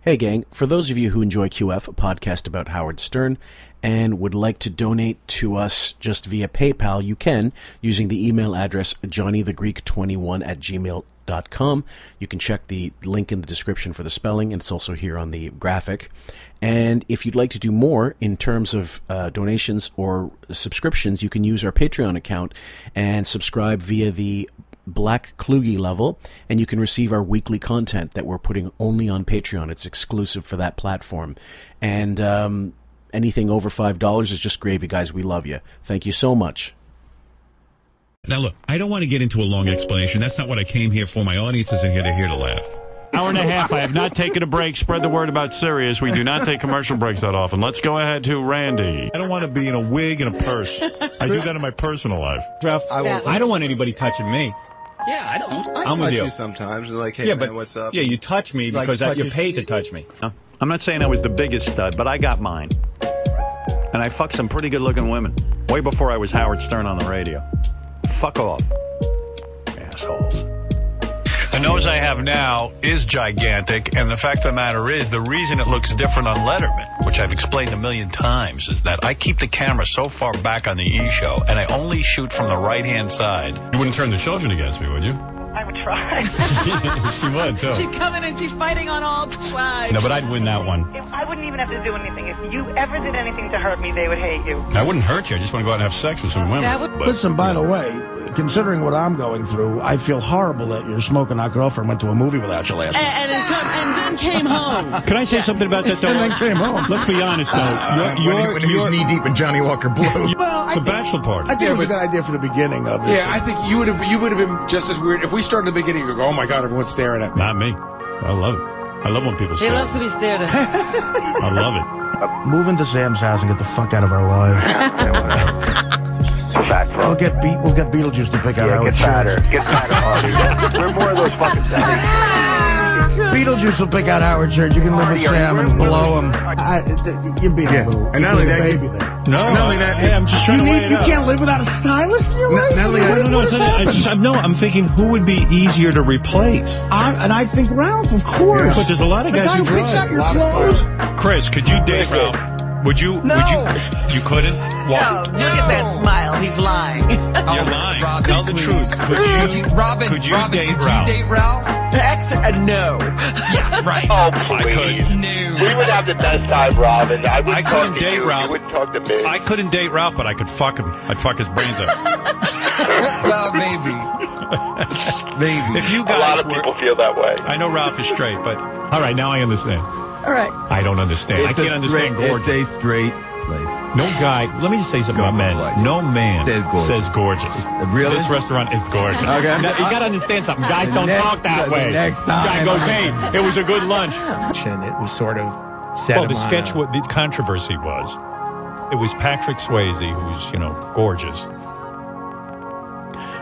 Hey gang, for those of you who enjoy QF, a podcast about Howard Stern, and would like to donate to us just via PayPal, you can, using the email address johnnythegreek21@gmail.com. You can check the link in the description for the spelling, and it's also here on the graphic. And if you'd like to do more in terms of donations or subscriptions, you can use our Patreon account and subscribe via the Black Kluge level, and you can receive our weekly content that we're putting only on Patreon. It's exclusive for that platform. And anything over $5 is just gravy, guys. We love you. Thank you so much. Now, look, I don't want to get into a long explanation. That's not what I came here for. My audience isn't here to laugh. Hour and a half. I have not taken a break. Spread the word about Sirius. We do not take commercial breaks that often. Let's go ahead to Randy. I don't want to be in a wig and a purse. I do that in my personal life. Jeff, I don't want anybody touching me. Yeah, I don't. I'm with you. Sometimes, like, hey, man, what's up? Yeah, you touch me because you're paid to touch me. I'm not saying I was the biggest stud, but I got mine. And I fucked some pretty good-looking women. Way before I was Howard Stern on the radio. Fuck off. Assholes. The nose I have now is gigantic, and the fact of the matter is, the reason it looks different on Letterman, which I've explained a million times, is that I keep the camera so far back on the E! Show, and I only shoot from the right-hand side. You wouldn't turn the children against me, would you? I would try. She would, too. She's coming and she's fighting on all sides. No, but I'd win that one. I wouldn't even have to do anything. If you ever did anything to hurt me, they would hate you. I wouldn't hurt you. I just want to go out and have sex with some women. Listen, by the way, considering what I'm going through, I feel horrible that your smoking hot girlfriend went to a movie without you last night. And then came home. Can I say something about that, though? And then came home. Let's be honest, though. When he was knee-deep in Johnny Walker Blue. Well, the bachelor party. I think it was a good idea for the beginning of it. Yeah, I think you would have been just as weird. If we started at the beginning, you go, oh my God, everyone's staring at me. Not me. I love it. I love when people stare. He loves to be stared at. I love it. Move into Sam's house and get the fuck out of our lives. Yeah, whatever. We'll get Beetlejuice to pick out our Get fatter, Harvey. We're more of those fucking things. Beetlejuice will pick out Howard Church. You can live with Sam and blow him. You're being a little, and not only that, baby there. No, not only that. Hey, I'm just trying to weigh it You out. can't live without a stylist in your life? Not only that. I'm thinking who would be easier to replace. I think Ralph, of course. But there's a lot of the guys guy who who picks drive. out your clothes. Chris, could you date Ralph? Would you? No. You couldn't? Why? No, look at that smile. He's lying. You're lying. Tell the truth. Could you date Ralph? No. Yeah, right. Oh, I please. could. No. We would have the best time, Robin. I I couldn't date you. Ralph. You wouldn't talk to me. I couldn't date Ralph, but I could fuck him. I'd fuck his brains out. Well, maybe. Maybe. If you guys a lot of people feel that way. I know Ralph is straight, but all right, now I understand. All right. I don't understand. I can't understand gorgeous. It's a straight place. No guy. Let me just say something about men. No man Says gorgeous. Really? This restaurant is gorgeous. Okay. Now, you got to understand something. Guys don't talk that way. Next time. Guy goes, hey, it was a good lunch. And it was sort of set. Well, the sketch, what the controversy was, it was Patrick Swayze, who's, gorgeous.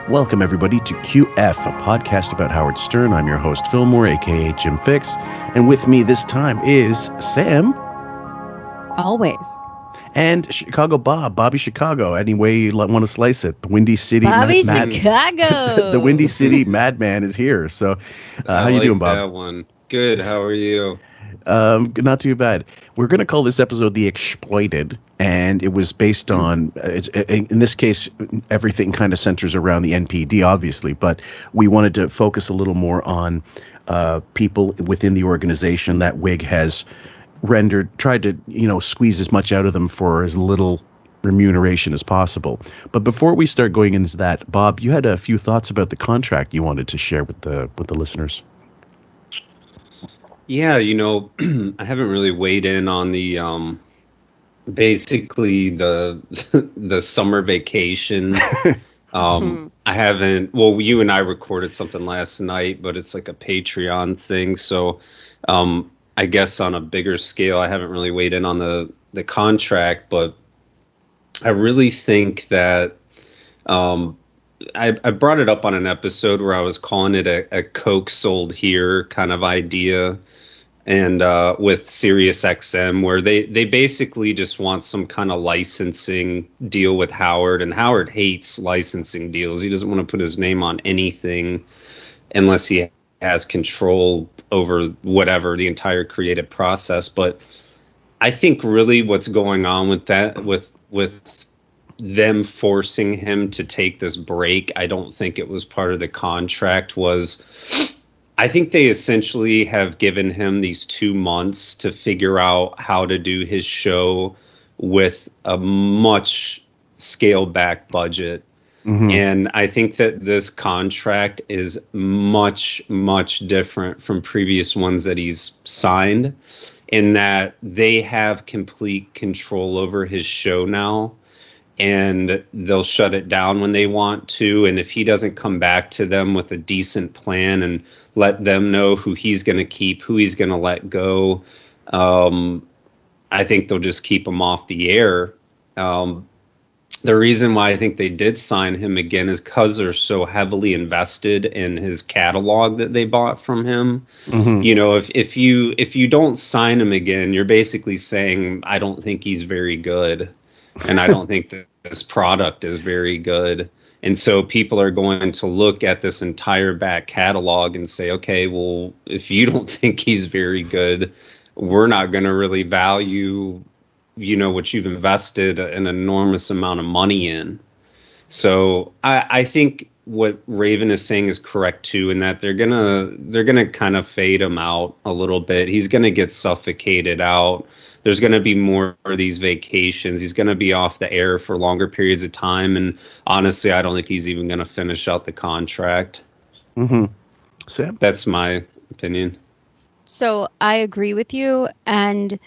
Welcome, everybody, to QF, a podcast about Howard Stern. I'm your host, Fillmore, a.k.a. Jim Fix. And with me this time is Sam. Always. And Chicago Bobby Chicago, any way you want to slice it. The Windy City Chicago. The Windy City Madman is here. So how you doing, Bob? That one. Good. How are you? Not too bad. We're going to call this episode the Ecchschploited, and it was based on, in this case, everything kind of centers around the NPD, obviously, but we wanted to focus a little more on people within the organization that Wig has tried to, squeeze as much out of them for as little remuneration as possible. But before we start going into that, Bob, you had a few thoughts about the contract you wanted to share with the listeners. Yeah, I haven't really weighed in on the basically the summer vacation. I haven't. Well, you and I recorded something last night, but it's like a Patreon thing. So, I guess on a bigger scale, I haven't really weighed in on the contract, but I really think that I brought it up on an episode where I was calling it a Coke sold here kind of idea. And with SiriusXM, where they basically just want some kind of licensing deal with Howard, and Howard hates licensing deals. He doesn't want to put his name on anything unless he has control over whatever the entire creative process. But I think really what's going on with that, with them forcing him to take this break, I don't think it was part of the contract. I think they essentially have given him these 2 months to figure out how to do his show with a much scaled back budget. Mm-hmm. And I think that this contract is much, much different from previous ones that he's signed, in that they have complete control over his show now, and they'll shut it down when they want to. And if he doesn't come back to them with a decent plan and let them know who he's going to keep, who he's going to let go, I think they'll just keep him off the air. The reason why I think they did sign him again is because they're so heavily invested in his catalog that they bought from him. Mm-hmm. You know, if you don't sign him again, you're basically saying, I don't think he's very good, and I don't think that this product is very good. And so people are going to look at this entire back catalog and say, okay, well, if you don't think he's very good, we're not going to really value, you know, what you've invested an enormous amount of money in. So I think what Raven is saying is correct too, in that they're gonna kind of fade him out a little bit. He's gonna get suffocated out. There's gonna be more of these vacations. He's gonna be off the air for longer periods of time. And honestly, I don't think he's even gonna finish out the contract. Mm-hmm. Sam? That's my opinion. So I agree with you, and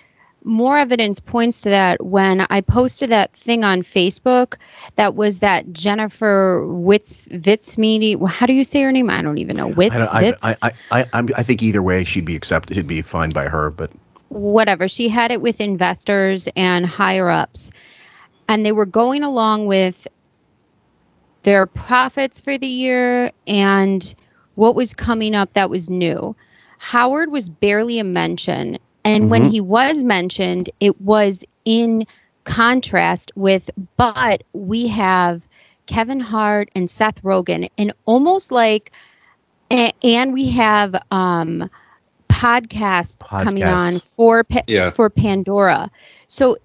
more evidence points to that when I posted that thing on Facebook. That was that Jennifer Witzmeedy. How do you say her name? I don't even know. I think either way she'd be accepted. It'd be fine by her, but whatever. She had it with investors and higher ups, and they were going along with their profits for the year and what was coming up that was new. Howard was barely a mention. And when he was mentioned, it was in contrast with, but we have Kevin Hart and Seth Rogen, and almost like, and we have podcasts coming on for Pandora. So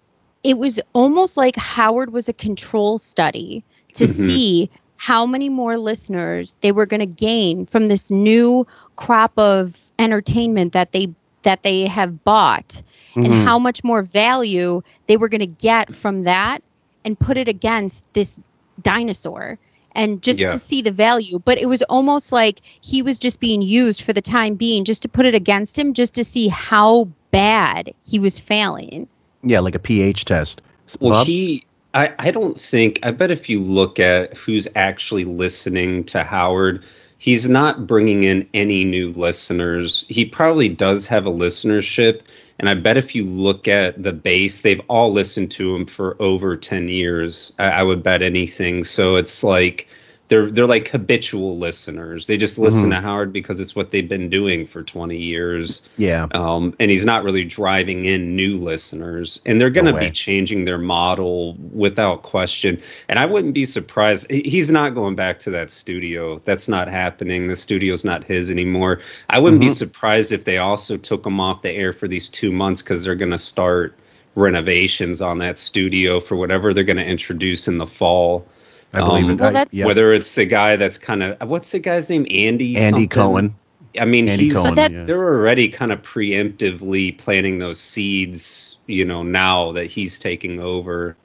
it was almost like Howard was a control study to see how many more listeners they were going to gain from this new crop of entertainment that they have bought, and how much more value they were going to get from that, and put it against this dinosaur, and just to see the value. But it was almost like he was just being used for the time being, just to put it against him, just to see how bad he was failing. Yeah, like a pH test. Well, I don't think, I bet if you look at who's actually listening to Howard, he's not bringing in any new listeners. He probably does have a listenership, and I bet if you look at the base, they've all listened to him for over 10 years. I would bet anything. So it's like they're like habitual listeners. They just listen to Howard because it's what they've been doing for 20 years. Yeah. And he's not really driving in new listeners, and they're going to be changing their model without question. And I wouldn't be surprised. He's not going back to that studio. That's not happening. The studio's not his anymore. I wouldn't be surprised if they also took him off the air for these 2 months, because they're going to start renovations on that studio for whatever they're going to introduce in the fall. I believe it. Well, whether it's the guy that's kind of, what's the guy's name? Andy Cohen. I mean, Cohen, they're already kind of preemptively planting those seeds, you know, now that he's taking over.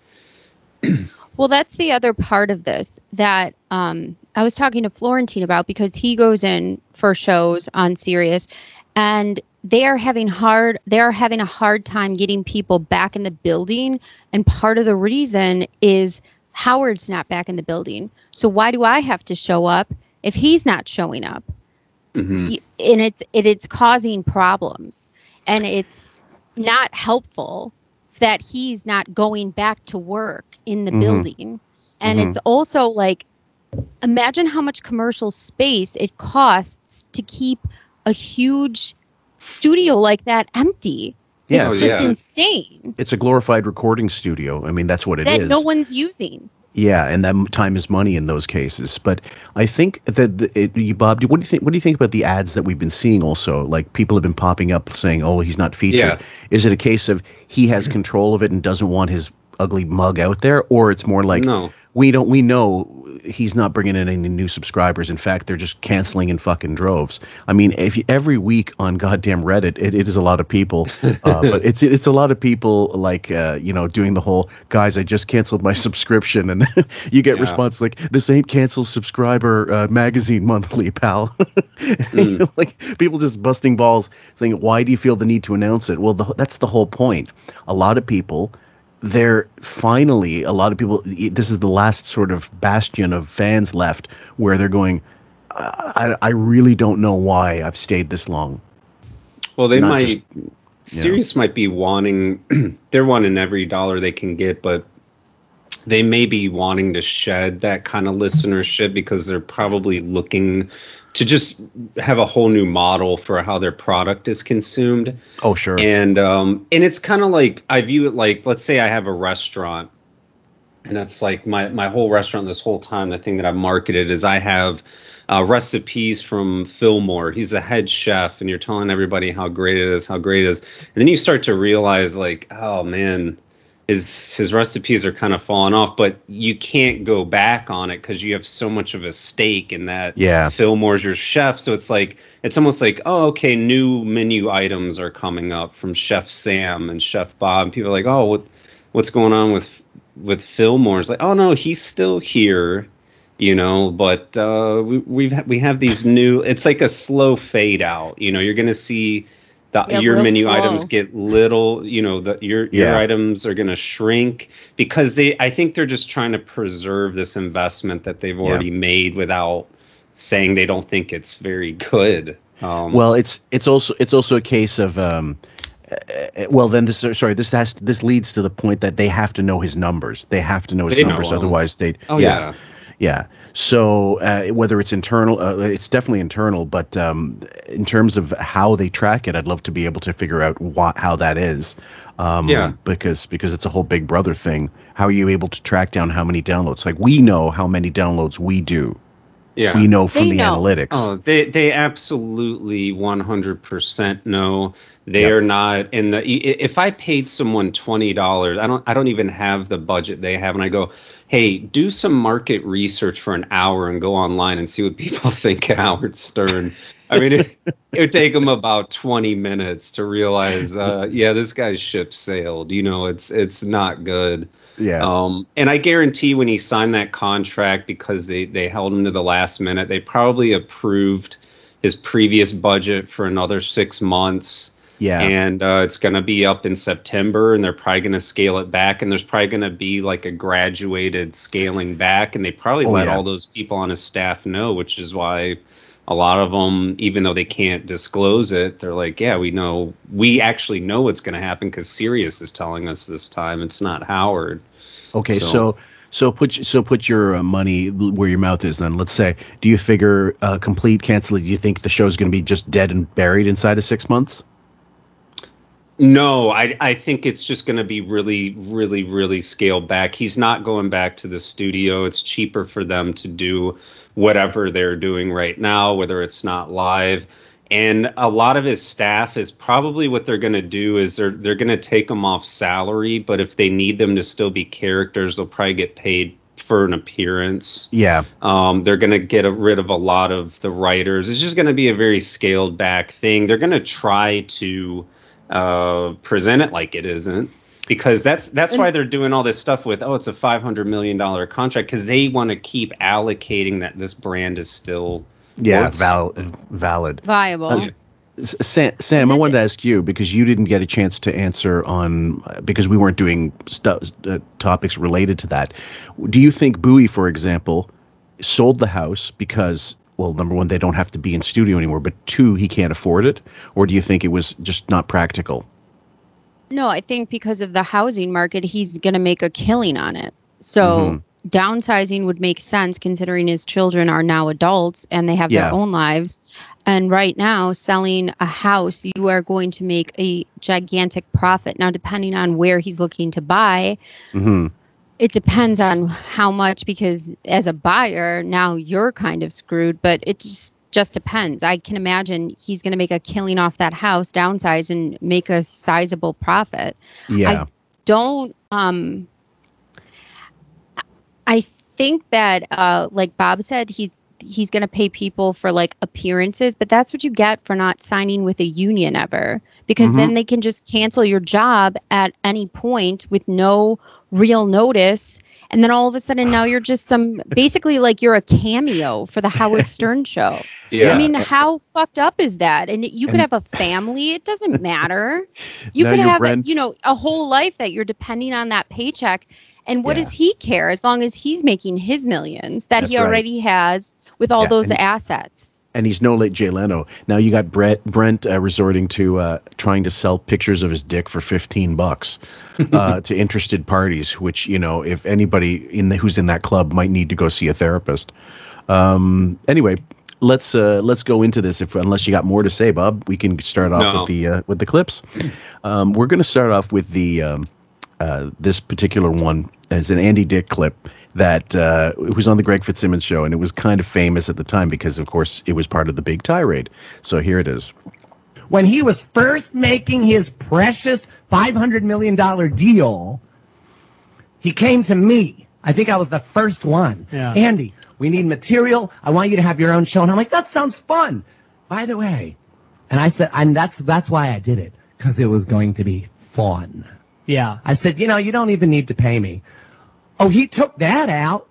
Well, that's the other part of this that I was talking to Florentine about, because he goes in for shows on Sirius, and they are having a hard time getting people back in the building. And part of the reason is Howard's not back in the building. So why do I have to show up if he's not showing up? And it's causing problems, and it's not helpful that he's not going back to work in the building. And it's also like, imagine how much commercial space it costs to keep a huge studio like that empty. Yeah, it's just insane. It's a glorified recording studio. I mean, that's what it is. That no one's using. Yeah, and that time is money in those cases. But I think that Bob, what do you think? What do you think about the ads that we've been seeing? Also, like people have been popping up saying, "Oh, he's not featured." Yeah. Is it a case of he has control of it and doesn't want his ugly mug out there, or it's more like No. we know he's not bringing in any new subscribers. In fact, they're just canceling in fucking droves. I mean, every week on goddamn Reddit, it is a lot of people, but it's a lot of people like doing the whole guys, I just canceled my subscription, and you get response like, this ain't cancel subscriber magazine monthly, pal. Like people just busting balls saying, why do you feel the need to announce it? Well, that's the whole point. A lot of people. This is the last sort of bastion of fans left where they're going, I really don't know why I've stayed this long. Well, Sirius might be wanting, they're wanting every dollar they can get, but they may be wanting to shed that kind of listenership because they're probably looking to just have a whole new model for how their product is consumed. Oh, sure. And it's kind of like, I view it like, let's say I have a restaurant, and that's like my whole restaurant this whole time. The thing that I've marketed is I have recipes from Fillmore. He's the head chef, and you're telling everybody how great it is. And then you start to realize like, oh man, his recipes are kind of falling off, but you can't go back on it because you have so much of a stake in that. Yeah. Fillmore's your chef. So it's almost like, oh, okay, new menu items are coming up from Chef Sam and Chef Bob. And people are like, oh, what's going on with Fillmore's? Like, oh no, he's still here, but we have these new, it's like a slow fade out. You're gonna see your menu slow. Items get little, your items are going to shrink because I think they're just trying to preserve this investment that they've already made without saying they don't think it's very good. Well, it's also a case of this leads to the point that they have to know his numbers. They have to know his numbers, otherwise they'd. Oh yeah. Yeah. So whether it's internal, it's definitely internal. But in terms of how they track it, I'd love to be able to figure out how that is. Because it's a whole Big Brother thing. How are you able to track down how many downloads? Like we know how many downloads we do. Yeah. We know from the analytics. Oh, they absolutely 100% know. They are not in the. If I paid someone $20, I don't even have the budget they have, and I go, hey, do some market research for an hour and go online and see what people think of Howard Stern. I mean, it would take them about 20 minutes to realize, this guy's ship sailed. It's not good. Yeah. And I guarantee when he signed that contract, because they held him to the last minute, they probably approved his previous budget for another 6 months. Yeah. And it's going to be up in September, and they're probably going to scale it back. And there's probably going to be like a graduated scaling back. And they probably let all those people on his staff know, which is why a lot of them, even though they can't disclose it, they're like, yeah, we actually know what's going to happen because Sirius is telling us this time. It's not Howard. Okay, so put your money where your mouth is then. Let's say, do you figure complete cancel? Do you think the show's going to be just dead and buried inside of 6 months? No, I think it's just going to be really, really, really scaled back. He's not going back to the studio. It's cheaper for them to do whatever they're doing right now, whether it's not live. And a lot of his staff is probably what they're going to do is they're going to take them off salary. But if they need them to still be characters, they'll probably get paid for an appearance. Yeah. They're going to get rid of a lot of the writers. It's just going to be a very scaled back thing. They're going to try to present it like it isn't, because that's why they're doing all this stuff with, it's a $500 million contract, because they want to keep allocating that this brand is still valid, viable. Sam, I wanted to ask you, because you didn't get a chance to answer on, because we weren't doing topics related to that. Do you think Bowie, for example, sold the house because, well, number one, they don't have to be in studio anymore, but two, he can't afford it? Or do you think it was just not practical? No, I think because of the housing market, he's going to make a killing on it. So downsizing would make sense, considering his children are now adults and they have their own lives. And right now, selling a house, you are going to make a gigantic profit. Now, depending on where he's looking to buy, it depends on how much, because as a buyer, now you're kind of screwed, but it just depends. I can imagine he's going to make a killing off that house, downsize, and make a sizable profit. Yeah. I think that, like Bob said, he's going to pay people for like appearances, but that's what you get for not signing with a union ever, because then they can just cancel your job at any point with no real notice. And then all of a sudden now you're just basically like you're a cameo for the Howard Stern show. Yeah. I mean, how fucked up is that? And you could have a family. It doesn't matter. You could have, a whole life that you're depending on that paycheck. And what does he care as long as he's making his millions that he already has with all those assets? And he's no late Jay Leno. Now you got Brent resorting to trying to sell pictures of his dick for $15 to interested parties, which, if anybody who's in that club might need to go see a therapist. Anyway, let's go into this. Unless you got more to say, Bob, we can start off with the clips. We're going to start off with the this particular one as an Andy Dick clip that was on the Greg Fitzsimmons show, and it was kind of famous at the time because, of course, it was part of the big tirade. So here it is. When he was first making his precious $500 million deal, he came to me. I think I was the first one. Yeah. Andy, we need material. I want you to have your own show. And I'm like, that sounds fun. By the way, and I said, and that's why I did it, because it was going to be fun. Yeah. I said, you don't even need to pay me. Oh, he took that out.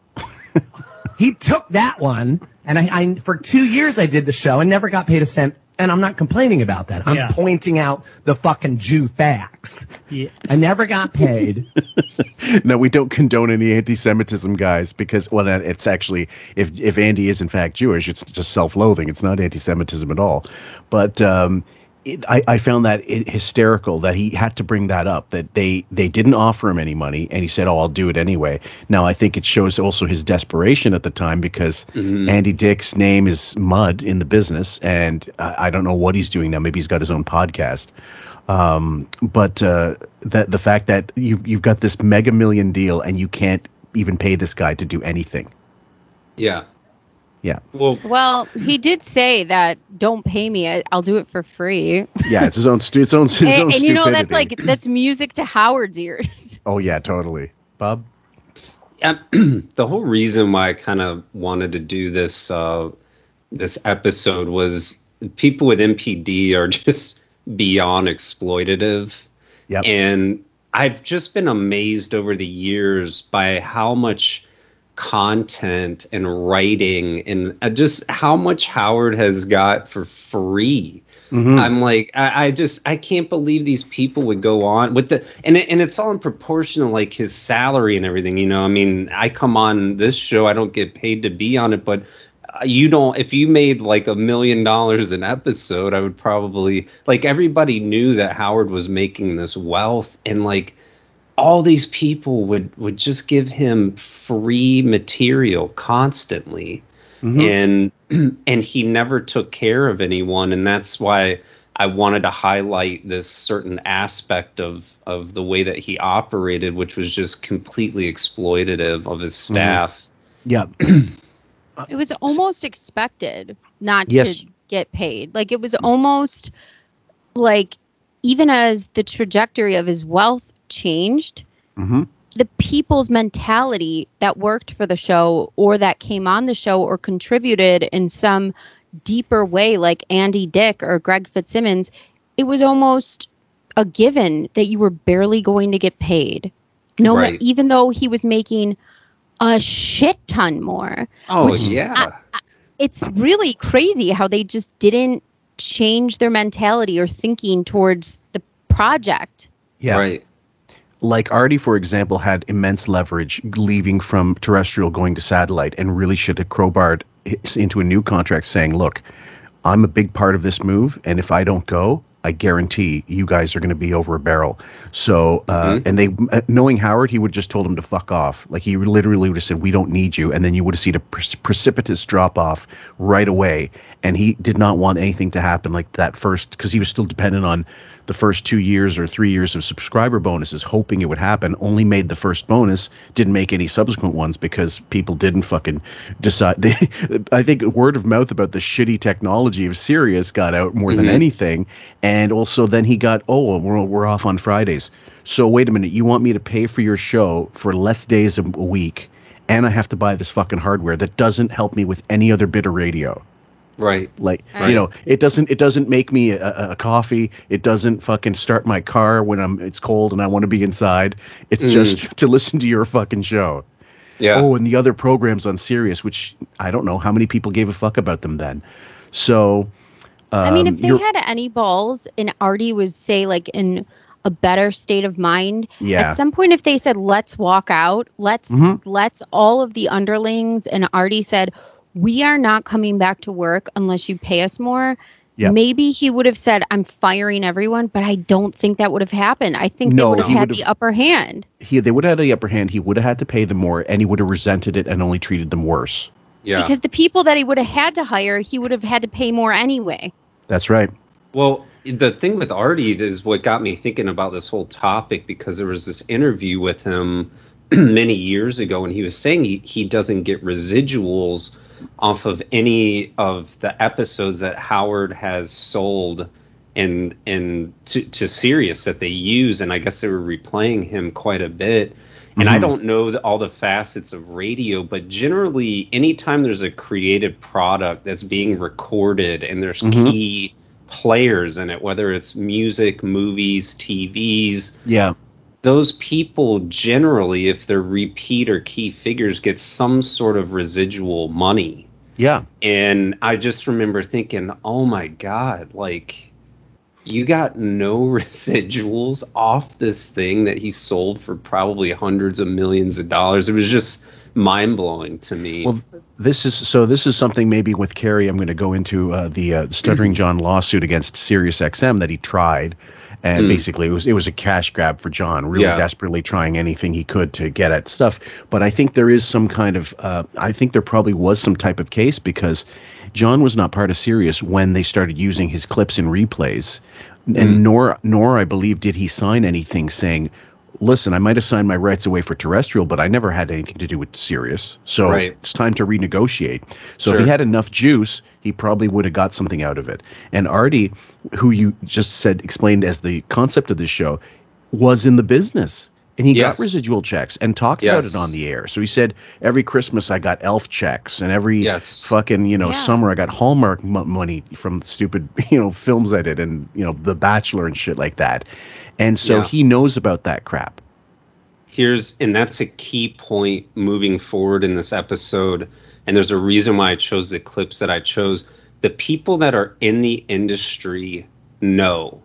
He took that one. And I for 2 years I did the show and never got paid a cent. And I'm not complaining about that. I'm pointing out the fucking Jew facts. Yeah. I never got paid. No, we don't condone any anti-Semitism, guys, because, well, it's actually, if Andy is in fact Jewish, it's just self-loathing. It's not anti-Semitism at all. But I found that hysterical that he had to bring that up, that they didn't offer him any money, and he said, "Oh, I'll do it anyway." Now, I think it shows also his desperation at the time, because Andy Dick's name is mud in the business, and I don't know what he's doing now. Maybe he's got his own podcast. But the fact that you've got this mega million deal and you can't even pay this guy to do anything. Yeah. Yeah. Well, he did say that don't pay me. I'll do it for free. Yeah, it's his own stupidity. And that's music to Howard's ears. Oh yeah, totally. Bob? The whole reason why I kind of wanted to do this this episode was people with MPD are just beyond exploitative. Yep. And I've just been amazed over the years by how much content and writing and just how much Howard has got for free. I'm like, I can't believe these people would go on with and it's all in proportion to like his salary and everything. I mean, I come on this show, I don't get paid to be on it, but if you made like $1 million an episode, I would probably, like, everybody knew that Howard was making this wealth, and like all these people would just give him free material constantly. And he never took care of anyone. And that's why I wanted to highlight this certain aspect of the way that he operated, which was just completely exploitative of his staff. Yeah. It was almost expected not to get paid. Like, it was almost like, even as the trajectory of his wealth changed, the people's mentality that worked for the show or that came on the show or contributed in some deeper way, like Andy Dick or Greg Fitzsimmons, it was almost a given that you were barely going to get paid. Even though he was making a shit ton more. Oh, yeah. It's really crazy how they just didn't change their mentality or thinking towards the project. Yeah. Right. Like Artie, for example, had immense leverage leaving from terrestrial going to satellite, and really should have crowbarred into a new contract saying, look, I'm a big part of this move, and if I don't go, I guarantee you guys are going to be over a barrel. So, and they, knowing Howard, he would just told him to fuck off. Like, he literally would have said, we don't need you. And then you would have seen a precipitous drop off right away. and he did not want anything to happen like that first, because he was still dependent on the first 2 years or 3 years of subscriber bonuses, hoping it would happen. Only made the first bonus, didn't make any subsequent ones because people didn't fucking decide. I think word of mouth about the shitty technology of Sirius got out more than anything, and also then he got, oh, we're off on Fridays. So wait a minute, you want me to pay for your show for less days a week, and I have to buy this fucking hardware that doesn't help me with any other bit of radio. Right. Like, you know, it doesn't make me a coffee. It doesn't fucking start my car when it's cold and I want to be inside. It's just to listen to your fucking show. Yeah. Oh, and the other programs on Sirius, which I don't know how many people gave a fuck about them then. So, I mean, if they had any balls and Artie was, say, like in a better state of mind, at some point, if they said, let's walk out, let's all of the underlings, and Artie said, we are not coming back to work unless you pay us more. Yep. Maybe he would have said, I'm firing everyone, but I don't think that would have happened. I think they would have had the upper hand. They would have had the upper hand. He would have had to pay them more, and he would have resented it and only treated them worse. Yeah. Because the people that he would have had to hire, he would have had to pay more anyway. That's right. Well, the thing with Artie is what got me thinking about this whole topic, because there was this interview with him many years ago, and he was saying he doesn't get residuals off of any of the episodes that Howard has sold and to Sirius that they use, and I guess they were replaying him quite a bit. And I don't know all the facets of radio, but generally, anytime there's a creative product that's being recorded and there's key players in it, whether it's music, movies, TVs, those people generally, if they're repeat or key figures, get some sort of residual money. Yeah. And I just remember thinking, oh my God, like, you got no residuals off this thing that he sold for probably hundreds of millions of dollars. It was just mind-blowing to me. Well, this is something maybe with Carrie I'm going to go into the Stuttering John lawsuit against SiriusXM that he tried. And basically, it was a cash grab for John, really desperately trying anything he could to get at stuff. But I think there is some kind of, I think there probably was some type of case, because John was not part of Sirius when they started using his clips and replays. And nor I believe did he sign anything saying, listen, I might have signed my rights away for terrestrial, but I never had anything to do with Sirius. So it's time to renegotiate. So if he had enough juice, he probably would have got something out of it. And Artie, who you just explained as the concept of this show, was in the business. And he got residual checks and talked about it on the air. So he said, every Christmas I got elf checks, and every fucking, summer I got Hallmark money from stupid, films I did, and, The Bachelor and shit like that. And so he knows about that crap. And that's a key point moving forward in this episode. And there's a reason why I chose the clips that I chose. The people that are in the industry know.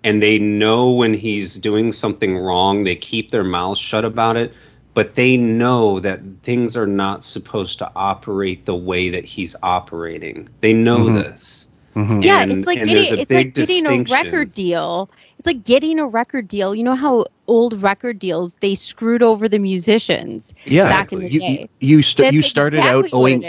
And they know when he's doing something wrong. They keep their mouths shut about it, but they know that things are not supposed to operate the way that he's operating. They know this. Yeah, it's like getting a record deal. It's like getting a record deal. You know how old record deals, they screwed over the musicians back in the day. You started out owing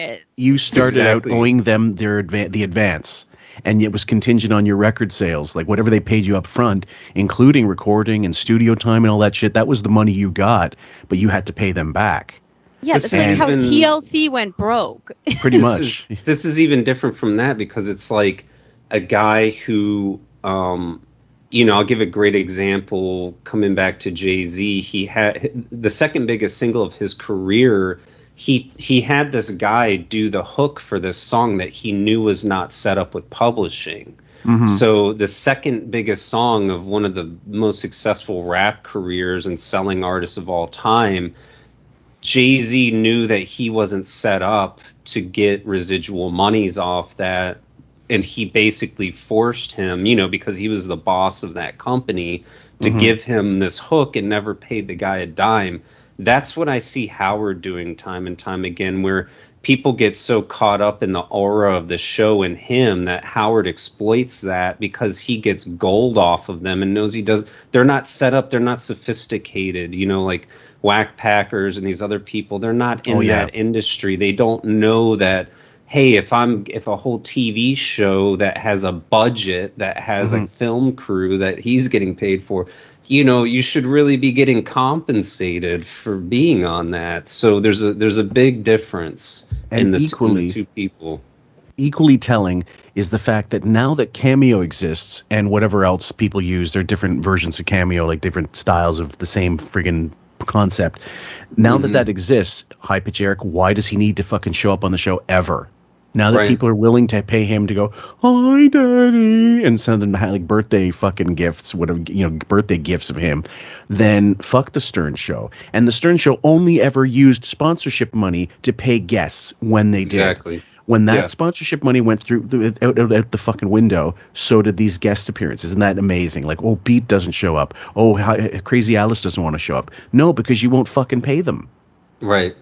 them the advance. And it was contingent on your record sales, like whatever they paid you up front, including recording and studio time and all that shit. That was the money you got, but you had to pay them back. Yeah, that's like how TLC went broke. Pretty much. This is even different from that, because it's like a guy who, I'll give a great example coming back to Jay-Z. He had the second biggest single of his career. He had this guy do the hook for this song that he knew was not set up with publishing. So the second biggest song of one of the most successful rap careers and selling artists of all time, Jay-Z knew that he wasn't set up to get residual monies off that. And he basically forced him, because he was the boss of that company, to give him this hook and never paid the guy a dime. That's what I see Howard doing time and time again, where people get so caught up in the aura of the show and him that Howard exploits that because he gets gold off of them and knows he does. They're not set up. They're not sophisticated, like Whack Packers and these other people. They're not in that industry. They don't know that, hey, if a whole TV show that has a budget, that has a film crew that he's getting paid for, you should really be getting compensated for being on that. So there's a big difference in the two people. Equally telling is the fact that now that Cameo exists and whatever else people use, there are different versions of Cameo, like different styles of the same friggin' concept. Now that exists, High Pitch Eric, why does he need to fucking show up on the show ever? Now that people are willing to pay him to go, hi, daddy, and send him like birthday fucking gifts, whatever, birthday gifts of him, then fuck the Stern Show. And the Stern Show only ever used sponsorship money to pay guests when they did. Exactly. When that sponsorship money went through out the fucking window, so did these guest appearances. Isn't that amazing? Like, oh, Beat doesn't show up. Oh, Crazy Alice doesn't want to show up. No, because you won't fucking pay them. Right.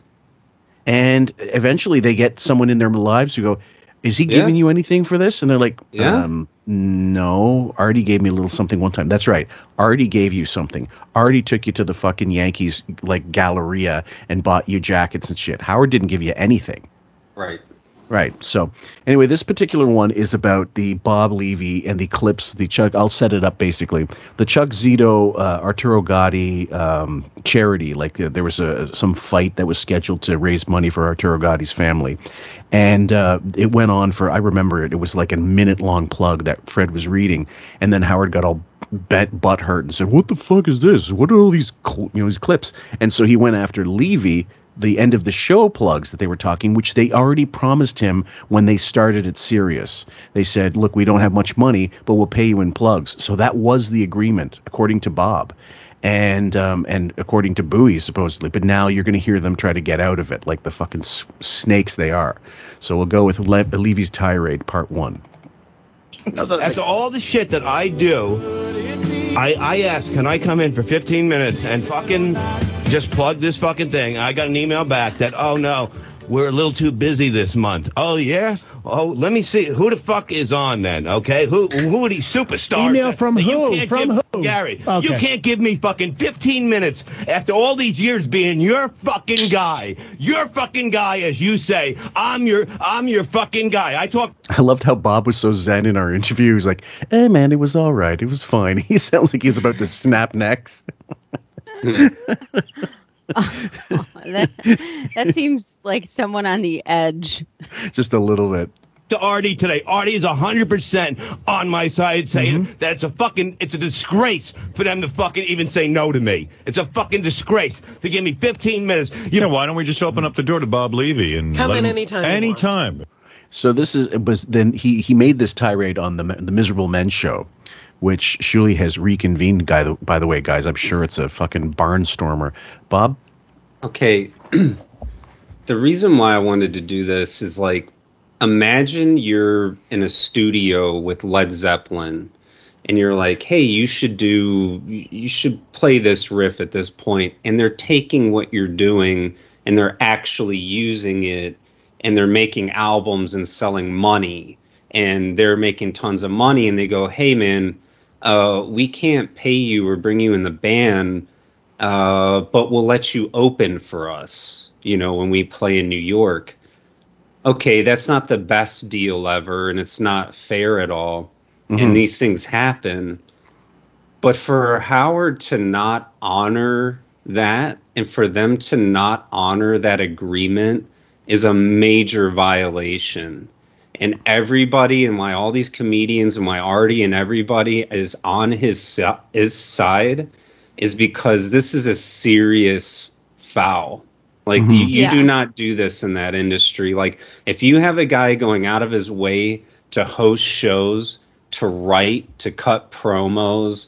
And eventually they get someone in their lives who go, is he giving you anything for this? And they're like, no, Artie gave me a little something one time. That's right. Artie gave you something. Artie took you to the fucking Yankees, like, Galleria and bought you jackets and shit. Howard didn't give you anything. Right. Right. So anyway, this particular one is about the Bob Levy and the clips, the Chuck. I'll set it up basically. The Chuck Zito, Arturo Gotti charity. Like there was some fight that was scheduled to raise money for Arturo Gotti's family. And it went on for, I remember it was like a minute-long plug that Fred was reading. And then Howard got all butt hurt and said, what the fuck is this? What are all these, these clips? And so he went after Levy, the end of the show plugs that they were talking, which they already promised him when they started at Sirius. They said, look, we don't have much money, but we'll pay you in plugs. So that was the agreement, according to Bob. And according to Bowie, supposedly. But now you're going to hear them try to get out of it like the fucking snakes they are. So we'll go with Levy's tirade, part 1. After all the shit that I do, I asked, can I come in for 15 minutes and fucking just plug this fucking thing? I got an email back that, oh no, we're a little too busy this month. Oh yeah? Oh, let me see. Who the fuck is on then? Okay? Who are these superstars? Email from who? From who? Gary, okay. You can't give me fucking 15 minutes after all these years being your fucking guy. Your fucking guy, as you say. I'm your fucking guy. I loved how Bob was so zen in our interview. He was like, hey man, it was all right. It was fine. He sounds like he's about to snap necks. That seems like someone on the edge. Just a little bit. To Artie today. Artie is 100% on my side saying that it's a disgrace for them to fucking even say no to me. It's a fucking disgrace to give me 15 minutes. Why don't we just open up the door to Bob Levy and come in anytime. Anytime. So then he made this tirade on the Miserable Men show, which Shuli has reconvened, by the way, guys. I'm sure it's a fucking barnstormer. Bob? Okay. The reason why I wanted to do this is, like, imagine you're in a studio with Led Zeppelin and you're like, hey, you should play this riff at this point. And they're taking what you're doing and they're actually using it and they're making albums and selling money and they're making tons of money. And they go, hey, man, we can't pay you or bring you in the band, but we'll let you open for us, when we play in New York. Okay, that's not the best deal ever, and it's not fair at all, and these things happen. But for Howard to not honor that, and for them to not honor that agreement is a major violation. And everybody, and why all these comedians, and why Artie and everybody is on his side, is because this is a serious foul. Like, you do not do this in that industry. Like, if you have a guy going out of his way to host shows, to write, to cut promos,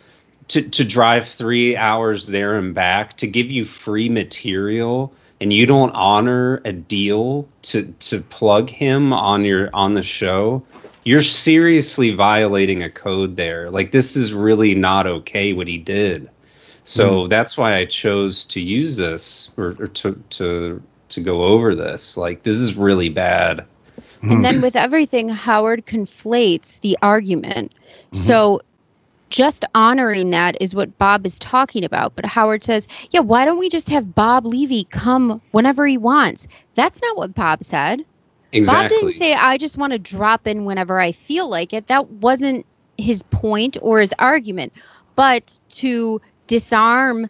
to drive 3 hours there and back, to give you free material, and you don't honor a deal to plug him on the show, you're seriously violating a code there. Like, this is really not okay what he did. So that's why I chose to use this or to go over this. Like, this is really bad. And then with everything, Howard conflates the argument. So just honoring that is what Bob is talking about. But Howard says, yeah, why don't we just have Bob Levy come whenever he wants? That's not what Bob said. Bob didn't say, I just want to drop in whenever I feel like it. That wasn't his point or his argument. But to disarm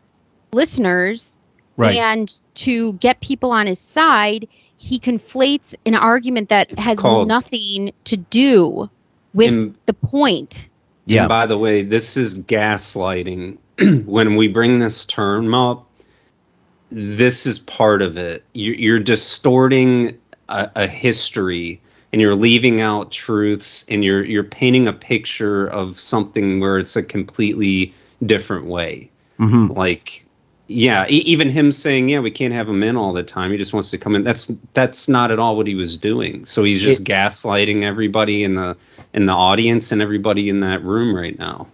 listeners and to get people on his side, he conflates an argument that has nothing to do with the point. Yeah. And by the way, this is gaslighting. When we bring this term up, this is part of it. You're distorting a history, and you're leaving out truths, and you're painting a picture of something where it's a completely different way. Mm-hmm. Like, yeah, even him saying, yeah, we can't have him in all the time. He just wants to come in. That's not at all what he was doing. So he's just gaslighting everybody in the audience and everybody in that room right now.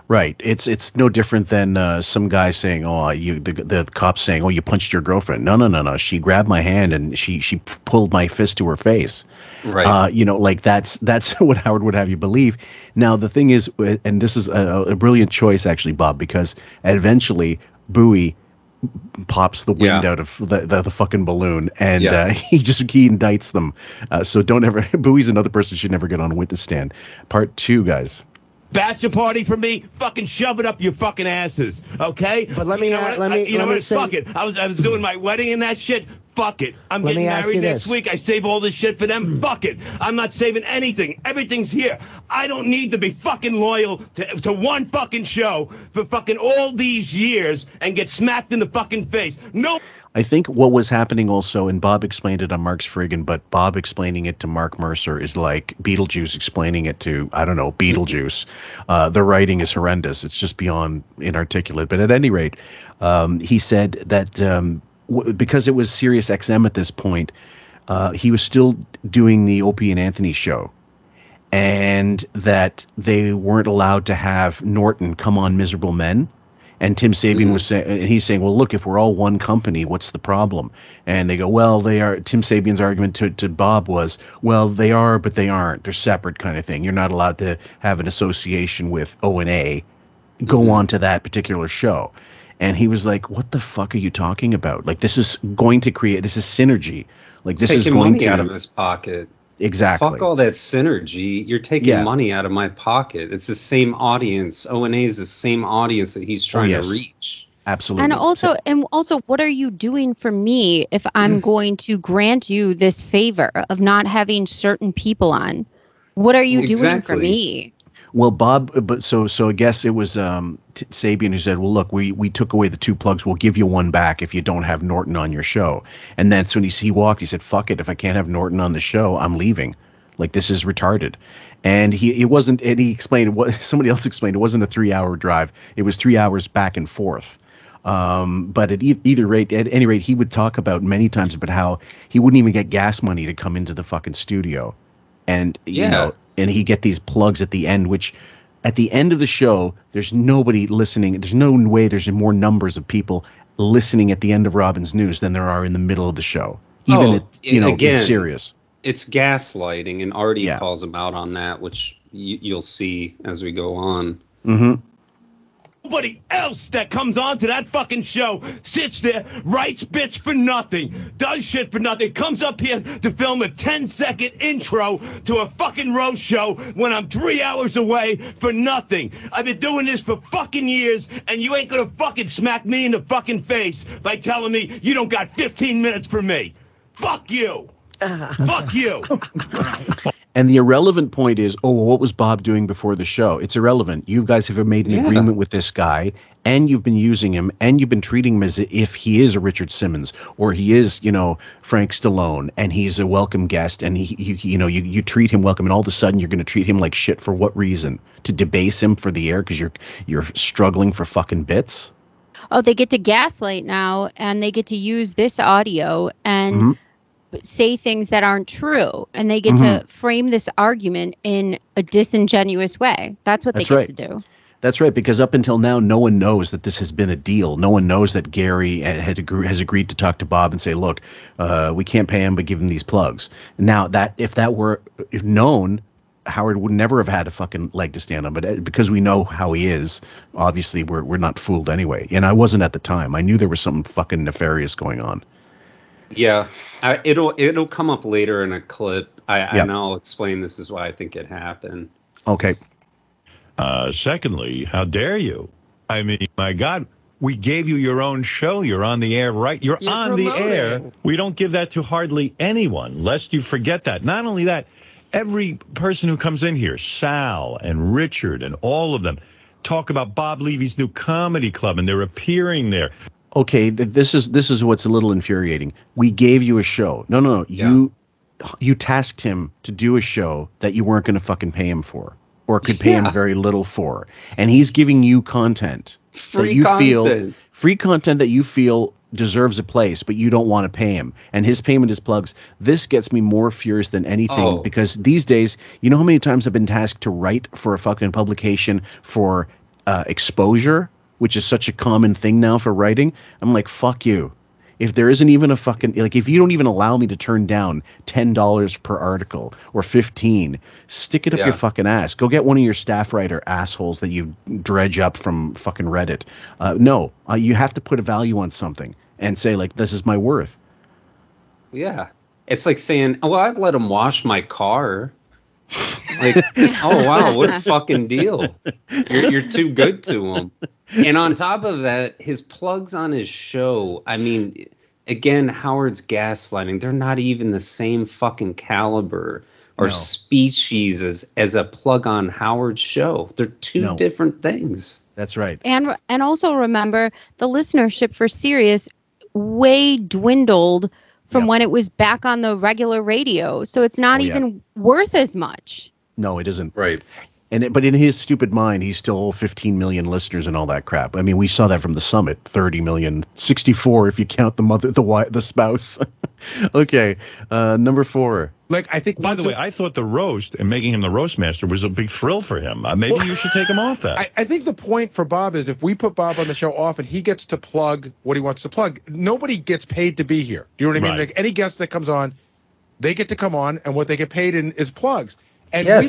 Right. It's no different than some guy saying, "Oh, the cop saying, oh, you punched your girlfriend." No. She grabbed my hand and she pulled my fist to her face. Right. Like that's what Howard would have you believe. Now the thing is, and this is a brilliant choice actually, Bob, because eventually Bowie pops the wind out of the fucking balloon, and he indicts them. So don't ever. Bowie's another person who should never get on a witness stand. Part 2, guys. Bachelor party for me, fucking shove it up your fucking asses, okay? But let me say, fuck it. I was doing my wedding and that shit. Fuck it. I'm getting married next week. I save all this shit for them. Fuck it. I'm not saving anything. Everything's here. I don't need to be fucking loyal to one fucking show for fucking all these years and get smacked in the fucking face. No. I think what was happening also, and Bob explained it on Mark's Friggin', but Bob explaining it to Mark Mercer is like Beetlejuice explaining it to, I don't know, Beetlejuice. The writing is horrendous. It's just beyond inarticulate. But at any rate, he said that because it was Sirius XM at this point, he was still doing the Opie and Anthony show. And that they weren't allowed to have Norton come on Miserable Men. And Tim Sabean was saying, and he's saying, well, look, if we're all one company, what's the problem? And they go, well, they are. Tim Sabean's argument to Bob was, well, they are, but they aren't. They're separate kind of thing. You're not allowed to have an association with O&A. Go on to that particular show. And he was like, what the fuck are you talking about? Like, this is going to create, this is synergy. Like, this is going money to out of his pocket. Exactly. Fuck all that synergy. You're taking money out of my pocket. It's the same audience. O&A is the same audience that he's trying to reach. Absolutely. And also, what are you doing for me if I'm going to grant you this favor of not having certain people on? What are you doing for me? Well, Bob, but so I guess it was Sabean who said, well, look, we took away the 2 plugs. We'll give you 1 back if you don't have Norton on your show. And that's when he walked. He said, fuck it. If I can't have Norton on the show, I'm leaving. Like, this is retarded. And he explained, somebody else explained, it wasn't a 3-hour drive. It was 3 hours back and forth. But at any rate, he would talk about many times about how he wouldn't even get gas money to come into the fucking studio. And, you know, and he get these plugs at the end, which at the end of the show, there's nobody listening. There's no way there's more numbers of people listening at the end of Robin's News than there are in the middle of the show. Even it's serious. It's gaslighting, and Artie calls him out on that, which you'll see as we go on. Mm-hmm. Nobody else that comes on to that fucking show sits there, writes bits for nothing, does shit for nothing, comes up here to film a 10-second intro to a fucking roast show when I'm 3 hours away for nothing. I've been doing this for fucking years, and you ain't gonna fucking smack me in the fucking face by telling me you don't got 15 minutes for me. Fuck you. Fuck you. And the irrelevant point is, oh, well, what was Bob doing before the show? It's irrelevant. You guys have made an agreement with this guy, and you've been using him, and you've been treating him as if he is a Richard Simmons, or he is, Frank Stallone, and he's a welcome guest, and you treat him welcome, and all of a sudden you're going to treat him like shit for what reason? To debase him for the air because you're struggling for fucking bits? Oh, they get to gaslight now, and they get to use this audio and say things that aren't true, and they get to frame this argument in a disingenuous way. That's what they get to do. That's right, because up until now, no one knows that this has been a deal. No one knows that Gary has agreed to talk to Bob and say, look, we can't pay him, but give him these plugs. Now, if that were known, Howard would never have had a fucking leg to stand on. But because we know how he is, obviously we're not fooled anyway. And I wasn't at the time. I knew there was something fucking nefarious going on. Yeah, it'll come up later in a clip. And I'll explain this is why I think it happened. Okay. Secondly, how dare you? I mean, my God, we gave you your own show. You're on the air, right? You're on the air. We don't give that to hardly anyone, lest you forget that. Not only that, every person who comes in here, Sal and Richard and all of them, talk about Bob Levy's new comedy club, and they're appearing there. Okay, this is what's a little infuriating. We gave you a show. No. You tasked him to do a show that you weren't going to fucking pay him for, or could pay him very little for, and he's giving you content free content that you feel deserves a place, but you don't want to pay him, and his payment is plugs. This gets me more furious than anything because these days, you know how many times I've been tasked to write for a fucking publication for exposure, which is such a common thing now for writing. I'm like, fuck you. If there isn't even a fucking, like, if you don't even allow me to turn down $10 per article or 15, stick it up your fucking ass. Go get one of your staff writer assholes that you dredge up from fucking Reddit. No, you have to put a value on something and say, like, this is my worth. Yeah. It's like saying, well, I'd let him wash my car. Like, oh, wow, what a fucking deal. You're too good to him. And on top of that, his plugs on his show, I mean, again, Howard's gaslighting. They're not even the same fucking caliber or species as a plug on Howard's show. They're two different things. That's right. And also remember, the listenership for Sirius way dwindled from when it was back on the regular radio. So it's not even worth as much. No, it isn't. Right. But in his stupid mind, he's still 15 million listeners and all that crap. I mean, we saw that from the summit, 30 million, 64 if you count the mother, the spouse. Okay, number 4. Like, I think, by the way, I thought the roast and making him the roast master was a big thrill for him. Maybe you should take him off that. I think the point for Bob is if we put Bob on the show often, he gets to plug what he wants to plug. Nobody gets paid to be here. Do you know what I mean? Like, any guest that comes on, they get to come on, and what they get paid in is plugs. And we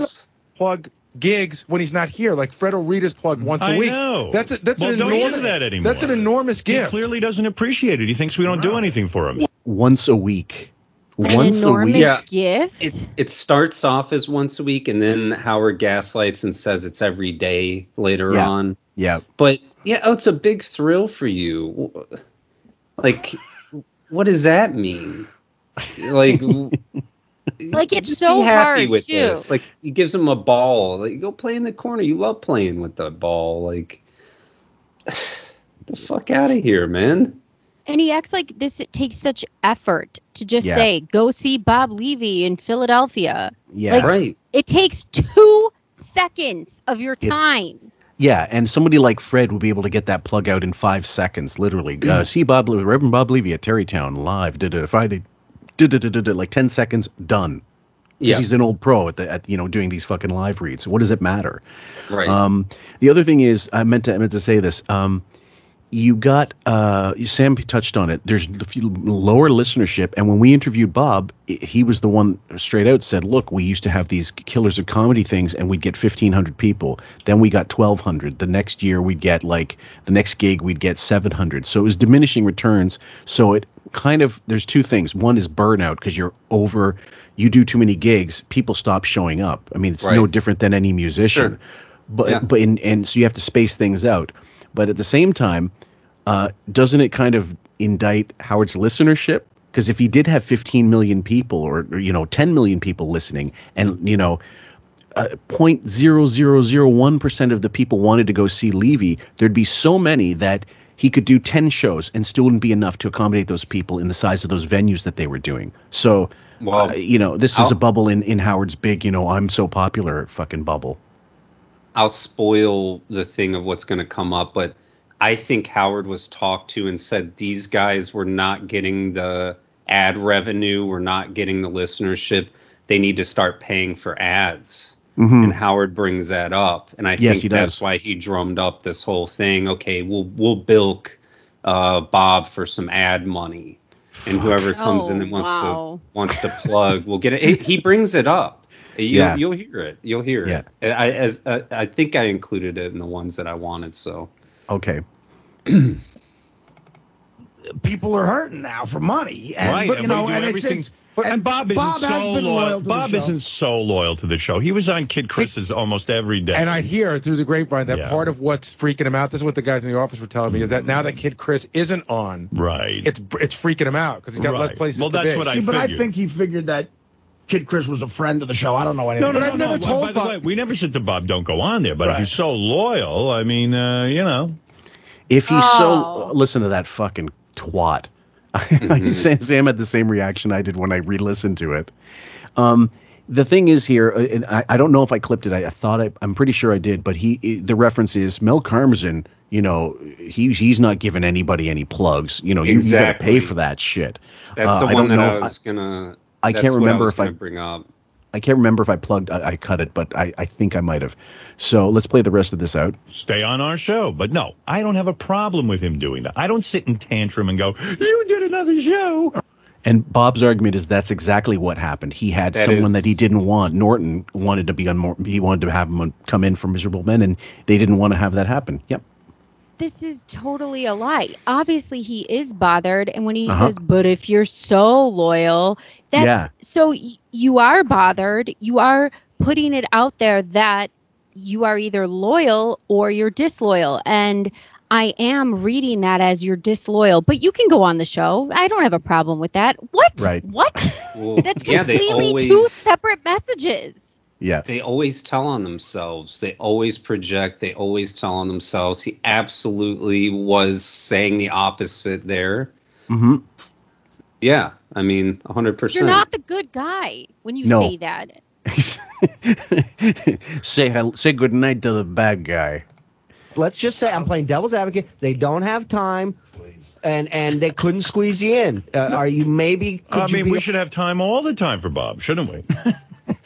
plug gigs when he's not here, like Fred O'Rita's plug once a week. Know. That's an don't enormous do that anymore. That's an enormous gift. He clearly doesn't appreciate it. He thinks we don't do anything for him. Once a week. Once a week. Gift. It starts off as once a week, and then Howard gaslights and says it's every day later on. Yeah. But it's a big thrill for you. Like, what does that mean? Like. Like, it's just so be happy hard with too. this. Like, he gives him a ball. Like, go play in the corner. You love playing with the ball. Like, the fuck out of here, man. And he acts like this. It takes such effort to just say, "Go see Bob Levy in Philadelphia." Yeah, like, It takes 2 seconds of your time. Yeah, and somebody like Fred would be able to get that plug out in 5 seconds, literally. See Reverend Bob Levy at Terrytown live. Friday. Like 10 seconds, done. Yeah, he's an old pro at doing these fucking live reads. What does it matter? Right. The other thing is, I meant to say this. You got Sam touched on it. There's lower listenership, and when we interviewed Bob, he was the one straight out said, "Look, we used to have these Killers of Comedy things, and we'd get 1,500 people. Then we got 1,200. The next year, we'd get the next gig, we'd get 700. So it was diminishing returns. So it kind of there's 2 things. One is burnout because you do too many gigs, people stop showing up. I mean, it's no different than any musician, but so you have to space things out. But at the same time, doesn't it kind of indict Howard's listenership? Because if he did have 15 million people or 10 million people listening, and 0.0001% of the people wanted to go see Levy, there'd be so many that he could do 10 shows and still wouldn't be enough to accommodate those people in the size of those venues that they were doing. So, this is a bubble in Howard's big, I'm so popular fucking bubble. I'll spoil the thing of what's going to come up, but I think Howard was talked to and said these guys were not getting the ad revenue, were not getting the listenership. They need to start paying for ads. Mm-hmm. And Howard brings that up, and I think that's why he drummed up this whole thing. Okay, we'll bilk Bob for some ad money, and whoever comes in and wants to plug, we'll get it. He brings it up. You'll hear it. You'll hear it. I think I included it in the ones that I wanted. So okay. people are hurting now for money. And, Right, but, and we do and everything. and Bob isn't has so been loyal. to the Bob show. isn't so loyal to the show. He was on Kid Chris's almost every day. And I hear through the grapevine that part of what's freaking him out, this is what the guys in the office were telling me, is that now that Kid Chris isn't on, right, it's freaking him out because he's got less places Well, to that's be. what I See, but I figured. think he figured that Kid Chris was a friend of the show. I don't know anything. No. I've never told By the way, we never said to Bob, don't go on there. But if he's so loyal, I mean, you know. If he's so... Listen to that fucking twat. Sam had the same reaction I did when I re-listened to it. The thing is here, and I don't know if I clipped it. I thought I'm pretty sure I did, but the reference is Mel Karmazin. You know, he's not giving anybody any plugs. You know, you got to pay for that shit. That's the one that I was gonna. I can't remember if I bring up. I can't remember if I plugged. I cut it, but I think I might have. So let's play the rest of this out. Stay on our show. But no, I don't have a problem with him doing that. I don't sit in tantrum and go, you did another show. And Bob's argument is that's exactly what happened. He had someone that he didn't want. Norton wanted to be on more. He wanted to have him come in for Miserable Men, and they didn't want to have that happen. Yep. This is totally a lie. Obviously, he is bothered. And when he says, but if you're so loyal, that's so you are bothered. You are putting it out there that you are either loyal or you're disloyal. And I am reading that as you're disloyal, but you can go on the show. I don't have a problem with that. What? Right. What? Well, That's completely two separate messages. Yeah. They always tell on themselves. They always project. They always tell on themselves. He absolutely was saying the opposite there. Mm-hmm. Yeah. I mean, 100%. You're not the good guy when you say that. Say good night to the bad guy. Let's just say I'm playing devil's advocate. They don't have time, and they couldn't squeeze you in. Are you maybe? I mean, we should have time all the time for Bob, shouldn't we?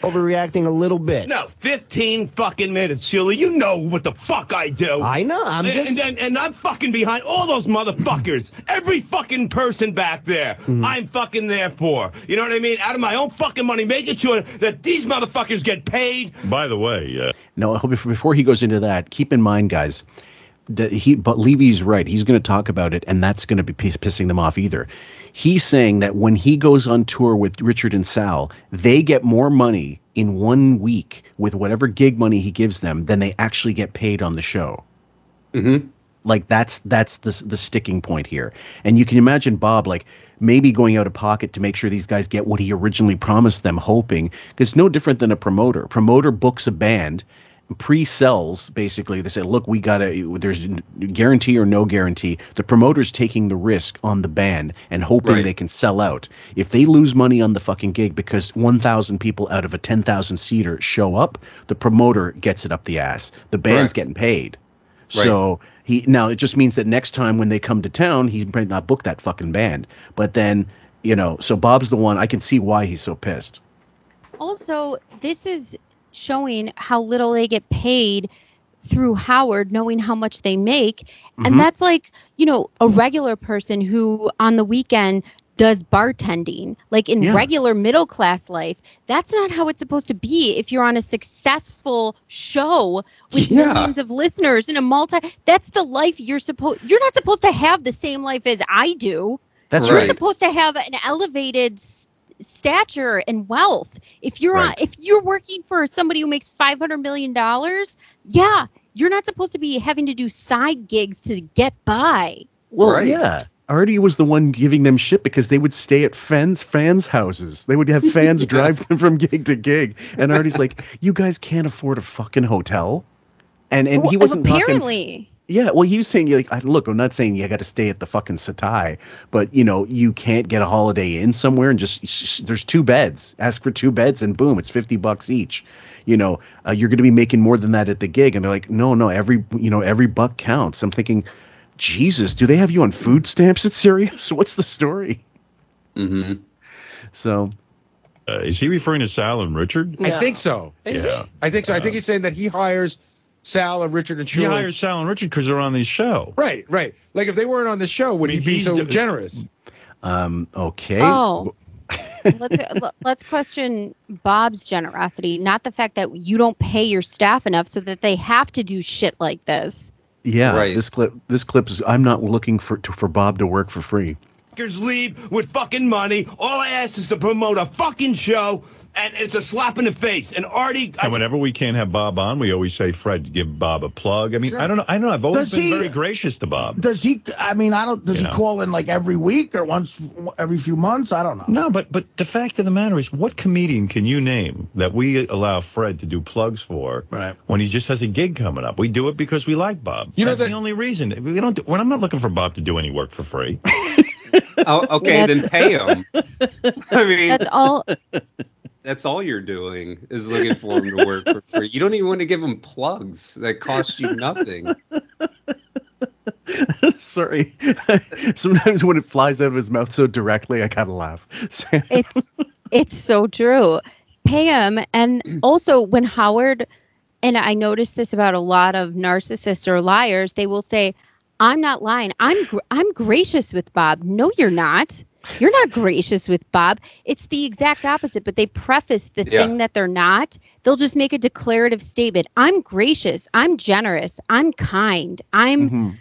Overreacting a little bit. No, 15 fucking minutes, Sheila. You know what the fuck I do. I know. I'm just... And I'm fucking behind all those motherfuckers. Every fucking person back there. I'm fucking there for. You know what I mean? Out of my own fucking money, making sure that these motherfuckers get paid. By the way... No, before he goes into that, keep in mind, guys, that but Levy's right. He's going to talk about it, and that's going to be pissing them off either. He's saying that when he goes on tour with Richard and Sal, they get more money in 1 week with whatever gig money he gives them than they actually get paid on the show. Mm-hmm. Like that's the sticking point here. And you can imagine Bob like maybe going out of pocket to make sure these guys get what he originally promised them, hoping, because it's no different than a promoter. Promoter books a band, pre-sells, basically. They say, look, there's guarantee or no guarantee. The promoter's taking the risk on the band and hoping they can sell out. If they lose money on the fucking gig because 1,000 people out of a 10,000 seater show up, the promoter gets it up the ass. The band's getting paid. So now it just means that next time when they come to town, he might not book that fucking band. But then, so Bob's the one. I can see why he's so pissed. Also, this is showing how little they get paid through Howard, knowing how much they make. And that's like, a regular person who on the weekend does bartending, like in regular middle class life. That's not how it's supposed to be. If you're on a successful show with millions of listeners in that's the life you're not supposed to have the same life as I do. You're supposed to have an elevated stature and wealth. If you're working for somebody who makes $500 million, you're not supposed to be having to do side gigs to get by. Well, yeah. Artie was the one giving them shit because they would stay at fans' houses. They would have fans drive them from gig to gig. And Artie's like, you guys can't afford a fucking hotel. And he wasn't apparently. Yeah, well, he was saying, like, look, I'm not saying you got to stay at the fucking Satai, but, you can't get a Holiday Inn somewhere and there's 2 beds. Ask for 2 beds and boom, it's $50 each. You're going to be making more than that at the gig. And they're like, no, every buck counts. I'm thinking, Jesus, do they have you on food stamps at Sirius? What's the story? Mm-hmm. So... is he referring to Sal and Richard? I think so. Yeah. I think so. I think he's saying that he hires Sal and Richard and Shula. He hires Sal and Richard because they're on the show. Right. Like if they weren't on the show, would he be so generous? Okay. Oh. Let's question Bob's generosity, not the fact that you don't pay your staff enough so that they have to do shit like this. Yeah, Right. this clip is. I'm not looking for Bob to work for free. Leave with fucking money. All I asked is to promote a fucking show, and it's a slap in the face. And Artie, And whenever we can't have Bob on, we always say, Fred, give Bob a plug. I mean, I don't know. I've always been very gracious to Bob. Does he? I mean, I don't. Does he call in like every week or once every few months? I don't know. No, but the fact of the matter is, what comedian can you name that we allow Fred to do plugs for when he just has a gig coming up? We do it because we like Bob. That's the only reason. We don't. When I'm not looking for Bob to do any work for free. Oh, okay, then pay him. I mean, that's all. That's all you're doing is looking for him to work for free. You don't even want to give him plugs that cost you nothing. Sorry. Sometimes when it flies out of his mouth so directly, I gotta laugh. It's so true. Pay him, and also when Howard, and I noticed this about a lot of narcissists or liars, they will say, I'm not lying. I'm gracious with Bob. No, you're not. You're not gracious with Bob. It's the exact opposite, but they preface the thing that they're not. They'll just make a declarative statement. I'm gracious. I'm generous. I'm kind. I'm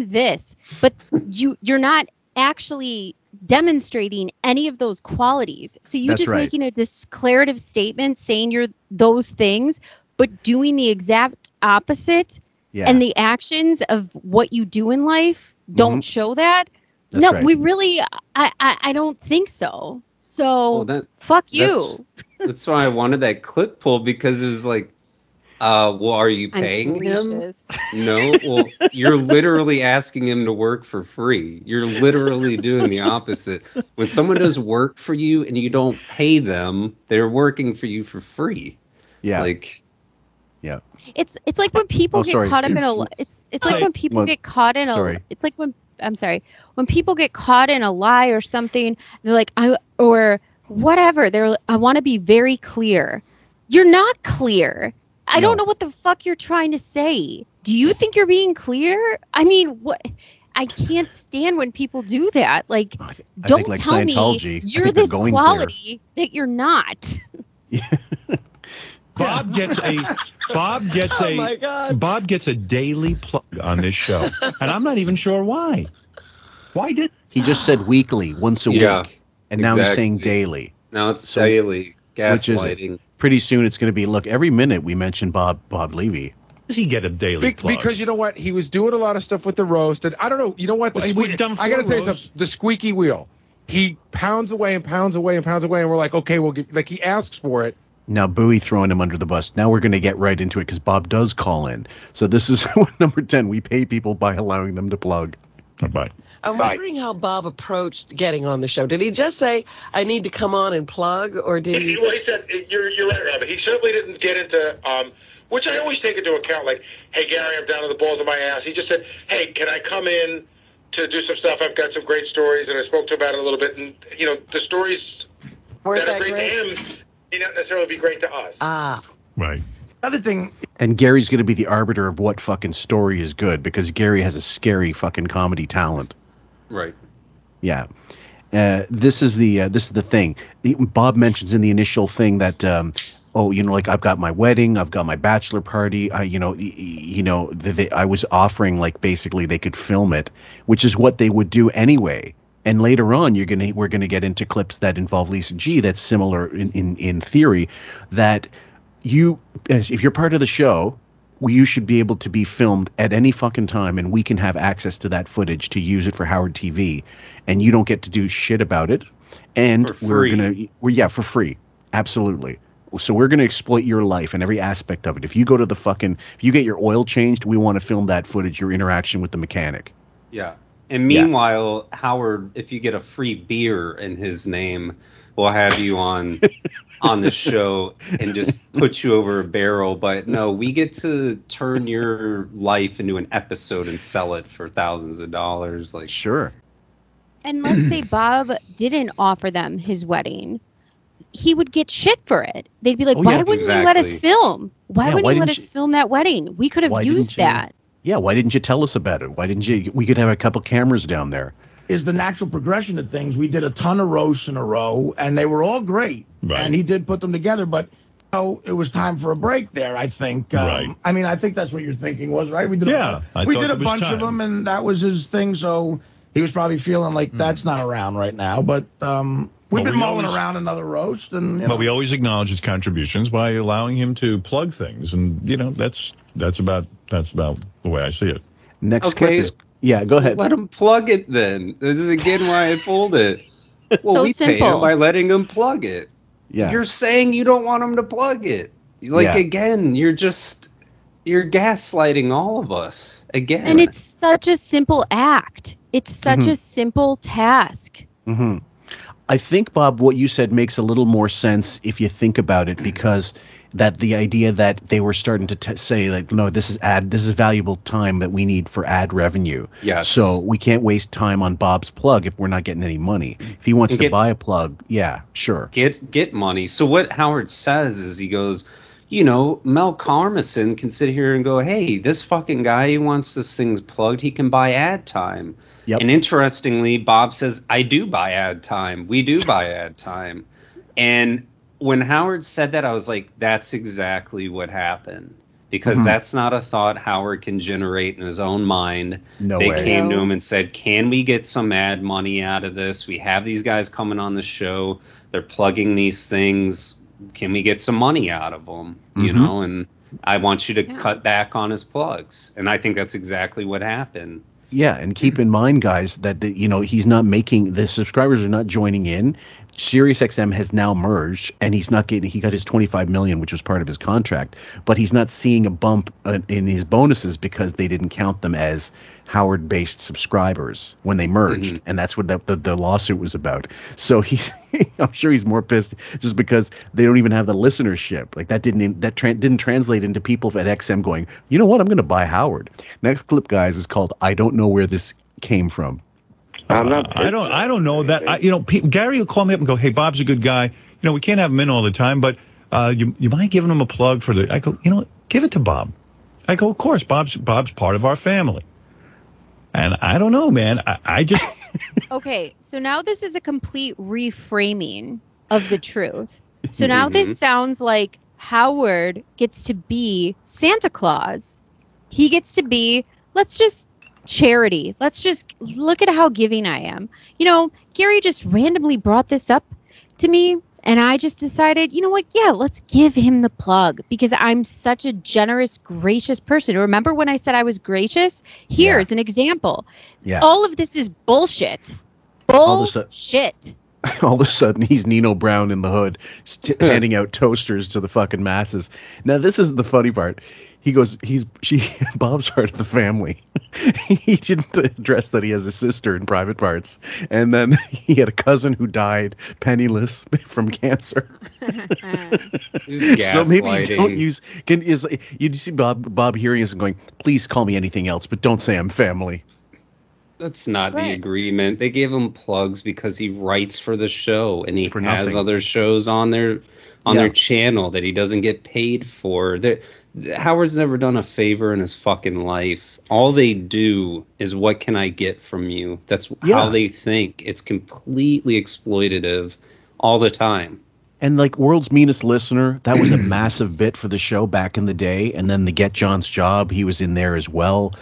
this. But you're not actually demonstrating any of those qualities. So you're just making a declarative statement saying you're those things, but doing the exact opposite. Yeah. And the actions of what you do in life don't show that. We really, I don't think so. So fuck you. That's why I wanted that clip pulled, because it was like, well, are you paying him? No. Well, you're literally asking him to work for free. You're literally doing the opposite. When someone does work for you and you don't pay them, they're working for you for free. Yeah. Yeah. It's like when people get caught up in a it's like when people get caught in a it's like when when people get caught in a lie or something, they're like or whatever, I want to be very clear. You're not clear. I don't know what the fuck you're trying to say. Do you think you're being clear? I mean, what? I can't stand when people do that. Like, don't tell me you're this quality that you're not. Bob gets a daily plug on this show, and I'm not even sure why. Why did he just said weekly, once a week, and now he's saying daily. Now it's daily gaslighting. Pretty soon it's going to be, look, every minute we mention Bob Levy. Does he get a daily plug? Because you know what, he was doing a lot of stuff with the roast, and I don't know. You know what? I got to tell you something. The squeaky wheel. He pounds away and pounds away and pounds away, and we're like, okay, we'll give. Like, he asks for it. Now, Bowie throwing him under the bus. Now we're going to get right into it because Bob does call in. So this is number 10. We pay people by allowing them to plug. Bye. I'm wondering how Bob approached getting on the show. Did he just say, I need to come on and plug, or did he... Well, he said, you're right, Robin. He certainly didn't get into, which I always take into account, like, hey, Gary, I'm down to the balls of my ass. He just said, hey, can I come in to do some stuff? I've got some great stories, and I spoke to him about it a little bit. And, you know, the stories that are great to him may not necessarily be great to us. Right. Other thing... And Gary's going to be the arbiter of what fucking story is good, because Gary has a scary fucking comedy talent. Right. Yeah. This is the thing. Bob mentions in the initial thing that, like, I've got my wedding, I've got my bachelor party. I was offering, like, basically they could film it, which is what they would do anyway. And later on, we're gonna get into clips that involve Lisa G. That's similar in theory, that if you're part of the show, you should be able to be filmed at any fucking time, and we can have access to that footage to use it for Howard TV, and you don't get to do shit about it. And we're for free, absolutely. So we're gonna exploit your life and every aspect of it. If you go to if you get your oil changed, we want to film that footage, your interaction with the mechanic. Yeah. And meanwhile, Howard, if you get a free beer in his name, we'll have you on the show and just put you over a barrel. But no, we get to turn your life into an episode and sell it for thousands of dollars. Like, sure. And let's say Bob didn't offer them his wedding. He would get shit for it. They'd be like, why wouldn't you let us film? Why wouldn't you let us film that wedding? We could have used that. Yeah, why didn't you tell us about it? Why didn't you? We could have a couple cameras down there. Is the natural progression of things. We did a ton of roasts in a row, and they were all great. Right. And he did put them together, but it was time for a break there, I think. Right. I mean, I think that's what your thinking was, right? We did I we thought did a it was bunch of time. them, and that was his thing, so he was probably feeling like that's not around right now. But we've been mulling around another roast, and But we always acknowledge his contributions by allowing him to plug things, and that's about the way I see it. Next clip is go ahead. Let him plug it then. This is again why I pulled it. Well, So we pay simple. him by letting him plug it. Yeah. You're saying you don't want him to plug it. Like again, you're gaslighting all of us again. And it's such a simple act. It's such a simple task. Mm-hmm. I think, Bob, what you said makes a little more sense if you think about it, because that the idea that they were starting to say, like, no, this is valuable time that we need for ad revenue. Yes. So we can't waste time on Bob's plug if we're not getting any money. If he wants to buy a plug, yeah, sure. Get money. So what Howard says is he goes, Mel Carmison can sit here and go, hey, this fucking guy, he wants this thing plugged, he can buy ad time. Yep. And interestingly, Bob says, I do buy ad time. We do buy ad time. And when Howard said that, I was like, that's exactly what happened. Because that's not a thought Howard can generate in his own mind. No they way. came to him and said, can we get some ad money out of this? We have these guys coming on the show. They're plugging these things. Can we get some money out of them? You know, and I want you to cut back on his plugs. And I think that's exactly what happened. Yeah, and keep in mind, guys, that he's not making, the subscribers are not joining in. SiriusXM has now merged, and he's not getting. He got his $25 million, which was part of his contract, but he's not seeing a bump in his bonuses because they didn't count them as Howard-based subscribers when they merged, and that's what the lawsuit was about. So I'm sure he's more pissed just because they don't even have the listenership. Like that didn't translate into people at XM going, you know what, I'm going to buy Howard. Next clip, guys, is called "I Don't Know Where This Came From." I don't know that. Gary will call me up and go, "Hey, Bob's a good guy. We can't have him in all the time, but you mind giving him a plug for the?" I go, give it to Bob. I go, of course, Bob's part of our family. And I don't know, man. I just Okay, so now this is a complete reframing of the truth. So now this sounds like Howard gets to be Santa Claus. He gets to be, let's just charity. Let's just look at how giving I am. Gary just randomly brought this up to me, and I just decided, you know what? Yeah, let's give him the plug because I'm such a generous, gracious person. Remember when I said I was gracious? Here's an example. Yeah. All of this is bullshit. Bullshit. All of a sudden, he's Nino Brown in the hood, handing out toasters to the fucking masses. Now, this is the funny part. He goes, Bob's part of the family. He didn't address that he has a sister in private parts. And then he had a cousin who died penniless from cancer. So maybe you don't use, you see Bob hearing us and going, please call me anything else, but don't say I'm family. That's not the agreement. They gave him plugs because he writes for the show and he has other shows on their channel that he doesn't get paid for. Howard's never done a favor in his fucking life. All they do is, what can I get from you? That's how they think. It's completely exploitative all the time. And like World's Meanest Listener, that was a massive bit for the show back in the day. And then the Get John's Job, he was in there as well.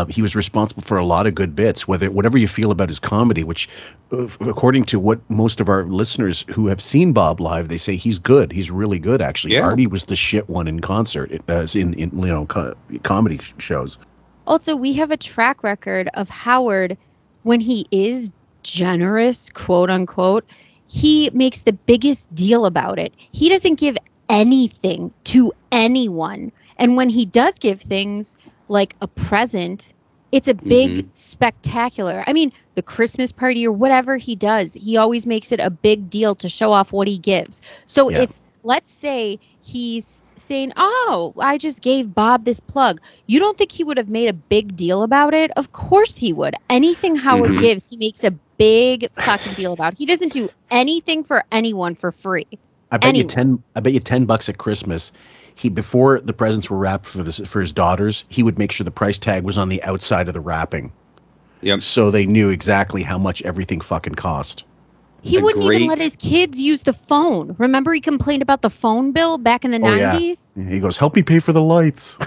He was responsible for a lot of good bits, whatever you feel about his comedy, which according to what most of our listeners who have seen Bob live, they say he's good. He's really good, actually. Yeah. Artie was the shit one in concert, in comedy shows. Also, we have a track record of Howard when he is generous, quote unquote. He makes the biggest deal about it. He doesn't give anything to anyone. And when he does give things like a present, it's a big spectacular. I mean, the Christmas party or whatever he does, he always makes it a big deal to show off what he gives. So if, let's say he's saying, oh, I just gave Bob this plug, you don't think he would have made a big deal about it? Of course he would. Anything Howard gives, he makes a big fucking deal about. He doesn't do anything for anyone for free. I bet you $10 at Christmas. Before the presents were wrapped for his daughters, he would make sure the price tag was on the outside of the wrapping. Yep. So they knew exactly how much everything fucking cost. He wouldn't even let his kids use the phone. Remember, he complained about the phone bill back in the 90s? Yeah. He goes, help me pay for the lights.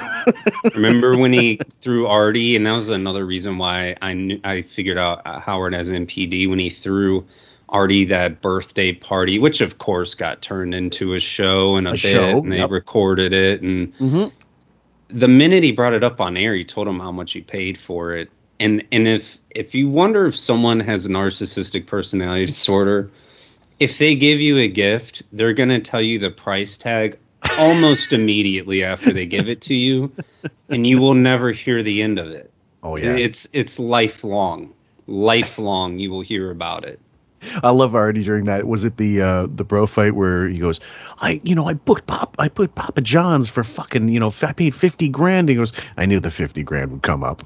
Remember when he threw Artie, and that was another reason why I figured out Howard as an MPD, when he threw Artie that birthday party, which of course got turned into a show and a bit, and they recorded it. And the minute he brought it up on air, he told him how much he paid for it. And if you wonder if someone has a narcissistic personality disorder, if they give you a gift, they're going to tell you the price tag almost immediately after they give it to you, and you will never hear the end of it. Oh yeah. It's lifelong. Lifelong you will hear about it. I love Artie during that. Was it the bro fight where he goes, I put Papa John's for fucking, I paid 50 grand. He goes, I knew the 50 grand would come up.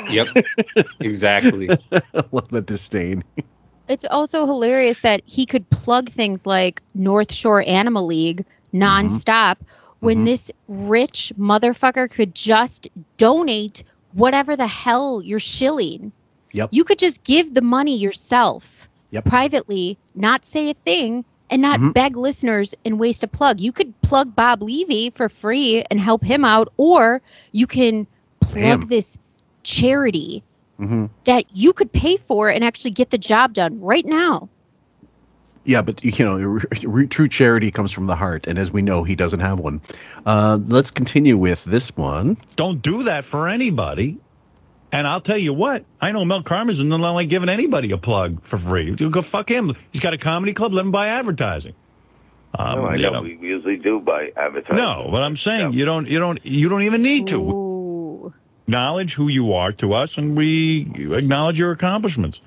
Yep. Exactly. I love that disdain. It's also hilarious that he could plug things like North Shore Animal League nonstop when this rich motherfucker could just donate whatever the hell you're shilling. Yep. You could just give the money yourself. Yep. Privately, not say a thing, and not beg listeners and waste a plug. You could plug Bob Levy for free and help him out, or you can plug this charity that you could pay for and actually get the job done right now. Yeah, but true charity comes from the heart, and as we know, he doesn't have one. Let's continue with this one. Don't do that for anybody. And I'll tell you what, I know Mel Karmazin doesn't like giving anybody a plug for free. Go fuck him. He's got a comedy club. Let him buy advertising. No, I know. We usually do buy advertising. No, but I'm saying you don't even need to. Ooh. Acknowledge who you are to us, and we acknowledge your accomplishments.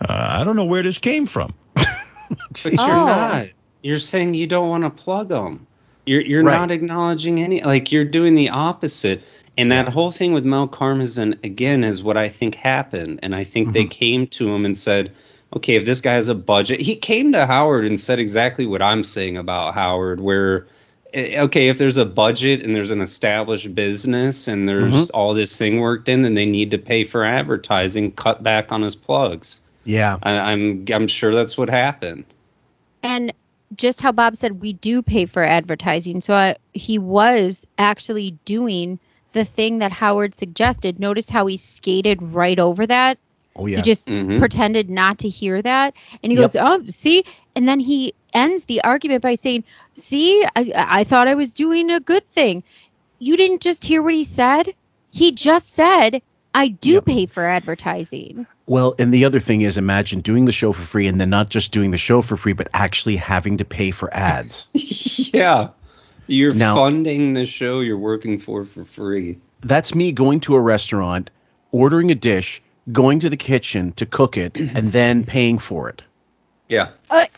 I don't know where this came from. But you're not. You're saying you don't want to plug them. You're not acknowledging any. Like, you're doing the opposite. And that whole thing with Mel Karmazin, again, is what I think happened. And I think they came to him and said, okay, if this guy has a budget. He came to Howard and said exactly what I'm saying about Howard, where, okay, if there's a budget and there's an established business and there's all this thing worked in, then they need to pay for advertising, cut back on his plugs. Yeah. I'm sure that's what happened. And just how Bob said, we do pay for advertising. So he was actually doing the thing that Howard suggested. Notice how he skated right over that. Oh yeah. He just pretended not to hear that. And he goes, oh, see? And then he ends the argument by saying, see, I thought I was doing a good thing. You didn't just hear what he said? He just said, I do pay for advertising. Well, and the other thing is, imagine doing the show for free and then not just doing the show for free, but actually having to pay for ads. Yeah. You're funding the show you're working for free. That's me going to a restaurant, ordering a dish, going to the kitchen to cook it, and then paying for it. Yeah.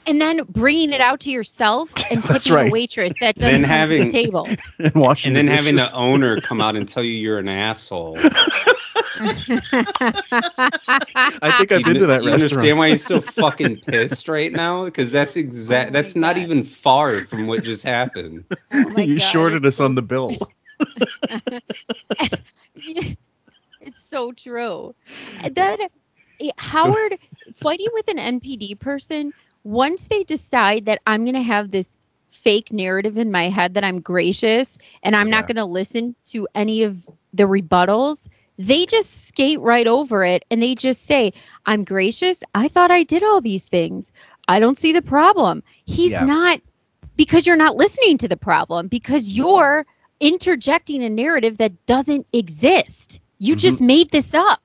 And then bringing it out to yourself and tipping a waitress that doesn't come to the table. And then having the owner come out and tell you you're an asshole. I think I've been to that restaurant. You understand why he's so fucking pissed right now? Because that's not even far from what just happened. You shorted us on the bill. It's so true. Then Howard, fighting with an NPD person, once they decide that I'm going to have this fake narrative in my head that I'm gracious and I'm not going to listen to any of the rebuttals, they just skate right over it and they just say, I'm gracious. I thought I did all these things. I don't see the problem. He's not, because you're not listening to the problem, because you're interjecting a narrative that doesn't exist. You just made this up.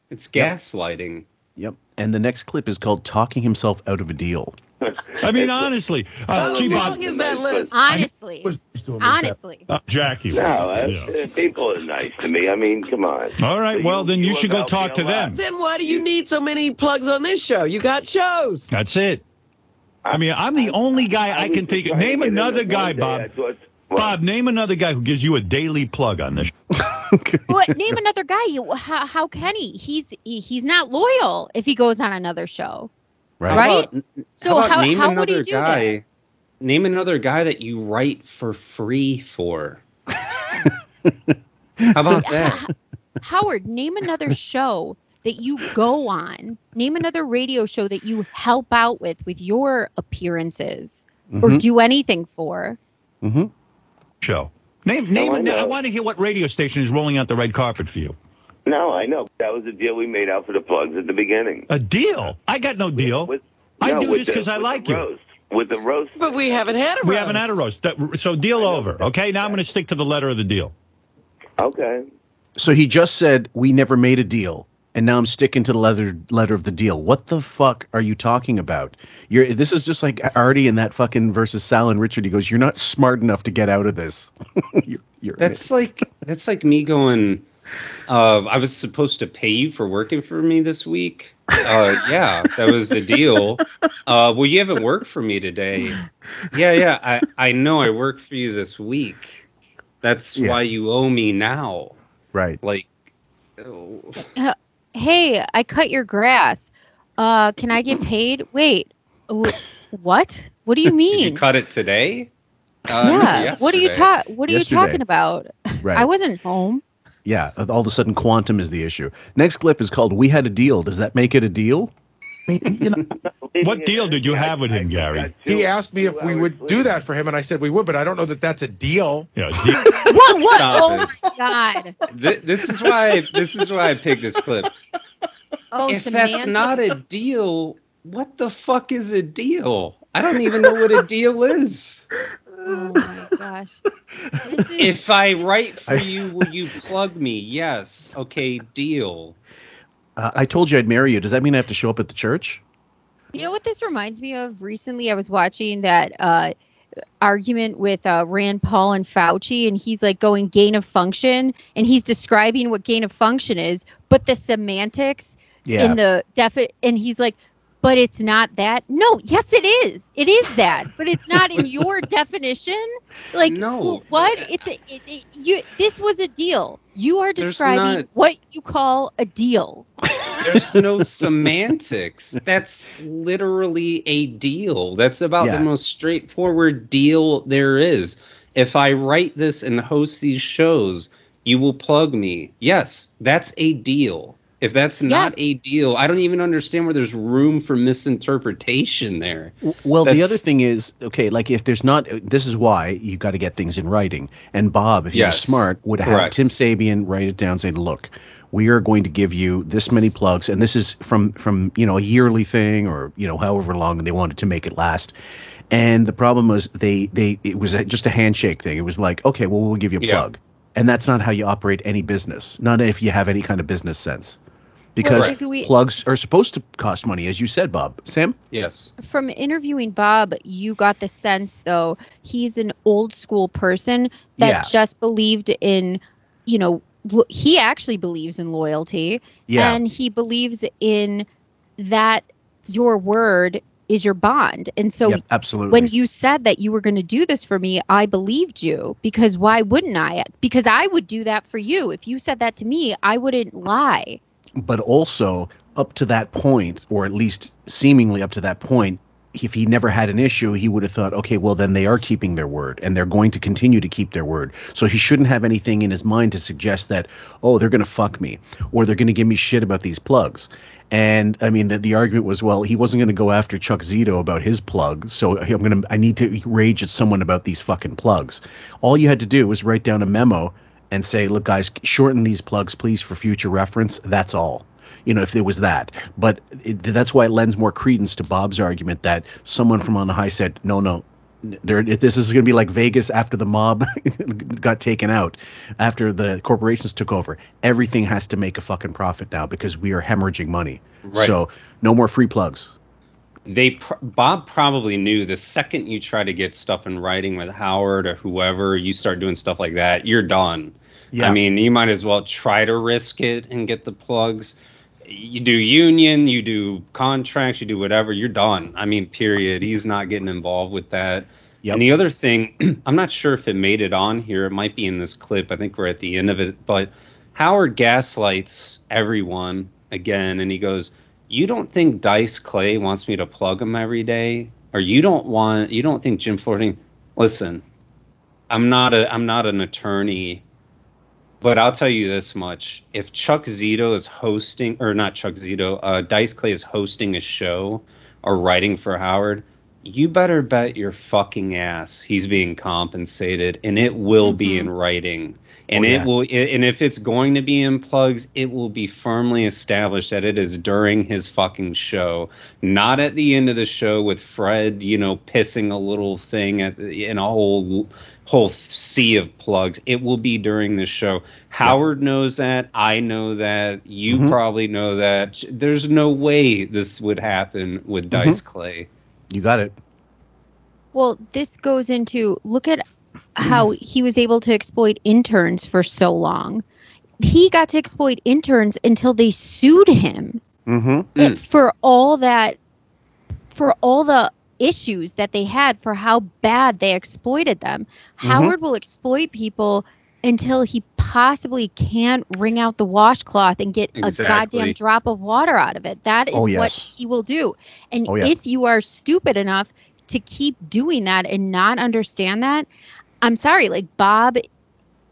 It's gaslighting. Yep. And the next clip is called Talking Himself Out of a Deal. I mean, honestly. How long is that list? Honestly. Jackie. No, people are nice to me. I mean, come on. All right, well, then you should go talk to them. Then why do you need so many plugs on this show? You got shows. That's it. I mean, I'm the only guy I can take. Name another guy, Bob. Bob, name another guy who gives you a daily plug on this. What? Name another guy. How can he? He's not loyal if he goes on another show. Right? So how would he do that? Name another guy that you write for free for. How about that? Howard, name another show that you go on. Name another radio show that you help out with your appearances or do anything for. Show. Name. I want to hear what radio station is rolling out the red carpet for you. No, I know. That was the deal we made out for the plugs at the beginning. A deal? I got no deal. I do this because I like you. With the roast. But we haven't had a roast. We haven't had a roast. So deal over. Okay, now I'm going to stick to the letter of the deal. Okay. So he just said we never made a deal, and now I'm sticking to the letter of the deal. What the fuck are you talking about? This is just like Artie and that fucking versus Sal and Richard. He goes, "You're not smart enough to get out of this." That's like me going. I was supposed to pay you for working for me this week. Yeah, that was the deal. Well, you haven't worked for me today. Yeah. I know I worked for you this week. That's why you owe me now. Right. Like, hey, I cut your grass. Can I get paid? Wait, what? What do you mean? Did you cut it today? Yeah. What are you talking about? Right. I wasn't home. Yeah. All of a sudden, quantum is the issue. Next clip is called "We Had a Deal." Does that make it a deal? What deal did you have with him, Gary? He asked me if we would do that for him, and I said we would, but I don't know that that's a deal. Yeah. What? Stop Oh it. my God. This is why I picked this clip. Oh, If semantics. that's not a deal, what the fuck is a deal? I don't even know what a deal is. Oh my gosh. If I write for you, will you plug me? Yes. Okay, deal. I told you I'd marry you. Does that mean I have to show up at the church? You know what this reminds me of? Recently, I was watching that argument with Rand Paul and Fauci, and he's like going gain of function, and he's describing what gain of function is, but the semantics in the and he's like, but it's not that. No, yes, it is. It is that, but it's not in your definition. Like, no. What? This was a deal. You are describing what you call a deal. There's no semantics. That's literally a deal. That's about the most straightforward deal there is. If I write this and host these shows, you will plug me. Yes, that's a deal. If that's not a deal, I don't even understand where there's room for misinterpretation there. Well, the other thing is, okay, like if there's not, this is why you got to get things in writing. And Bob, if you're smart, would have Tim Sabian write it down, saying, look, we are going to give you this many plugs, and this is from a yearly thing, or however long they wanted to make it last. And the problem was it was just a handshake thing. It was like, okay, well, we'll give you a plug. And that's not how you operate any business, not if you have any kind of business sense. Because plugs are supposed to cost money, as you said, Bob. Sam? Yes. From interviewing Bob, you got the sense, though, he's an old school person that just believed in, he actually believes in loyalty. Yeah. And he believes in that your word is your bond. And so absolutely. When you said that you were going to do this for me, I believed you, because why wouldn't I? Because I would do that for you. If you said that to me, I wouldn't lie. But also up to that point, or at least seemingly up to that point, if he never had an issue, he would have thought, okay, well, then they are keeping their word and they're going to continue to keep their word. So he shouldn't have anything in his mind to suggest that, oh, they're going to fuck me or they're going to give me shit about these plugs. And I mean, the argument was, well, he wasn't going to go after Chuck Zito about his plug. So I need to rage at someone about these fucking plugs. All you had to do was write down a memo and say, look, guys, shorten these plugs, please, for future reference. That's all. If there was that. But that's why it lends more credence to Bob's argument that someone from on the high said, no, this is going to be like Vegas after the mob got taken out, after the corporations took over. Everything has to make a fucking profit now because we are hemorrhaging money. Right. So no more free plugs. Bob probably knew the second you try to get stuff in writing with Howard or whoever, you start doing stuff like that, you're done. Yeah. I mean, you might as well try to risk it and get the plugs. You do union, you do contracts, you do whatever, you're done. I mean, period. He's not getting involved with that. Yep. And the other thing, I'm not sure if it made it on here. It might be in this clip. I think we're at the end of it. But Howard gaslights everyone again, and he goes, you don't think Dice Clay wants me to plug him every day? Or you don't think Jim Florentine? Listen, I'm not an attorney. But I'll tell you this much: if Chuck Zito is hosting, or not Chuck Zito, Dice Clay is hosting a show or writing for Howard, you better bet your fucking ass he's being compensated, and it will be in writing. And it will, and if it's going to be in plugs, it will be firmly established that it is during his fucking show, not at the end of the show with Fred, pissing a little thing in a whole sea of plugs. It will be during the show. Howard knows that. I know that. You probably know that. There's no way this would happen with Dice Clay. You got it. Well, this goes into, look at how he was able to exploit interns for so long. He got to exploit interns until they sued him for all that, for all the issues that they had, for how bad they exploited them. Howard will exploit people until he possibly can't wring out the washcloth and get a goddamn drop of water out of it. That is what he will do. And if you are stupid enough to keep doing that and not understand that, I'm sorry, like, Bob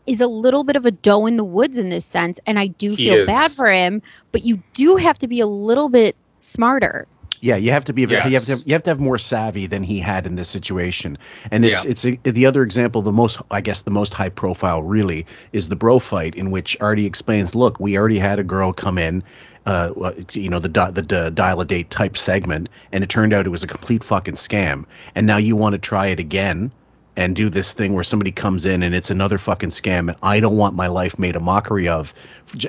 is a little bit of a doe in the woods in this sense, and I do feel bad for him, but you do have to be a little bit smarter. Yeah, you have to be you have to have more savvy than he had in this situation. And the other example, the most high profile really is the bro fight, in which Artie explains, look, we already had a girl come in, the dial a date type segment, and it turned out it was a complete fucking scam. And now you want to try it again and do this thing where somebody comes in and it's another fucking scam. I don't want my life made a mockery of.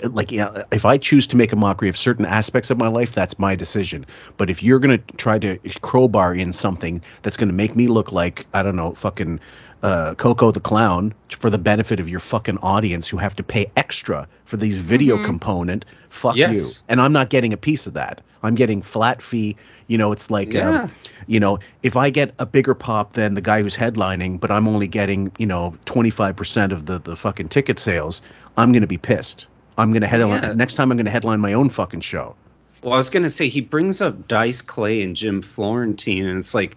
Like, if I choose to make a mockery of certain aspects of my life, that's my decision. But if you're going to try to crowbar in something that's going to make me look like, I don't know, fucking Coco the Clown for the benefit of your fucking audience who have to pay extra for these video component, fuck you. And I'm not getting a piece of that. I'm getting flat fee. It's like, if I get a bigger pop than the guy who's headlining, but I'm only getting, 25% of the fucking ticket sales, I'm going to be pissed. I'm going to headline. Next time I'm going to headline my own fucking show. Well, I was going to say, he brings up Dice Clay and Jim Florentine, and it's like,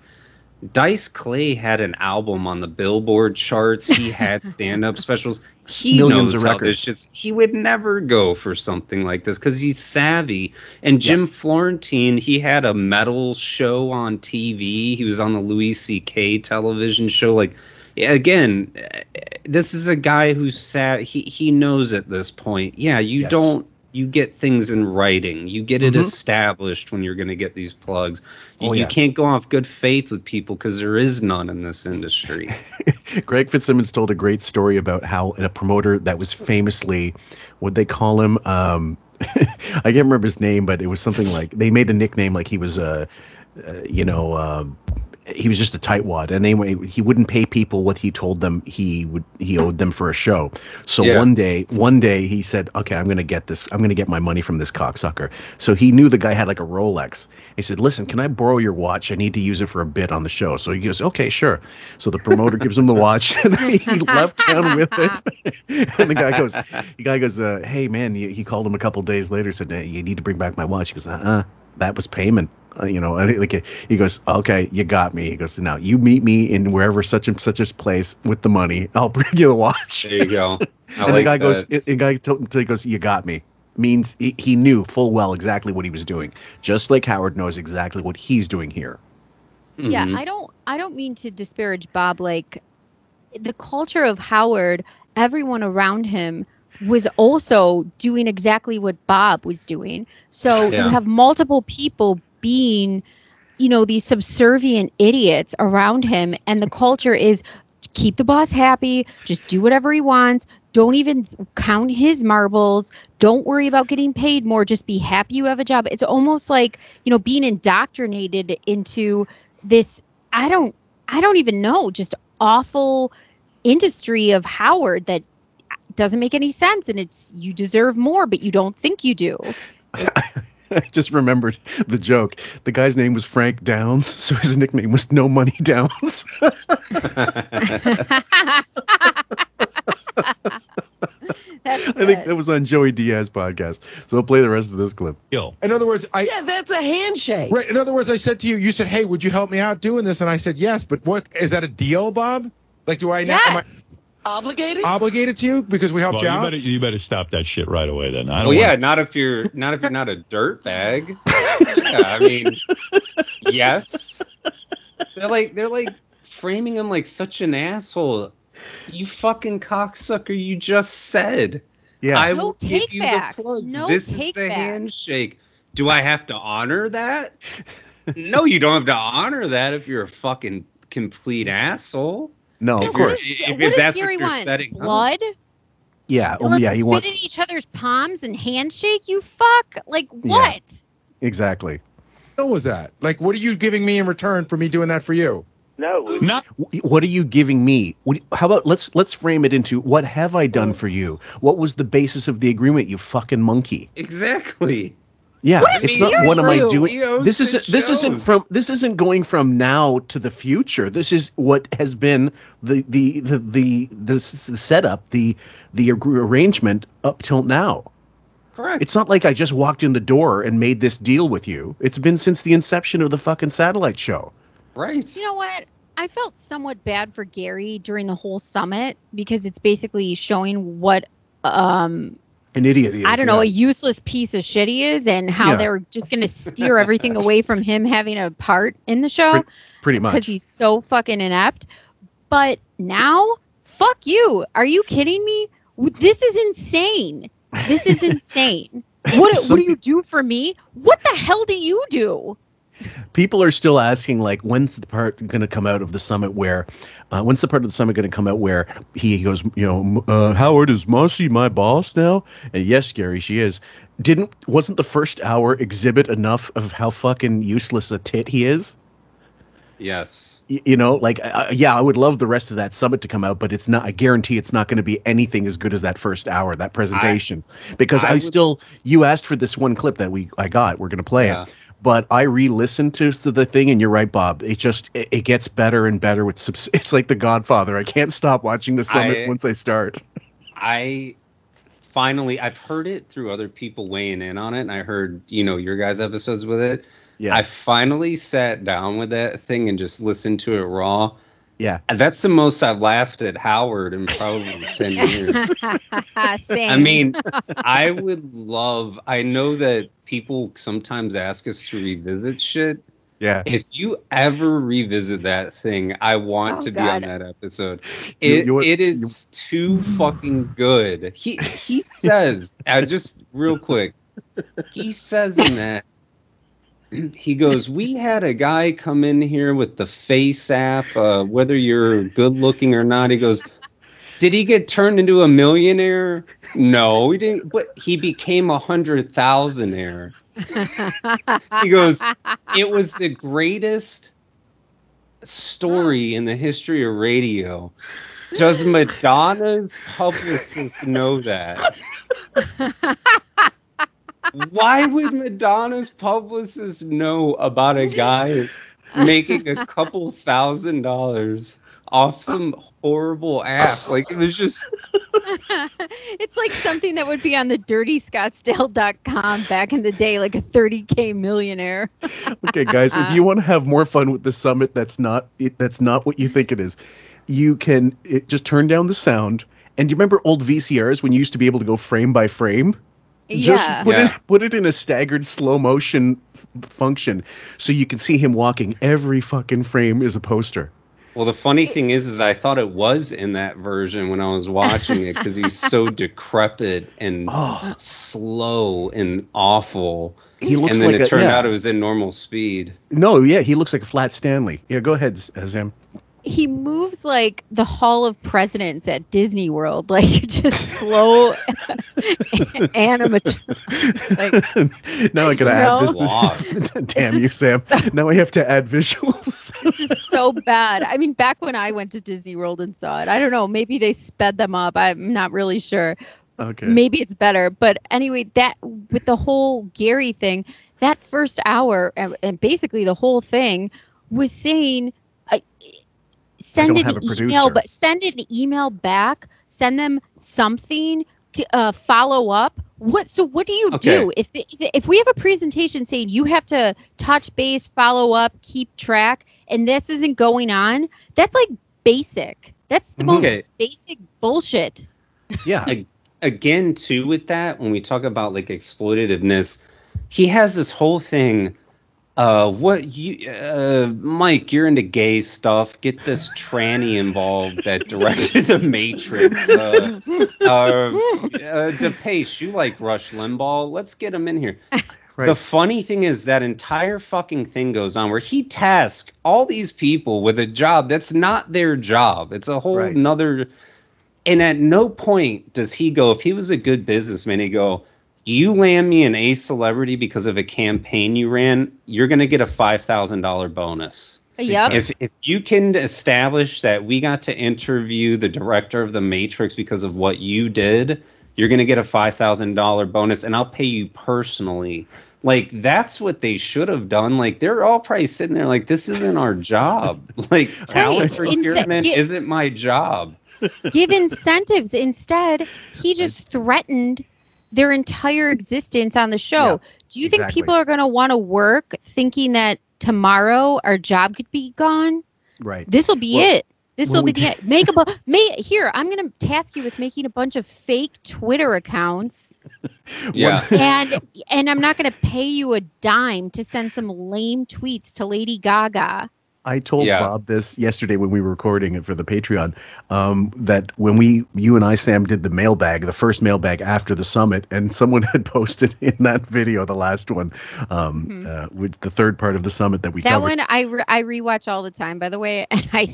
Dice Clay had an album on the Billboard charts. He had stand-up specials. He Millions knows of how records. this shit's. He would never go for something like this because he's savvy. And Jim Florentine, he had a metal show on TV. He was on the Louis C.K. television show. Like, again, this is a guy who's sad. He knows at this point. Yeah, you get things in writing. You get it established when you're going to get these plugs. You can't go off good faith with people because there is none in this industry. Greg Fitzsimmons told a great story about how a promoter that was famously, what'd they call him? I can't remember his name, but it was something like, they made a nickname like he was he was just a tightwad, and anyway, he wouldn't pay people what he told them he owed them for a show. So one day he said, "Okay, I'm gonna get my money from this cocksucker." So he knew the guy had like a Rolex. He said, "Listen, can I borrow your watch? I need to use it for a bit on the show." So he goes, "Okay, sure." So the promoter gives him the watch, and he left town with it. And the guy goes, "Hey man," he called him a couple days later, said, "You need to bring back my watch." He goes, that was payment. He goes, "Okay, you got me." He goes, "Now you meet me in wherever such and such a place with the money. I'll bring you the watch." There you go. And the guy goes, "You got me." Means he knew full well exactly what he was doing, just like Howard knows exactly what he's doing here. Yeah, I don't mean to disparage Bob. Like, the culture of Howard, everyone around him was also doing exactly what Bob was doing. So you have multiple people being, these subservient idiots around him, and the culture is keep the boss happy, just do whatever he wants, don't even count his marbles, don't worry about getting paid more, just be happy you have a job. It's almost like, being indoctrinated into this, I don't even know, just awful industry of Howard that doesn't make any sense, and it's, you deserve more, but you don't think you do. I just remembered the joke. The guy's name was Frank Downs, so his nickname was No Money Downs. I think that was on Joey Diaz's podcast. So we'll play the rest of this clip. In other words, that's a handshake. Right. In other words, I said to you, you said, "Hey, would you help me out doing this?" And I said, "Yes." But what is that, a deal, Bob? Like, do I now? Yes. Obligated? Obligated to you because we helped Well, you out? you better stop that shit right away then. I don't Well, yeah, want- not if you're not a dirtbag. Yeah, I mean, yes. They're like framing him like such an asshole. You fucking cocksucker! You just said, yeah, I No will give you the takebacks. plugs. No This is the takebacks. handshake. Do I have to honor that? No, you don't have to honor that if you're a fucking complete asshole. No, Yeah, of course. What does Gary want? Blood? Yeah, Let's yeah, he spit wants in each other's palms and handshake? You fuck? Like what? exactly. What was that? Like, what are you giving me in return for me doing that for you? No. Not What are you giving me? How about let's frame it into what have I done for you? What was the basis of the agreement? You fucking monkey. Exactly. Yeah, What it's is not. What am I you? doing? This isn't going from now to the future. This is what has been the setup, the arrangement up till now. Correct. It's not like I just walked in the door and made this deal with you. It's been since the inception of the fucking satellite show. Right. You know what? I felt somewhat bad for Gary during the whole summit because it's basically showing what An idiot he is. I don't know, a useless piece of shit he is, and how they were just going to steer everything away from him having a part in the show. Pretty much. Because he's so fucking inept. But now, fuck you. Are you kidding me? This is insane. This is insane. What do you do for me? What the hell do you do? People are still asking, like, when's the part going to come out of the summit where, when's the part of the summit going to come out where he goes, Howard, is Marcy my boss now? And yes, Gary, she is. Wasn't the first hour exhibit enough of how fucking useless a tit he is? Yes. I would love the rest of that summit to come out, but it's not. I guarantee it's not going to be anything as good as that first hour, that presentation. Because you asked for this one clip that I got. We're going to play it. But I re-listened to the thing, and you're right, Bob. It gets better and better. It's like The Godfather. I can't stop watching the summit once I start. I've heard it through other people weighing in on it, and I heard, your guys' episodes with it. Yeah. I finally sat down with that thing and just listened to it raw. Yeah. And that's the most I've laughed at Howard in probably 10 years. Same. I mean, I know that people sometimes ask us to revisit shit. Yeah. If you ever revisit that thing, I want to be on that episode. It is too fucking good. He says, just real quick, he says in that, he goes, we had a guy come in here with the Face app, whether you're good looking or not. He goes, did he get turned into a millionaire? No, he didn't, but he became 100,000-aire. He goes, it was the greatest story in the history of radio. Does Madonna's publicist know that? Why would Madonna's publicist know about a guy making a couple $1,000s off some horrible app? Like, it was just... It's like something that would be on the dirtyscottsdale.com back in the day, like a 30K millionaire. Okay, guys, if you want to have more fun with the summit, that's not what you think it is. You can just turn down the sound. And do you remember old VCRs when you used to be able to go frame by frame? Just put it in a staggered slow motion function so you can see him walking. Every fucking frame is a poster. Well, the funny thing is I thought it was in that version when I was watching it because he's so decrepit and slow and awful. He looks and then like it turned out it was in normal speed. No, yeah, he looks like a flat Stanley. Yeah, go ahead, Sam. He moves like the Hall of Presidents at Disney World, like just slow animateur. Now I gotta add this. Damn you, Sam. Now I have to add visuals. This is so bad. I mean, back when I went to Disney World and saw it, I don't know, maybe they sped them up. I'm not really sure. Okay. Maybe it's better. But anyway, that with the whole Gary thing, that first hour and basically the whole thing was saying, send an email back, send them something to follow up. What do you do if we have a presentation saying you have to touch base, follow up, keep track, and this isn't going on? That's like basic. That's the most basic bullshit. Yeah. Again, too, with that, when we talk about like exploitativeness, he has this whole thing. Mike, you're into gay stuff. Get this tranny involved that directed The Matrix. DePace, you like Rush Limbaugh. Let's get him in here. Right. The funny thing is that entire fucking thing goes on where he tasks all these people with a job that's not their job. It's a whole nother. And at no point does he go, if he was a good businessman, he'd go, you land me an A celebrity because of a campaign you ran, you're going to get a $5,000 bonus. Yep. If you can establish that we got to interview the director of The Matrix because of what you did, you're going to get a $5,000 bonus, and I'll pay you personally. Like, that's what they should have done. Like, they're all probably sitting there like, this isn't our job. Like, talent procurement isn't my job. Give incentives. Instead, he just threatened their entire existence on the show. Yeah, do you think people are going to want to work thinking that tomorrow our job could be gone? Right. This will be it. This will be the end. Here, I'm going to task you with making a bunch of fake Twitter accounts. Yeah. And I'm not going to pay you a dime to send some lame tweets to Lady Gaga. I told Bob this yesterday when we were recording it for the Patreon, that when you and I, Sam, did the mailbag, the first mailbag after the summit, and someone had posted in that video, the last one, with the third part of the summit that we covered. That one I rewatch all the time, by the way, and I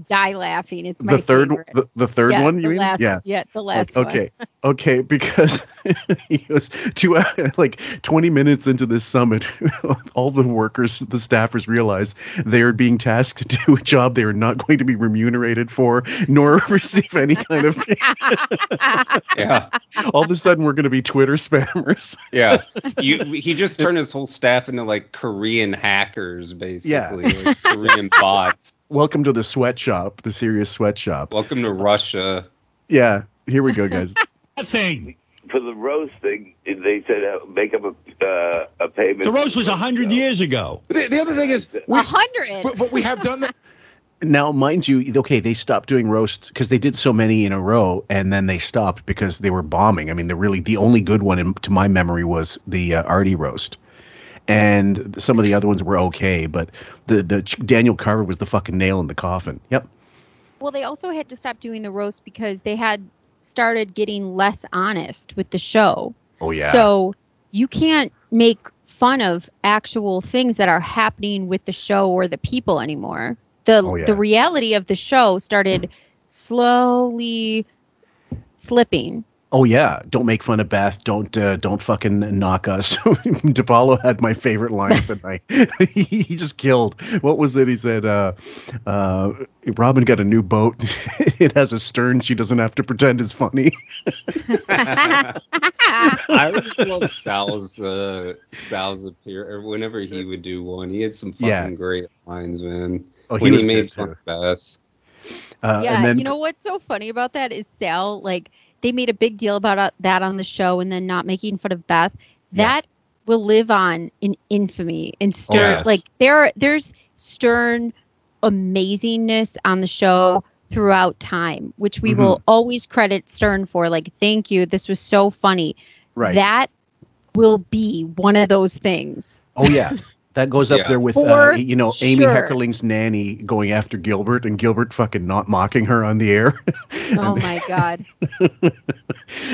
die laughing. It's my favorite. The third one, you mean? The last one. Okay, because he was 20 minutes into this summit, all the workers, the staffers realized they are being tasked to do a job they are not going to be remunerated for, nor receive any kind of. All of a sudden, we're going to be Twitter spammers. Yeah, he just turned his whole staff into like Korean hackers, basically, like Korean bots. Welcome to the sweatshop, the serious sweatshop. Welcome to Russia. Yeah, here we go, guys. Thing. For the roasting, they said make up a payment. The roast was 100 years ago. The other thing is 100. But we have done that. Now, mind you, okay, they stopped doing roasts because they did so many in a row, and then they stopped because they were bombing. I mean, the only good one, to my memory, was the Artie roast. And some of the other ones were okay, but the Daniel Carver was the fucking nail in the coffin. Yep. Well, they also had to stop doing the roast because they had started getting less honest with the show. Oh, yeah. So you can't make fun of actual things that are happening with the show or the people anymore. The reality of the show started slowly slipping. Oh yeah, don't make fun of Beth. Don't fucking knock us. DePaulo had my favorite line of the night. He just killed. What was it? He said, "Robin got a new boat. It has a stern. She doesn't have to pretend it's funny." I always love Sal's appear whenever he would do one. He had some fucking great lines, man. Oh, when he made fun of Beth. And then, you know what's so funny about that is Sal, like, they made a big deal about that on the show and then not making fun of Beth. That will live on in infamy and stern. Like there's stern amazingness on the show throughout time, which we will always credit Stern for. Like, thank you. This was so funny. Right. That will be one of those things. Oh, yeah. That goes up there with, Amy Heckerling's nanny going after Gilbert and Gilbert fucking not mocking her on the air. Oh, my God.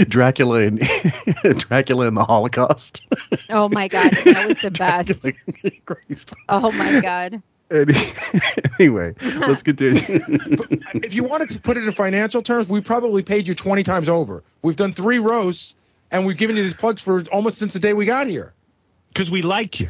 Dracula and the Holocaust. Oh, my God. That was the best. Oh, my God. Anyway, let's continue. If you wanted to put it in financial terms, we probably paid you 20 times over. We've done 3 roasts, and we've given you these plugs for almost since the day we got here. Because we like you.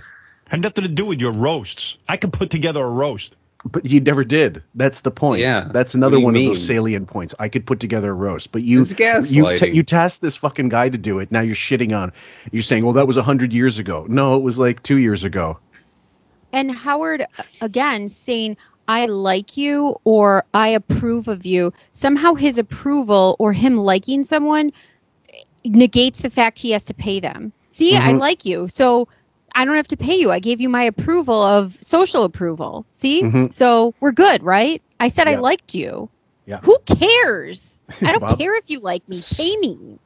Had nothing to do with your roasts. I could put together a roast. But you never did. That's the point. Yeah. That's another one of those salient points. I could put together a roast, but you tasked this fucking guy to do it. Now you're shitting on. You're saying, well, that was 100 years ago. No, it was like 2 years ago. And Howard, again, saying, I like you or I approve of you. Somehow his approval or him liking someone negates the fact he has to pay them. See, I like you. So I don't have to pay you. I gave you my approval of social approval. See? So we're good, right? I said I liked you. Yeah. Who cares? I don't Bob? care if you like me. Pay me.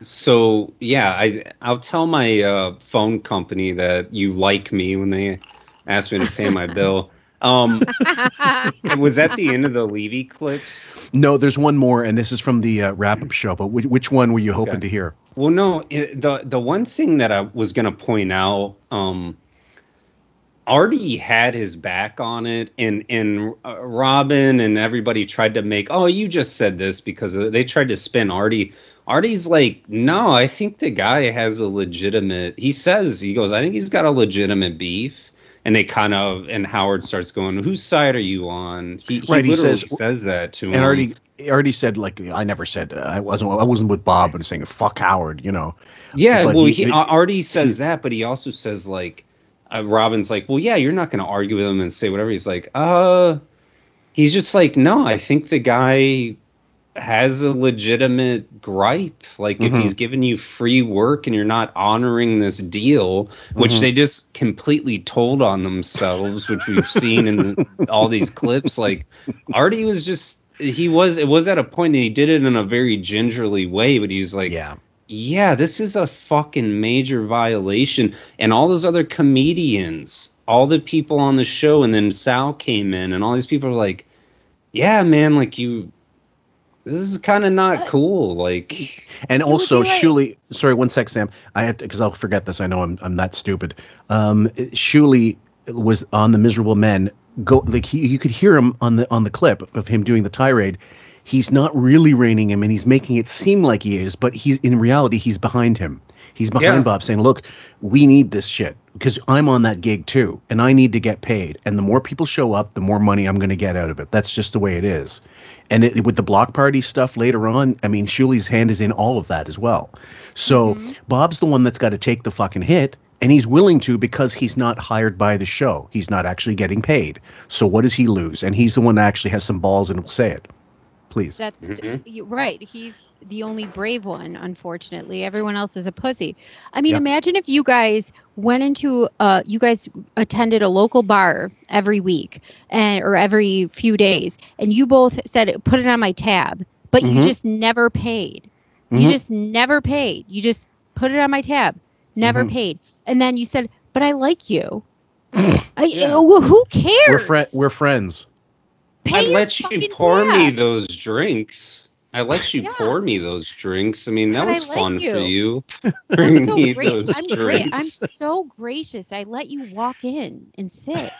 So yeah, I'll tell my phone company that you like me when they ask me to pay my bill. Was that the end of the Levy clips? No, there's one more, and this is from the wrap-up show. But which one were you hoping to hear? Well, no, the one thing that I was going to point out, Artie had his back on it, and Robin and everybody tried to make, oh, you just said this because they tried to spin Artie. Artie's like, no, I think the guy has a legitimate, he goes, I think he's got a legitimate beef. And they kind of, and Howard starts going, whose side are you on? He literally says that to him. And Artie said, like, I never said, I wasn't with Bob and saying, fuck Howard, you know. Yeah, but well, Artie says that, but he also says, like, Robin's like, well, yeah, you're not going to argue with him and say whatever. He's like, he's just like, no, I think the guy has a legitimate gripe. Like, if he's giving you free work and you're not honoring this deal, which they just completely told on themselves, which we've seen in all these clips, like, Artie was just, it was at a point that he did it in a very gingerly way, but he was like, yeah, this is a fucking major violation. And all those other comedians, all the people on the show, and then Sal came in, and all these people are like, yeah, man, like, this is kind of not cool. Like, and also Shuli, sorry, one sec, Sam. I have to, because I'll forget this. I know I'm that stupid. Shuli was on the Miserable Men. You could hear him on the clip of him doing the tirade. He's not really reining him, and he's making it seem like he is, but in reality, he's behind him. He's behind Bob, saying, look, we need this shit because I'm on that gig too, and I need to get paid. And the more people show up, the more money I'm going to get out of it. That's just the way it is. And with the block party stuff later on, I mean, Shuli's hand is in all of that as well. So Bob's the one that's got to take the fucking hit, and he's willing to because he's not hired by the show. He's not actually getting paid. So what does he lose? And he's the one that actually has some balls and will say it. Please. That's right. He's the only brave one, unfortunately. Everyone else is a pussy. I mean, imagine if you guys went into, you guys attended a local bar every week or every few days, and you both said, put it on my tab, but you just never paid. You just never paid. You just put it on my tab, never paid. And then you said, but I like you. Who cares? We're friends. I let you pour me those drinks. I let you pour me those drinks. I mean, that was fun for you. I'm so great. I'm so gracious. I let you walk in and sit.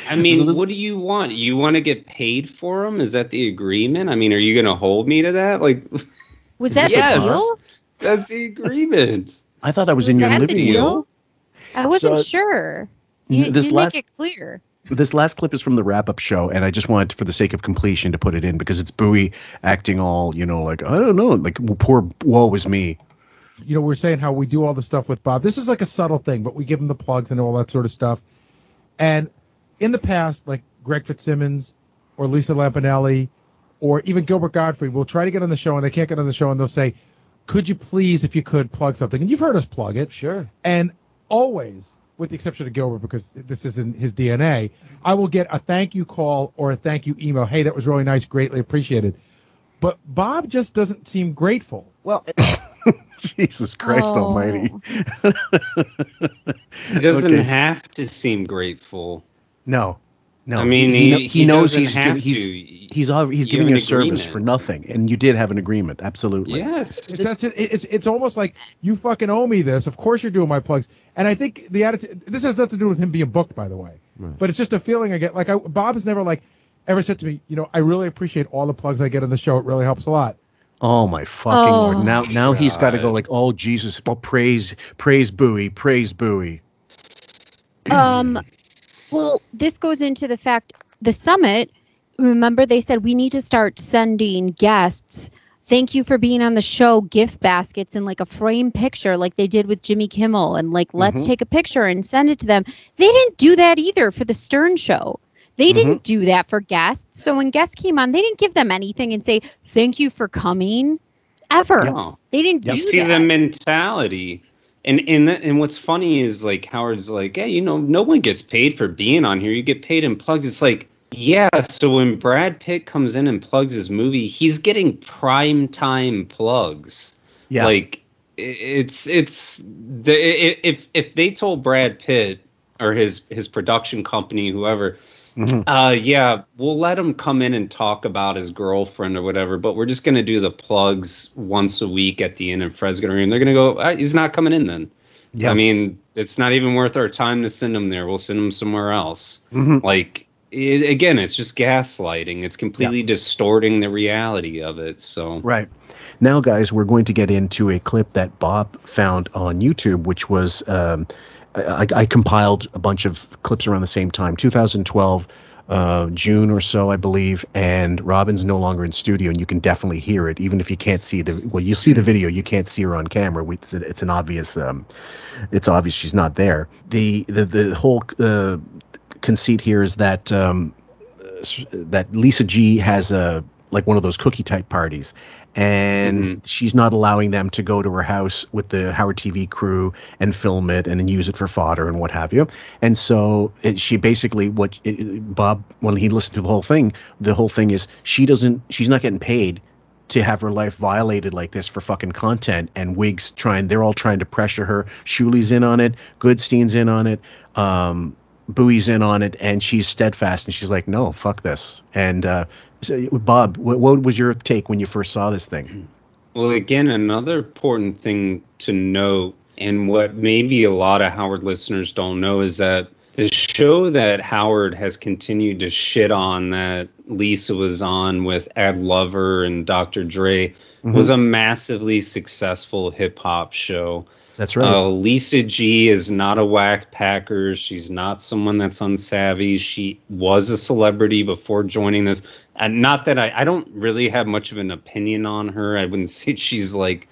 I mean, what do you want? You want to get paid for them? Is that the agreement? I mean, are you going to hold me to that? Like, was that the deal? That's the agreement. I thought I was in your living room. I wasn't sure. You make it clear. This last clip is from the wrap-up show, and I just wanted, for the sake of completion, to put it in because it's Bowie acting all, you know, like, I don't know, like, poor woe is me. You know, we're saying how we do all the stuff with Bob. This is like a subtle thing, but we give him the plugs and all that sort of stuff. And in the past, like Greg Fitzsimmons or Lisa Lampanelli or even Gilbert Gottfried will try to get on the show, and they can't get on the show, and they'll say, could you please, if you could, plug something? And you've heard us plug it. Sure. And always, with the exception of Gilbert, because this isn't his DNA, I will get a thank you call or a thank you email. Hey, that was really nice. Greatly appreciated. But Bob just doesn't seem grateful. Well, Jesus Christ almighty. He doesn't have to seem grateful. No. I mean, he knows he's giving you a service agreement for nothing, and you did have an agreement, absolutely. Yes, it's almost like you fucking owe me this. Of course you're doing my plugs, and I think the attitude. This has nothing to do with him being booked, by the way, but it's just a feeling I get. Like Bob has never ever said to me, you know, I really appreciate all the plugs I get on the show. It really helps a lot. Oh my fucking Lord! Now he's got to go like, oh Jesus, praise Bowie, praise Bowie. Well, this goes into the fact, the summit, remember they said we need to start sending guests, thank you for being on the show, gift baskets and like a frame picture like they did with Jimmy Kimmel and like, let's take a picture and send it to them. They didn't do that either for the Stern show. They didn't do that for guests. So when guests came on, they didn't give them anything and say, thank you for coming, ever. No. They didn't do that. You see the mentality. And what's funny is like Howard's like, hey, you know, no one gets paid for being on here. You get paid in plugs. It's like, Yeah, so when Brad Pitt comes in and plugs his movie, he's getting prime time plugs. Yeah. Like if they told Brad Pitt or his production company, whoever, yeah, we'll let him come in and talk about his girlfriend or whatever, but we're just gonna do the plugs once a week at the end of Fresno, and they're gonna go, he's not coming in then. Yeah. I mean, it's not even worth our time to send him there. We'll send him somewhere else. Like. Again, it's just gaslighting. It's completely distorting the reality of it. So right now, guys, we're going to get into a clip that Bob found on YouTube, which was I compiled a bunch of clips around the same time, 2012, June or so, I believe. And Robin's no longer in studio, and you can definitely hear it, even if you can't see the. Well, you see the video, you can't see her on camera. It's an obvious. It's obvious she's not there. The whole. Conceit here is that that Lisa G has like one of those cookie type parties, and she's not allowing them to go to her house with the Howard TV crew and film it and then use it for fodder and what have you. And so she basically Bob, when he listened to the whole thing is she's not getting paid to have her life violated like this for fucking content, and they're all trying to pressure her. Shuli's in on it, Goodstein's in on it, Bowie's in on it, and she's steadfast, and she's like, no, fuck this. And so, Bob, what was your take when you first saw this thing? Well, again, another important thing to note, and what maybe a lot of Howard listeners don't know, is that the show that Howard has continued to shit on, that Lisa was on with Ed Lover and Dr. Dre, was a massively successful hip-hop show. That's right. Lisa G is not a whack packer. She's not someone that's unsavvy. She was a celebrity before joining this. And not that I don't really have much of an opinion on her. I wouldn't say she's like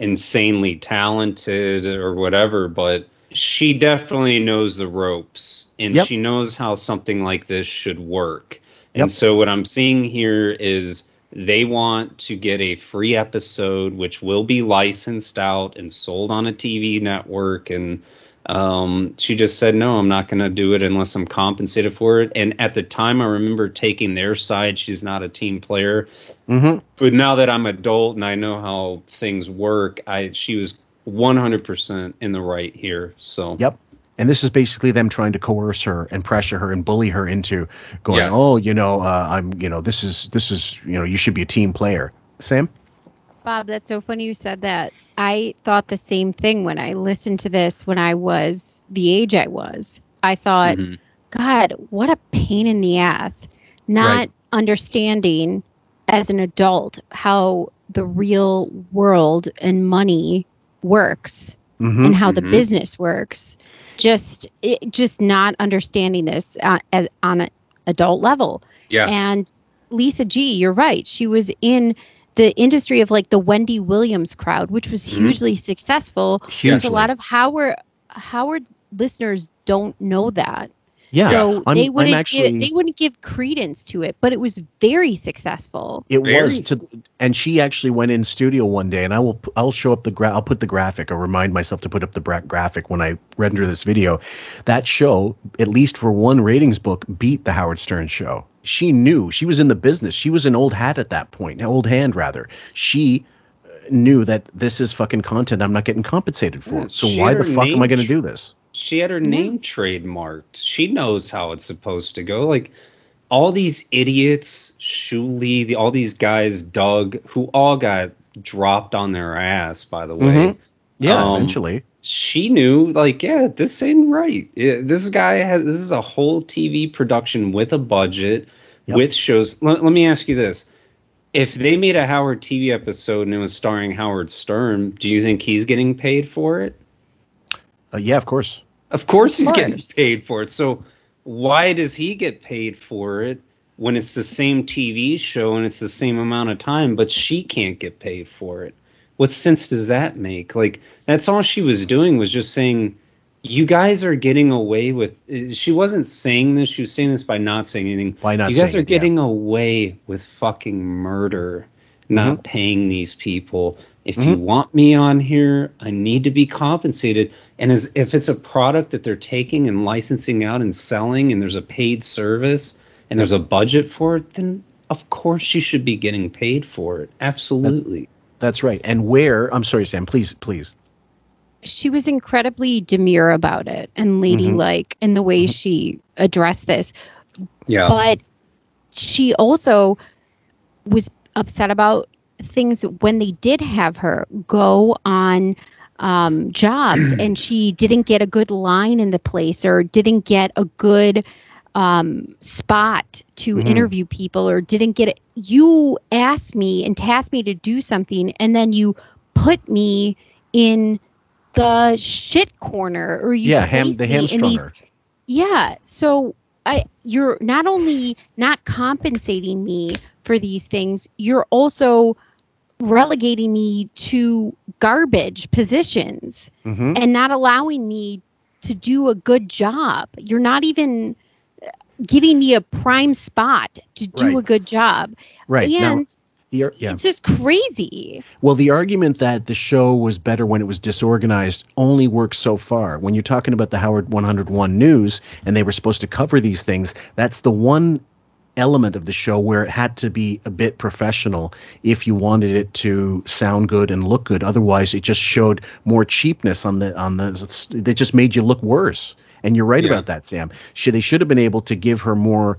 insanely talented or whatever, but she definitely knows the ropes, and she knows how something like this should work. And so what I'm seeing here is they want to get a free episode, which will be licensed out and sold on a TV network. And she just said, no, I'm not going to do it unless I'm compensated for it. And at the time, I remember taking their side. She's not a team player. But now that I'm adult and I know how things work, she was 100% in the right here. So And this is basically them trying to coerce her and pressure her and bully her into going, oh, this is, you should be a team player. Sam? Bob, that's so funny you said that. I thought the same thing when I listened to this when I was the age I was. I thought, God, what a pain in the ass. Not understanding as an adult how the real world and money works and how the business works. Just not understanding this as on an adult level. Yeah. And Lisa G, you're right. She was in the industry of like the Wendy Williams crowd, which was hugely successful. Which a lot of Howard listeners don't know that. Yeah, so they wouldn't give credence to it, but it was very successful. It was, and she actually went in studio one day, and I'll show up I'll put the graphic. I'll remind myself to put up the graphic when I render this video. That show, at least for one ratings book, beat the Howard Stern show. She knew, she was in the business. She was an old hat at that point, an old hand rather. She knew that this is fucking content I'm not getting compensated for. So why the fuck am I going to do this? She had her name trademarked. She knows how it's supposed to go. Like all these idiots, Shuli, all these guys, Doug, who all got dropped on their ass, by the way. Yeah, eventually. She knew, like, yeah, this ain't right. This is a whole TV production with a budget, with shows. Let me ask you this. If they made a Howard TV episode and it was starring Howard Stern, do you think he's getting paid for it? Yeah, of course. Of course he's getting paid for it. So why does he get paid for it when it's the same TV show and it's the same amount of time, but she can't get paid for it? What sense does that make? Like, that's all she was doing, was just saying, you guys are getting away with... She wasn't saying this. She was saying this by not saying anything. By not you guys are getting away with fucking murder, not paying these people. If you want me on here, I need to be compensated. And if it's a product that they're taking and licensing out and selling and there's a paid service, and there's a budget for it, then of course she should be getting paid for it. Absolutely. That's right. And where, I'm sorry, Sam, please. She was incredibly demure about it and ladylike in the way she addressed this. Yeah. But she also was upset about things when they did have her go on jobs and she didn't get a good line in the place or didn't get a good spot to interview people or didn't get it. You asked me and tasked me to do something and then you put me in the shit corner or you placed the me in these. hamstronger. Yeah. So you're not only not compensating me for these things, you're also relegating me to garbage positions and not allowing me to do a good job. You're not even giving me a prime spot to do a good job. Right. And now, it's just crazy. Well, the argument that the show was better when it was disorganized only works so far. When you're talking about the Howard 101 News and they were supposed to cover these things, that's the one element of the show where it had to be a bit professional if you wanted it to sound good and look good. Otherwise, it just showed more cheapness on the. They just made you look worse. And you're right about that, Sam. They should have been able to give her more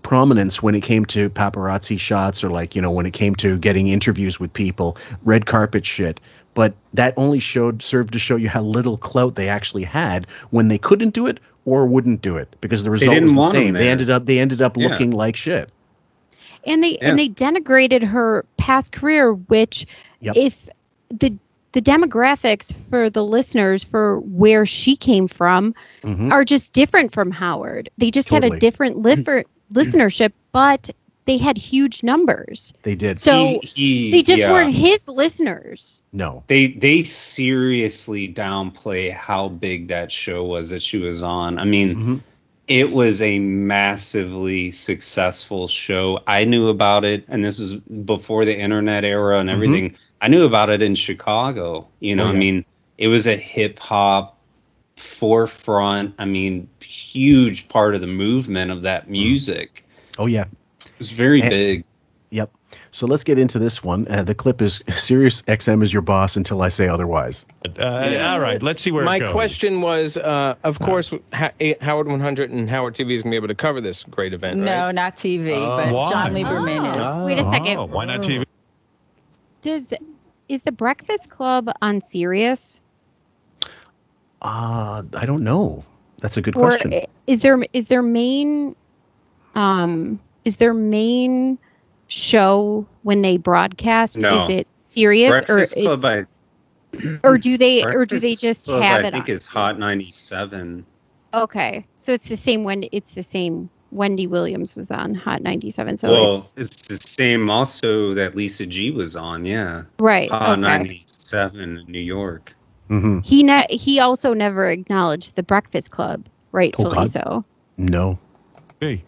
prominence when it came to paparazzi shots or when it came to getting interviews with people, red carpet shit. But that only served to show you how little clout they actually had when they couldn't do it or wouldn't do it because the result was the same. They ended up looking like shit. And they denigrated her past career, which if the demographics for the listeners for where she came from are just different from Howard. They just had a different listenership, but they had huge numbers. They did. So they just weren't his listeners. No. They seriously downplay how big that show was that she was on. I mean, it was a massively successful show. I knew about it, and this was before the internet era and everything. I knew about it in Chicago. I mean, it was a hip hop forefront. I mean, huge part of the movement of that music. Oh, yeah. It was very big. Yep. So let's get into this one. The clip is Sirius XM is your boss until I say otherwise. All right, let's see where it goes. My question was, of course, Howard 100 and Howard TV is going to be able to cover this great event, right? No, not TV, but Why? John Lieberman is. Wait a second. Why not TV? Is the Breakfast Club on Sirius? I don't know. That's a good question. Is their main show when they broadcast? No. Is it Sirius or do they just Club, have I it? think it's Hot 97. Okay, so it's the same. Wendy Williams was on Hot 97. So it's the same also that Lisa G was on. Yeah. Right. Hot 97 in New York. He also never acknowledged the Breakfast Club, rightfully so. No. Hey.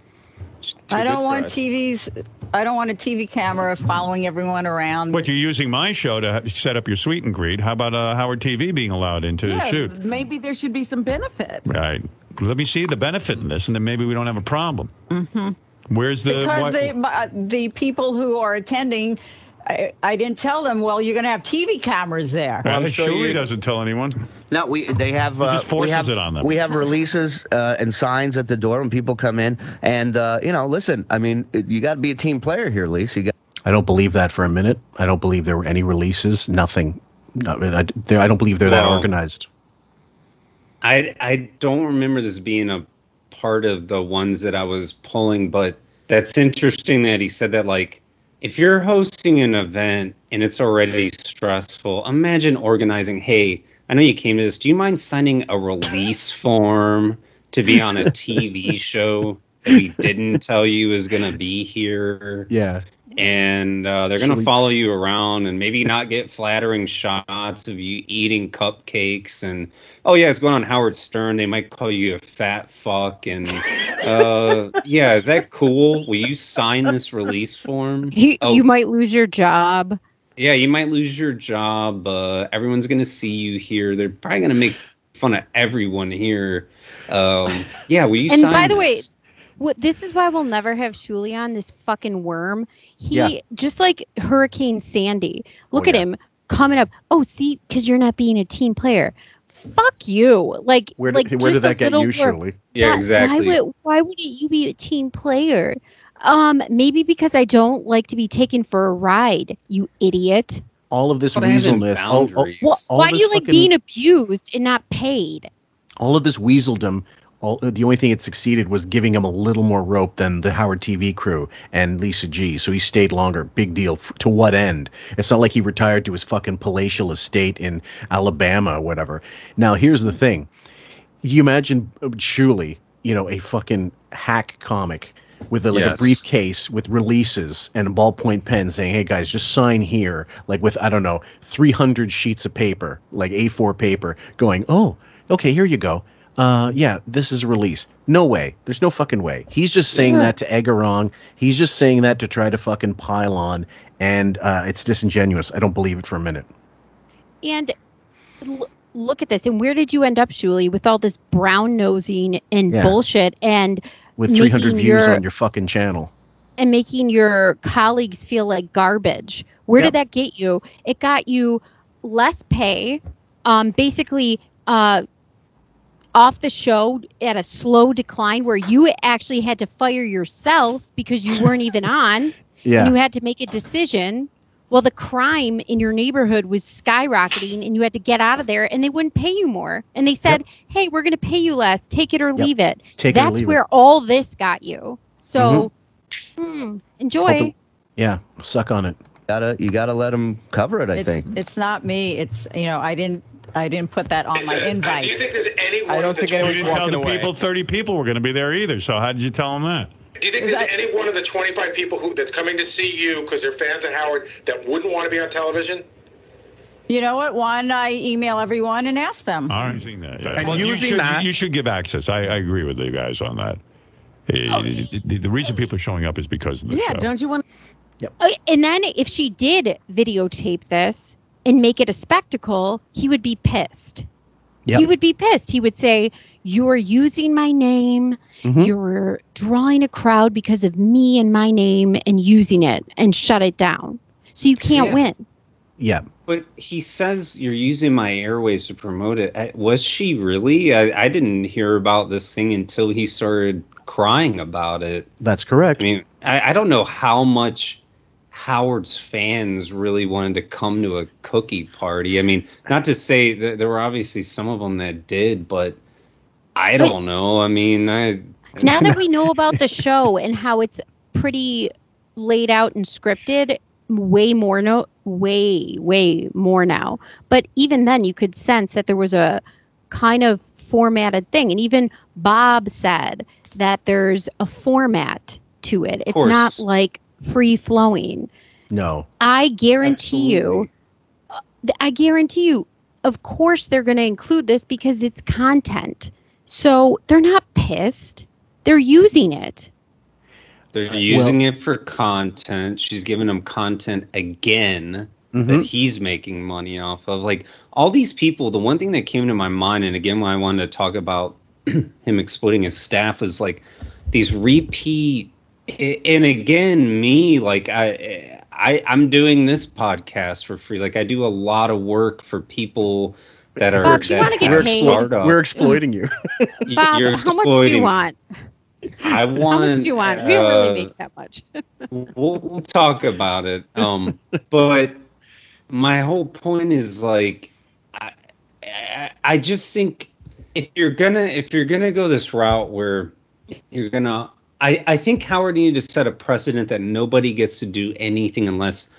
I don't want a TV camera following everyone around. But you're using my show to set up your sweet and greet. How about Howard TV being allowed into the shoot? Maybe there should be some benefit. Right. Let me see the benefit in this, and then maybe we don't have a problem. Where's the... Because the people who are attending... I didn't tell them. Well, you're going to have TV cameras there. Well, sure he doesn't tell anyone. No, they have. He just forces it on them. We have releases and signs at the door when people come in, and listen. I mean, you got to be a team player here, Lisa. I don't believe that for a minute. I don't believe there were any releases. Nothing. No, I don't believe they're that organized. I don't remember this being a part of the ones that I was pulling, but that's interesting that he said that. If you're hosting an event and it's already stressful, imagine organizing, hey, I know you came to this. Do you mind signing a release form to be on a TV show that we didn't tell you is going to be here? Yeah. And they're going to follow you around and maybe not get flattering shots of you eating cupcakes. And, oh, yeah, it's going on Howard Stern. They might call you a fat fuck. And, yeah, is that cool? Will you sign this release form? You might lose your job. Yeah, you might lose your job. Everyone's going to see you here. They're probably going to make fun of everyone here. Yeah, will you sign And by the way, This is why we'll never have Shuli on, this fucking worm. He, just like Hurricane Sandy, look at him coming up. Oh, see, because you're not being a team player. Fuck you. Like, where did that get you, Shuli? Yeah, exactly. Why wouldn't you be a team player? Maybe because I don't like to be taken for a ride, you idiot. All of this weaselness. Why do you like being abused and not paid? All of this weaseldom. The only thing it succeeded was giving him a little more rope than the Howard TV crew and Lisa G. So he stayed longer. Big deal. To what end? It's not like he retired to his fucking palatial estate in Alabama or whatever. Now, here's the thing. You imagine Shuli, a fucking hack comic with a briefcase with releases and a ballpoint pen saying, hey, guys, just sign here. Like with, 300 sheets of paper, like A4 paper going, oh, okay, here you go. This is a release. No way. There's no fucking way. He's just saying that to egg her on. He's just saying that to try to fucking pile on, and it's disingenuous. I don't believe it for a minute. And look at this. And where did you end up, Shuli, with all this brown nosing and bullshit and with 300 views on your fucking channel and making your colleagues feel like garbage? Where did that get you? It got you less pay, basically off the show at a slow decline where you actually had to fire yourself because you weren't even on. And you had to make a decision. Well, the crime in your neighborhood was skyrocketing and you had to get out of there and they wouldn't pay you more. And they said, hey, we're going to pay you less. Take it or leave it. That's where all this got you. So enjoy. Suck on it. You gotta let them cover it, I think. It's not me. It's, I didn't put that on my invite. Do you think there's anyone? I don't think anyone's walking away. 30 people were going to be there either. So how did you tell them that? Do you think there's any one of the 25 people that's coming to see you because they're fans of Howard that wouldn't want to be on television? You know what? Why don't I email everyone and ask them? All right. Using that. Yeah. Well, you should give access. I agree with you guys on that. The reason people are showing up is because of the show. Yeah, don't you want? Yep. And then if she did videotape this and make it a spectacle, he would be pissed. Yep. He would be pissed. He would say, you're using my name. You're drawing a crowd because of me and my name and using it and shut it down. So you can't win. Yeah. But he says you're using my airwaves to promote it. Was she really? I didn't hear about this thing until he started crying about it. That's correct. I mean, I don't know how much Howard's fans really wanted to come to a cookie party. I mean, not to say that there were obviously some of them that did, but I don't know. I mean, now that we know about the show and how it's pretty laid out and scripted, way more now. But even then, you could sense that there was a kind of formatted thing. And even Bob said that there's a format to it. It's not like free flowing. No. I guarantee you, of course they're going to include this because it's content. So they're not pissed. They're using it. They're using it for content. She's giving him content again that he's making money off of. Like all these people, the one thing that came to my mind, and again, when I wanted to talk about him exploiting his staff, was like these repeat. And again, me, like I'm doing this podcast for free. Like I do a lot of work for people that are Bob, you want to get paid? We're exploiting you. Bob, how much do you want? I want. How much do you want? We don't really make that much. we'll talk about it. But my whole point is like, I just think if you're gonna go this route where you're gonna. I think Howard needed to set a precedent that nobody gets to do anything unless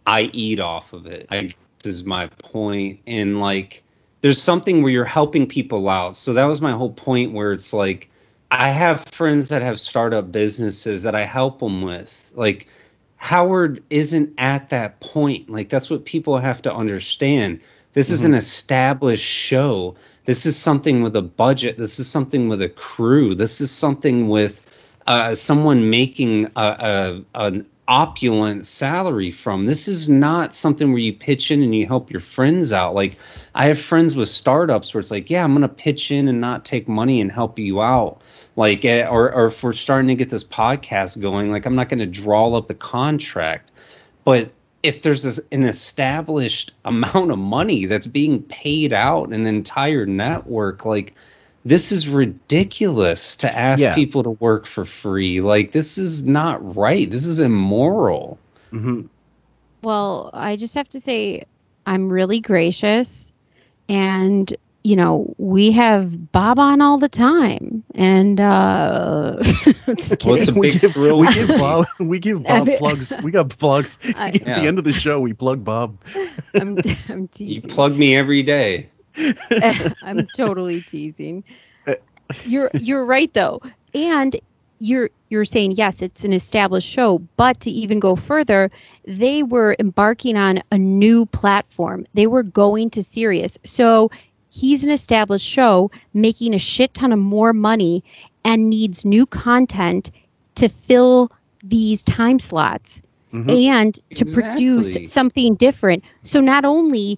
I eat off of it. This is my point. And like, there's something where you're helping people out. So that was my whole point, where it's like, I have friends that have startup businesses that I help them with. Like, Howard isn't at that point. Like, that's what people have to understand. This is an established show. This is something with a budget. This is something with a crew. This is something with someone making opulent salary from. This is not something where you pitch in and you help your friends out. Like, I have friends with startups where it's like, yeah, I'm going to pitch in and not take money and help you out. Like, or if we're starting to get this podcast going, like, I'm not going to draw up a contract. But if there's an established amount of money that's being paid out in an entire network, like, this is ridiculous to ask people to work for free. Like, this is not right. This is immoral. Mm-hmm. Well, I just have to say, I'm really gracious. And, you know, we have Bob on all the time. And I'm just kidding. Well, it's a big thrill. We give Bob plugs. We got plugs. At the end of the show, we plug Bob. I'm teasing. You plug me every day. I'm totally teasing. You're right though, and you're saying yes, it's an established show, but to even go further, they were embarking on a new platform. They were going to Sirius, so he's an established show making a shit ton of more money and needs new content to fill these time slots and to produce something different. So not only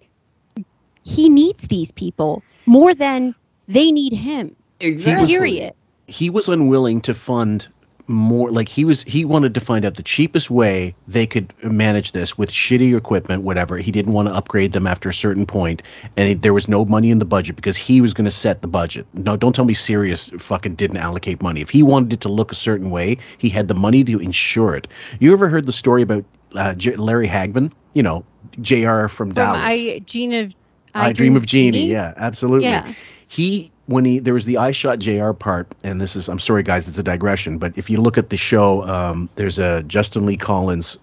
he needs these people more than they need him. Exactly. Period. He was unwilling to fund more. Like, he wanted to find out the cheapest way they could manage this with shitty equipment, whatever. He didn't want to upgrade them after a certain point, and there was no money in the budget because he was going to set the budget. No, don't tell me Sirius fucking didn't allocate money. If he wanted it to look a certain way, he had the money to ensure it. You ever heard the story about Larry Hagman? You know, JR from Dallas. I Dream of Jeannie. Yeah, absolutely. Yeah. There was the I Shot JR part, and this is, I'm sorry guys, it's a digression, but if you look at the show, there's a Justin Lee Collins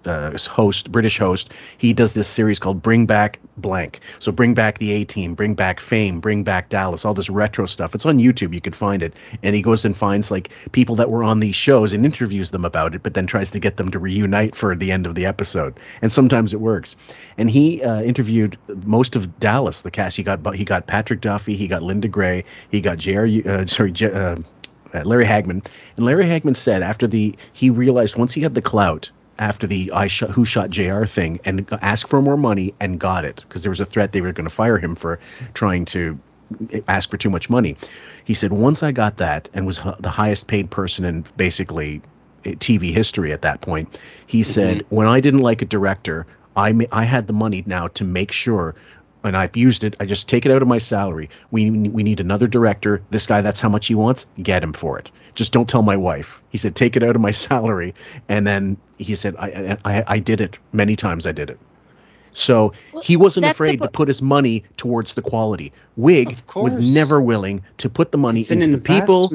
British host. He does this series called Bring Back Blank. So bring back the A-Team, bring back Fame, bring back Dallas, all this retro stuff. It's on YouTube, you could find it. And he goes and finds like people that were on these shows and interviews them about it, but then tries to get them to reunite for the end of the episode. And sometimes it works. And he interviewed most of Dallas, the cast. He got Patrick Duffy, he got Linda Gray, he got Larry Hagman. And Larry Hagman said he realized once he had the clout after the Who Shot JR thing and asked for more money and got it because there was a threat they were going to fire him for trying to ask for too much money. He said, once I got that and was the highest paid person in basically TV history at that point, he said, when I didn't like a director, I had the money now to make sure, and I've used it. I just take it out of my salary. We need another director. This guy, that's how much he wants. Get him for it. Just don't tell my wife. He said, take it out of my salary. And then he said, I did it. Many times I did it. So he wasn't afraid to put his money towards the quality. Wig was never willing to put the money into the people.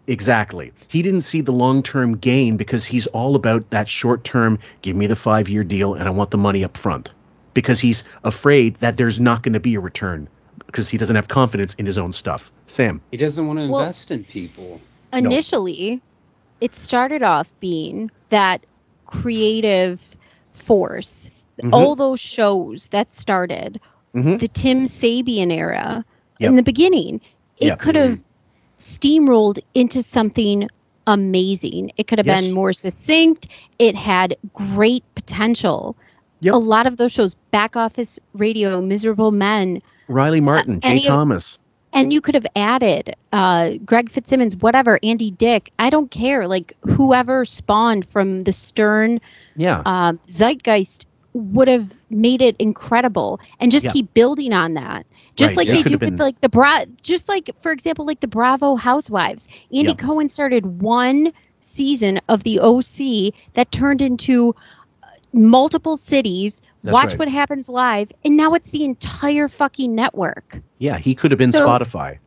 Exactly. He didn't see the long-term gain because he's all about that short-term, give me the 5-year deal and I want the money up front. Because he's afraid that there's not going to be a return because he doesn't have confidence in his own stuff. Sam. He doesn't want to invest in people. Initially, it started off being that creative force. All those shows that started, the Tim Sabian era, in the beginning, it could have steamrolled into something amazing. It could have been more succinct. It had great potential. A lot of those shows, Back Office Radio, Miserable Men, Riley Martin, Jay Thomas. And you could have added Greg Fitzsimmons, whatever, Andy Dick. I don't care. Like, whoever spawned from the Stern zeitgeist would have made it incredible and just keep building on that. Just like they do with like just like, for example, like the Bravo Housewives. Andy Cohen started one season of the OC that turned into multiple cities. Watch What Happens Live, and now it's the entire fucking network. Yeah, he could have been Spotify.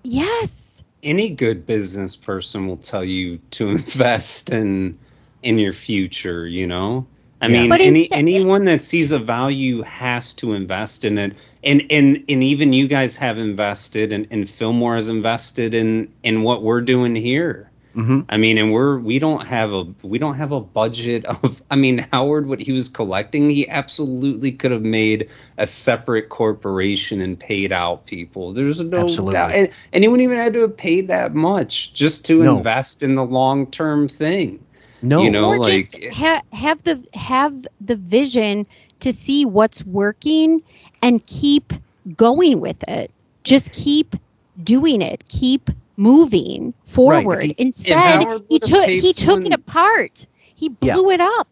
Yes. Any good business person will tell you to invest in your future, you know? I mean, anyone that sees a value has to invest in it. And even you guys have invested, and Fillmore has invested in what we're doing here. I mean, and we don't have a budget of, I mean, Howard, what he was collecting, he absolutely could have made a separate corporation and paid out people. There's no doubt. And he wouldn't even have to have paid that much just to invest in the long-term thing. No, you know, or like just have the vision to see what's working and keep going with it. Just keep doing it. Keep moving forward. Right. Instead, he took it apart. He blew it up.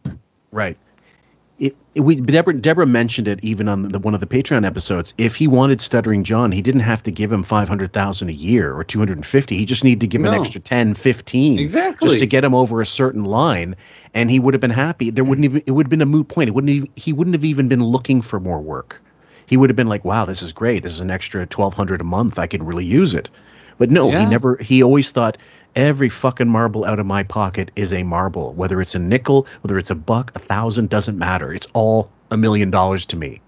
Right. Deborah mentioned it even on one of the Patreon episodes. If he wanted Stuttering John, he didn't have to give him $500,000 a year or 250. He just needed to give him an extra 10, 15, just to get him over a certain line, and he would have been happy. It would have been a moot point. He wouldn't have even been looking for more work. He would have been like, "Wow, this is great. This is an extra $1,200 a month. I could really use it." But no, he always thought, every fucking marble out of my pocket is a marble. Whether it's a nickel, whether it's a buck, 1,000, doesn't matter. It's all $1 million to me.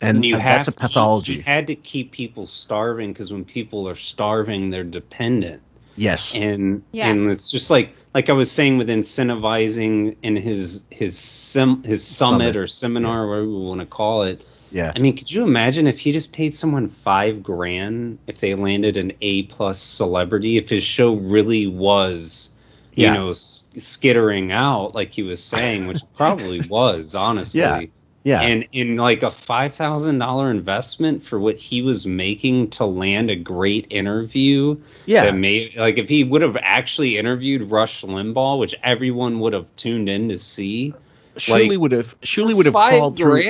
And that's a pathology. You had to keep people starving, because when people are starving, they're dependent. Yes. And it's just like I was saying with incentivizing in his summit or seminar, whatever we want to call it. Yeah. I mean, could you imagine if he just paid someone $5,000 if they landed an A+ celebrity, if his show really was, you know, skittering out like he was saying, which probably was, honestly. Yeah. And in like a $5,000 investment for what he was making to land a great interview. Yeah. Like if he would have actually interviewed Rush Limbaugh, which everyone would have tuned in to see. Shuli would have crawled through.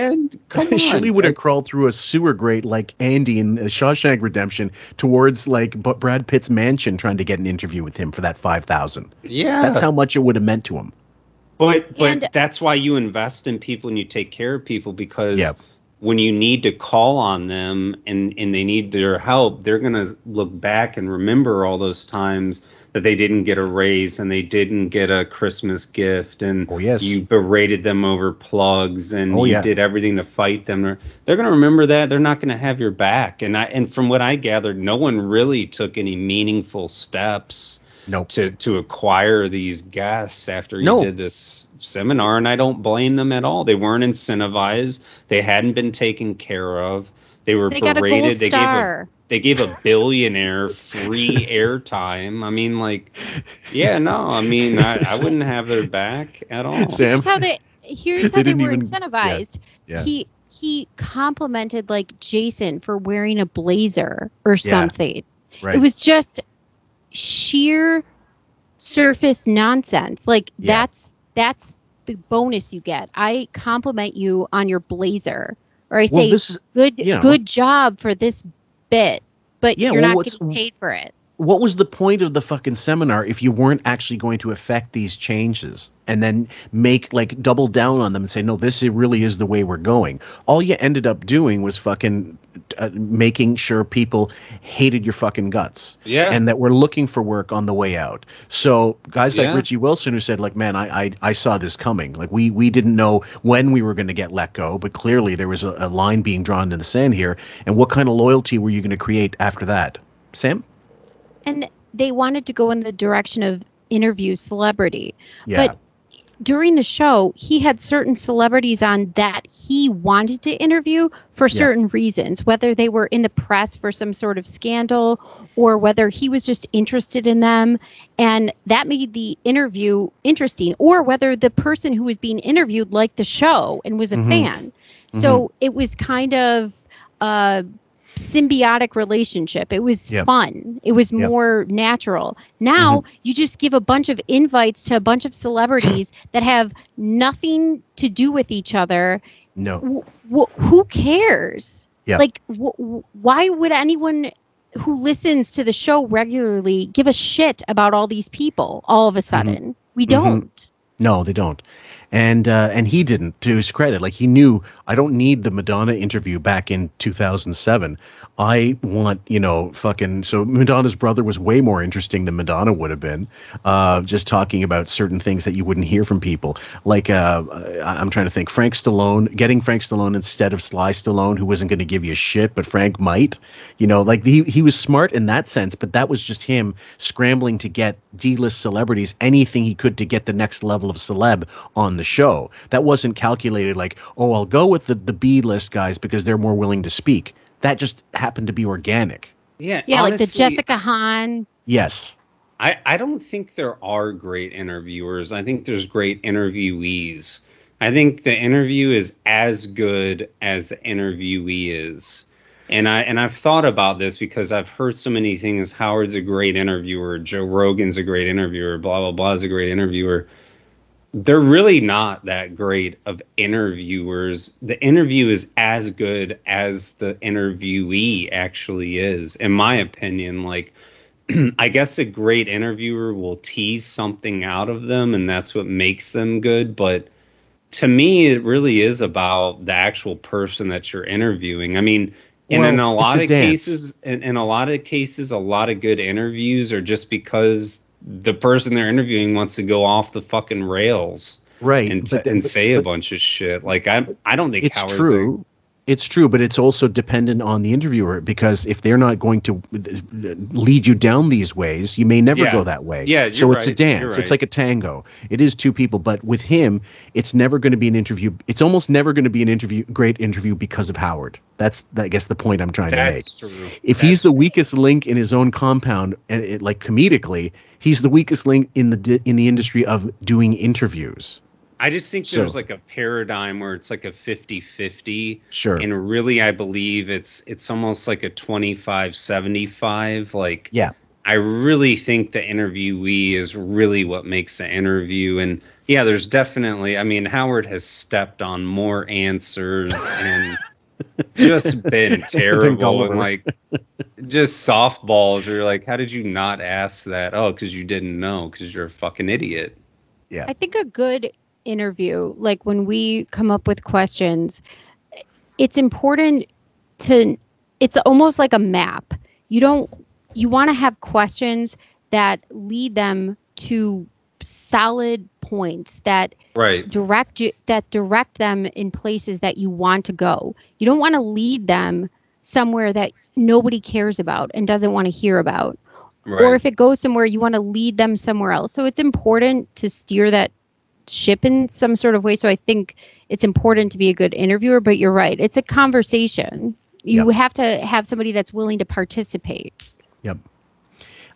Shuli would have crawled through a sewer grate like Andy in Shawshank Redemption towards like Brad Pitt's mansion, trying to get an interview with him for that $5,000. Yeah, that's how much it would have meant to him. But that's why you invest in people and you take care of people, because when you need to call on them and they need their help, they're gonna look back and remember all those times that they didn't get a raise and they didn't get a Christmas gift, and you berated them over plugs and you did everything to fight them. They're going to remember that. They're not going to have your back. And from what I gathered, no one really took any meaningful steps to acquire these guests after you did this seminar, and I don't blame them at all. They weren't incentivized. They hadn't been taken care of. They were berated. Got a gold star. They gave a billionaire free airtime. I mean, like, I wouldn't have their back at all. Sam? Here's how they were incentivized. Yeah. He complimented like Jason for wearing a blazer or something. Right. It was just sheer surface nonsense. Like that's the bonus you get. I compliment you on your blazer, or I say good job for this bit, but you're not getting paid for it. What was the point of the fucking seminar if you weren't actually going to affect these changes and then make like double down on them and say, no, this really is the way we're going? All you ended up doing was fucking making sure people hated your fucking guts. Yeah. And that we're looking for work on the way out. So guys like Richie Wilson, who said like, man, I saw this coming. Like we didn't know when we were going to get let go, but clearly there was a line being drawn in the sand here. And what kind of loyalty were you going to create after that? Sam? And they wanted to go in the direction of interview celebrity. Yeah. But during the show, he had certain celebrities on that he wanted to interview for certain reasons, whether they were in the press for some sort of scandal or whether he was just interested in them. And that made the interview interesting, or whether the person who was being interviewed liked the show and was a fan. So it was kind of symbiotic relationship. It was fun. It was more natural. Now you just give a bunch of invites to a bunch of celebrities that have nothing to do with each other. No. Who cares? Like, why would anyone who listens to the show regularly give a shit about all these people all of a sudden? We don't. No, they don't. And he didn't, to his credit. Like, he knew, I don't need the Madonna interview back in 2007. I want, so Madonna's brother was way more interesting than Madonna would have been, just talking about certain things that you wouldn't hear from people. Like, I'm trying to think, getting Frank Stallone instead of Sly Stallone, who wasn't going to give you a shit, but Frank might. Like, he was smart in that sense, but that was just him scrambling to get D-list celebrities, anything he could to get the next level of celeb on the show. That wasn't calculated like, oh, I'll go with the B-list guys because they're more willing to speak. That just happened to be organic. Yeah, honestly, like the Jessica Hahn. Yes. I don't think there are great interviewers. I think there's great interviewees. I think the interview is as good as the interviewee is. And I've thought about this because I've heard so many things. Howard's a great interviewer. Joe Rogan's a great interviewer. Blah, blah, blah is a great interviewer. They're really not that great of interviewers. The interview is as good as the interviewee actually is, in my opinion. Like, I guess a great interviewer will tease something out of them, and that's what makes them good. But to me, it really is about the actual person that you're interviewing. I mean, in a lot of cases, a lot of good interviews are just because the person they're interviewing wants to go off the fucking rails, right? And say a bunch of shit. Like I don't think it's true. It's true, but it's also dependent on the interviewer, because if they're not going to lead you down these ways, you may never go that way. Yeah, so it's a dance. It's like a tango. It is two people, but with him, it's never going to be an interview. It's almost never going to be an great interview because of Howard. That's, I guess, the point I'm trying to make. That's true. If he's the weakest link in his own compound, and like comedically, he's the weakest link in the industry of doing interviews. I just think there's like a paradigm where it's like a 50-50. Sure. And really, I believe it's almost like a 25-75. Like, yeah. I really think the interviewee is really what makes the interview. And yeah, there's definitely, I mean, Howard has stepped on more answers and just been terrible. And like, just softballs. You're like, how did you not ask that? Oh, because you didn't know, because you're a fucking idiot. Yeah. I think a good interview, like when we come up with questions, it's important to, it's almost like a map. You want to have questions that lead them to solid points that direct them in places that you want to go. You don't want to lead them somewhere that nobody cares about and doesn't want to hear about. Right. Or if it goes somewhere, you want to lead them somewhere else. So it's important to steer that ship in some sort of way. So I think it's important to be a good interviewer, but you're right. It's a conversation. You have to have somebody that's willing to participate. Yep.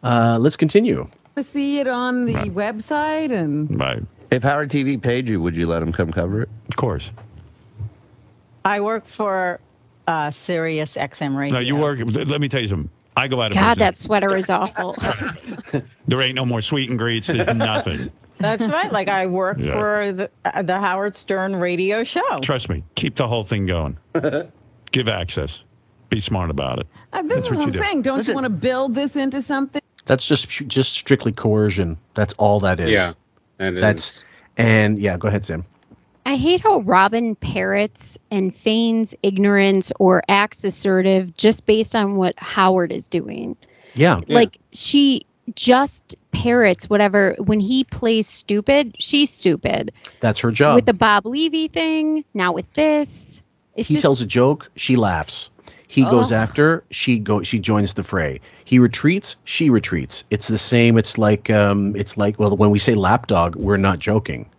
Let's continue. See it on the website and. Right. If Howard TV paid you, would you let him come cover it? Of course. I work for Sirius XM Radio. No, you work. Let me tell you something. I go out of God, business. that sweater is awful. There ain't no more sweet and greets. There's nothing. That's right. Like I work for the Howard Stern radio show. Trust me. Keep the whole thing going. Give access. Be smart about it. This is what I'm saying. Don't you want to build this into something? That's just strictly coercion. That's all that is. Yeah, is. And yeah, go ahead, Sam. I hate how Robin parrots and feigns ignorance or acts assertive just based on what Howard is doing. Yeah. Like she just parrots whatever. When he plays stupid, she's stupid. That's her job. With the Bob Levy thing, now with this. He tells a joke, she laughs. He goes after, she joins the fray. He retreats, she retreats. It's the same. It's like well, when we say lapdog, we're not joking.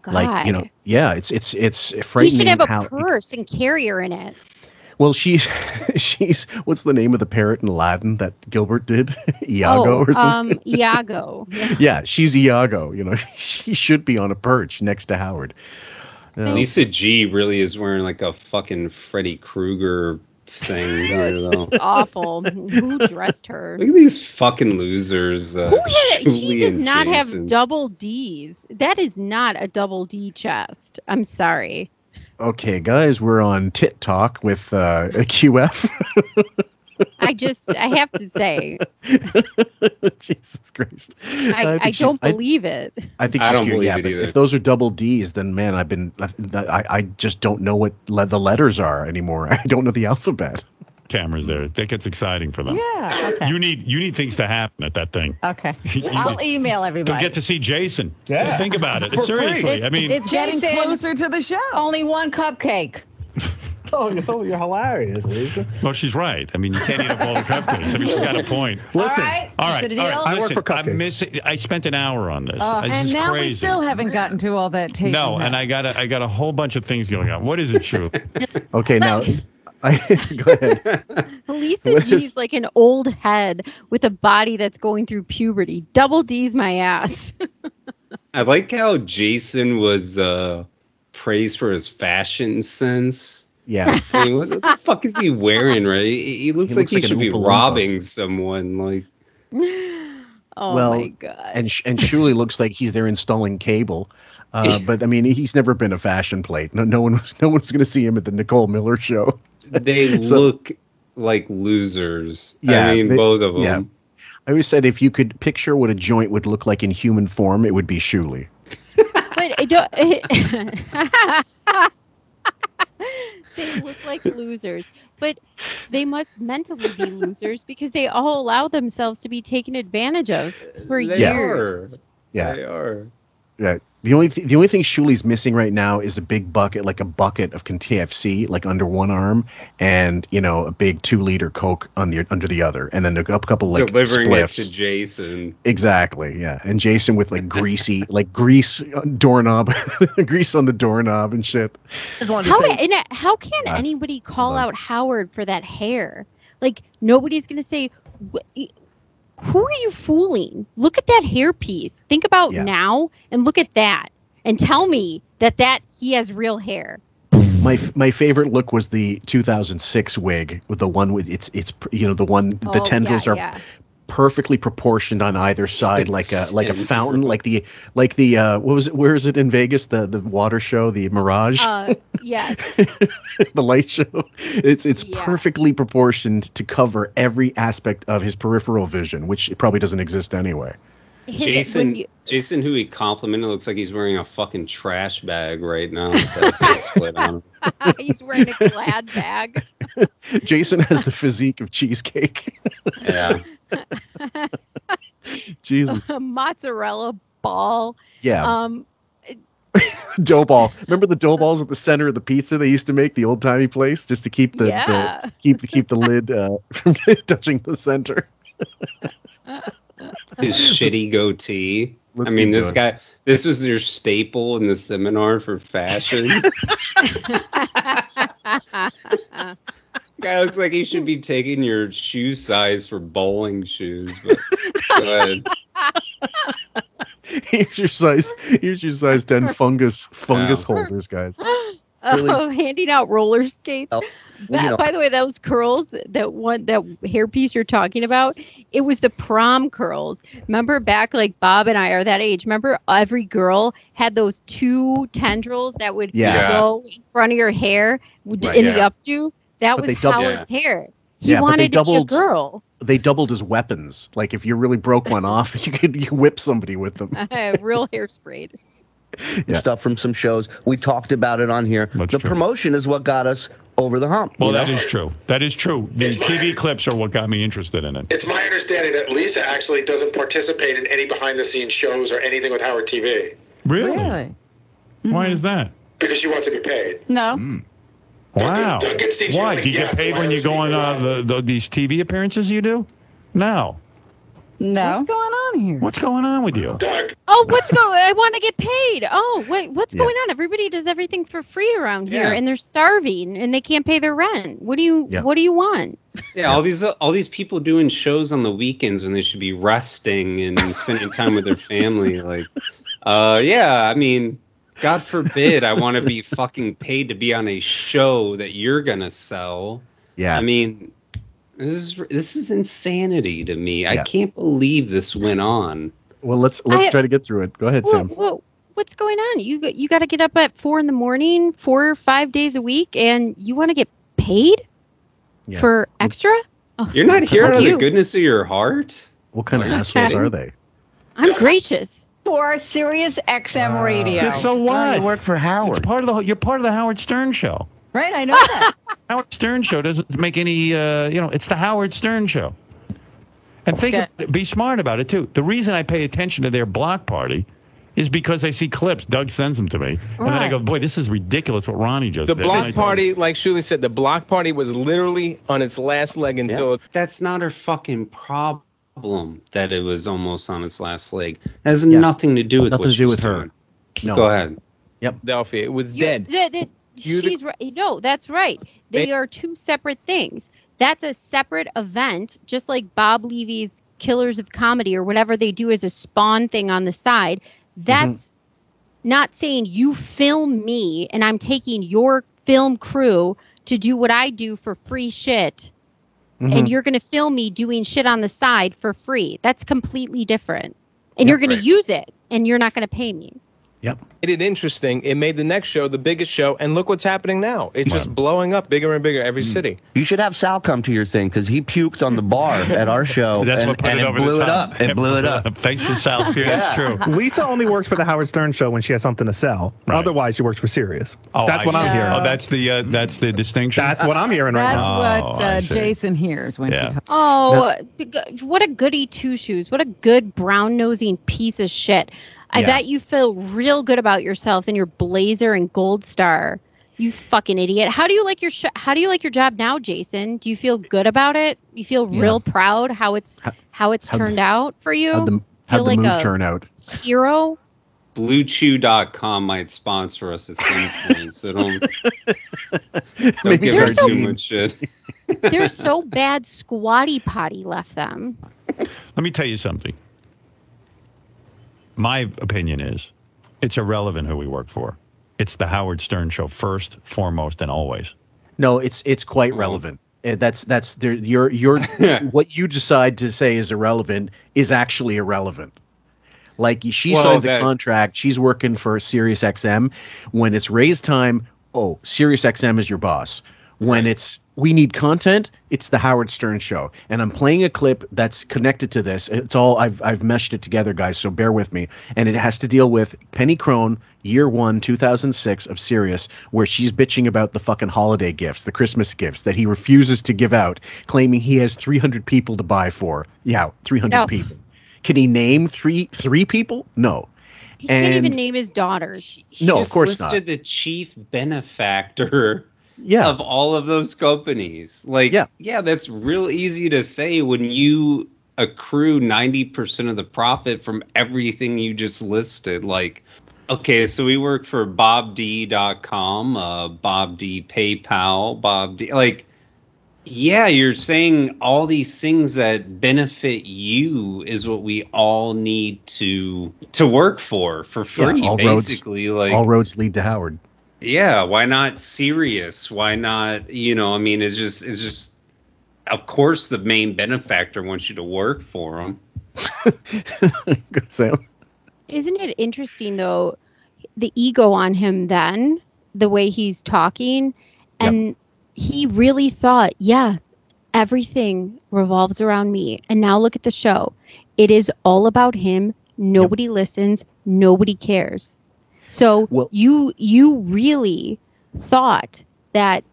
God. Like, yeah, it's frightening. He should have a purse and carry her in it. Well, she's what's the name of the parrot in Aladdin that Gilbert did? Iago or something? Iago. Yeah, she's Iago. She should be on a perch next to Howard. Lisa G really is wearing like a fucking Freddy Krueger thing. It's awful. Who dressed her? Look at these fucking losers. She does not have double D's. That is not a double D chest. I'm sorry. Okay, guys, we're on Tit Talk with a QF. I have to say. Jesus Christ. I don't believe it. I think I don't believe it either. If those are double D's, then man, I just don't know what the letters are anymore. I don't know the alphabet. Cameras there. That gets exciting for them. Yeah. Okay. You need things to happen at that thing. Okay. I'll email everybody. You'll get to see Jason. Yeah. Think about it. Seriously. I mean, it's getting closer to the show. Only one cupcake. Oh, you're hilarious, Lisa. Well, she's right. I mean, you can't eat up all the cupcakes. I mean, she's got a point. Listen. All right. Listen, I work for cupcakes. I spent an hour on this. And now crazy. we still haven't gotten to all that tape. No, and I got a whole bunch of things going on. What is it, Shrew? Okay, now Go ahead. Lisa G's like an old head with a body that's going through puberty. Double D's my ass. I like how Jason was praised for his fashion sense. Yeah. I mean, what the fuck is he wearing, right? He looks like he should be robbing someone. Like, oh my god. And Shuli looks like he's there installing cable. But I mean, he's never been a fashion plate. No one's going to see him at the Nicole Miller show. They look like losers. Yeah, I mean, both of them. Yeah. I always said if you could picture what a joint would look like in human form, it would be Shuli. But they look like losers, but they must mentally be losers because they all allow themselves to be taken advantage of for years. Yeah, they are. Yeah. The only thing Shuli's missing right now is a big bucket, like a bucket of KFC, like under one arm, and a big 2-liter Coke under the other, and then a couple like delivering spliffs. it to Jason. Exactly, yeah, and Jason with like grease doorknob, grease on the doorknob and shit. How can anybody call out Howard for that hair? Like nobody's gonna say. Who are you fooling? Look at that hairpiece. Think about now and look at that and tell me that he has real hair. My favorite look was the 2006 wig with the one with the tendrils are perfectly proportioned on either side like a fountain like the what was it, where is it in Vegas, the water show, the Mirage? Yes. The light show. It's perfectly proportioned to cover every aspect of his peripheral vision, which it probably doesn't exist anyway. Jason, who he complimented, looks like he's wearing a fucking trash bag right now. That split on him. He's wearing a Glad bag. Jason has the physique of cheesecake. Yeah. Jesus. Mozzarella ball. Yeah. Dough ball. Remember the dough balls at the center of the pizza they used to make, the old timey place, just to keep the keep the lid from touching the center. His shitty goatee. This was your staple in the seminar for fashion. Guy looks like he should be taking your shoe size for bowling shoes. But go ahead. Here's your size 10 fungus holders, guys. Really? Handing out roller skates. By the way, those curls, that hairpiece you're talking about, it was the prom curls. Remember back, like Bob and I are that age. Remember every girl had those 2 tendrils that would go in front of your hair in the updo. That was Howard's hair. He wanted to be a girl. They doubled as weapons. Like if you really broke one off, you could whip somebody with them. Real hairspray. Stuff from some shows. We talked about it on here. The promotion is what got us over the hump. Well, that is true. That is true. The TV clips are what got me interested in it. It's my understanding that Lisa actually doesn't participate in any behind-the-scenes shows or anything with Howard TV. Really? Mm-hmm. Why is that? Because she wants to be paid. No. Wow. Why? Do you get paid when you go on these TV appearances you do? No. No. What's going on here? What's going on with you? I want to get paid. Oh, wait, what's going on? Everybody does everything for free around here, and they're starving, and they can't pay their rent. What do you want? Yeah, all these people doing shows on the weekends when they should be resting and spending time with their family. Like, I mean, God forbid I want to be fucking paid to be on a show that you're gonna sell. Yeah, I mean. This is insanity to me. Yeah. I can't believe this went on. Well, let's try to get through it. Go ahead, Sam. What's going on? You got to get up at 4 a.m, 4 or 5 days a week, and you want to get paid for extra? Oh, you're not here out of the goodness of your heart. What kind of assholes are they? I'm gracious. For Sirius XM Radio. So what? You work for Howard. You're part of the Howard Stern show. Right, I know that. Howard Stern show doesn't make any, it's the Howard Stern show. And be smart about it, too. The reason I pay attention to their block party is because I see clips. Doug sends them to me. And then I go, boy, this is ridiculous what Ronnie just did. The block party, like Shuli said, the block party was literally on its last leg until... That's not her fucking problem that it was almost on its last leg. It has nothing to do with her. No. Go ahead. Yep. Philadelphia. It was dead. She's right. No, that's right. They are two separate things. That's a separate event, just like Bob Levy's Killers of Comedy or whatever they do as a Spawn thing on the side. That's not saying you film me and I'm taking your film crew to do what I do for free shit. And you're going to film me doing shit on the side for free. That's completely different. And you're going to use it and you're not going to pay me. Yep. It is interesting. It made the next show the biggest show, and look what's happening now. It's just blowing up bigger and bigger every city. You should have Sal come to your thing because he puked on the bar at our show. That's and, what put and it it over blew the it top. up. It blew it up. Thanks to Sal. It's true. Lisa only works for the Howard Stern show when she has something to sell. Right. Otherwise, she works for Sirius. Oh, that's what I'm hearing. Oh, that's the distinction. That's what I'm hearing right now. That's what Jason hears when she talks. Oh, what a goody two-shoes. What a good brown-nosing piece of shit. I bet you feel real good about yourself in your blazer and gold star. You fucking idiot. How do you like your job now, Jason? Do you feel good about it? You feel real proud how it's turned out for you? How'd the move turn out? Hero? BlueChew.com might sponsor us at some point, so don't Maybe give her too much shit. They're so bad Squatty Potty left them. Let me tell you something. My opinion is it's irrelevant who we work for. It's the Howard Stern show first, foremost, and always. No, it's quite relevant. That's your what you decide to say is irrelevant is actually irrelevant. Like she signs a contract, she's working for Sirius XM. When it's raise time, Sirius XM is your boss. When it's we need content, it's the Howard Stern show. And I'm playing a clip that's connected to this. It's all I've meshed it together, guys, so bear with me. And it has to deal with Penny Crone, year 1, 2006 of Sirius, where she's bitching about the fucking holiday gifts, the Christmas gifts that he refuses to give out, claiming he has 300 people to buy for. Yeah, 300 people. Can he name three people? No. He can't even name his daughters. No, of course not. He listed the chief benefactor of all of those companies. Like, that's real easy to say when you accrue 90% of the profit from everything you just listed. Like, okay, so we work for BobD.com, Bob D PayPal, Bob D. Like, you're saying all these things that benefit you is what we all need to work for free, basically. All roads lead to Howard. Yeah, why not Sirius? Why not, it's just of course the main benefactor wants you to work for him. Good, Sam. Isn't it interesting though, the ego on him then, the way he's talking, and he really thought, everything revolves around me. And now look at the show. It is all about him. Nobody listens. Nobody cares. So you really thought that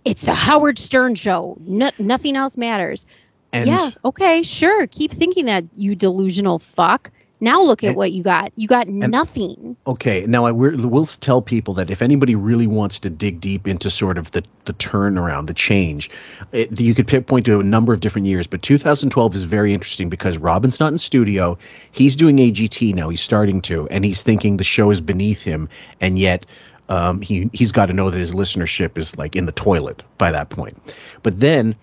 it's the Howard Stern show. Nothing else matters. And okay, sure. Keep thinking that, you delusional fuck. Now look at what you got. You got nothing. Okay, now we'll tell people that if anybody really wants to dig deep into sort of the turnaround, the change, you could point to a number of different years, but 2012 is very interesting because Robin's not in studio. He's doing AGT now. He's starting to, and he's thinking the show is beneath him, and yet he's got to know that his listenership is like in the toilet by that point. But then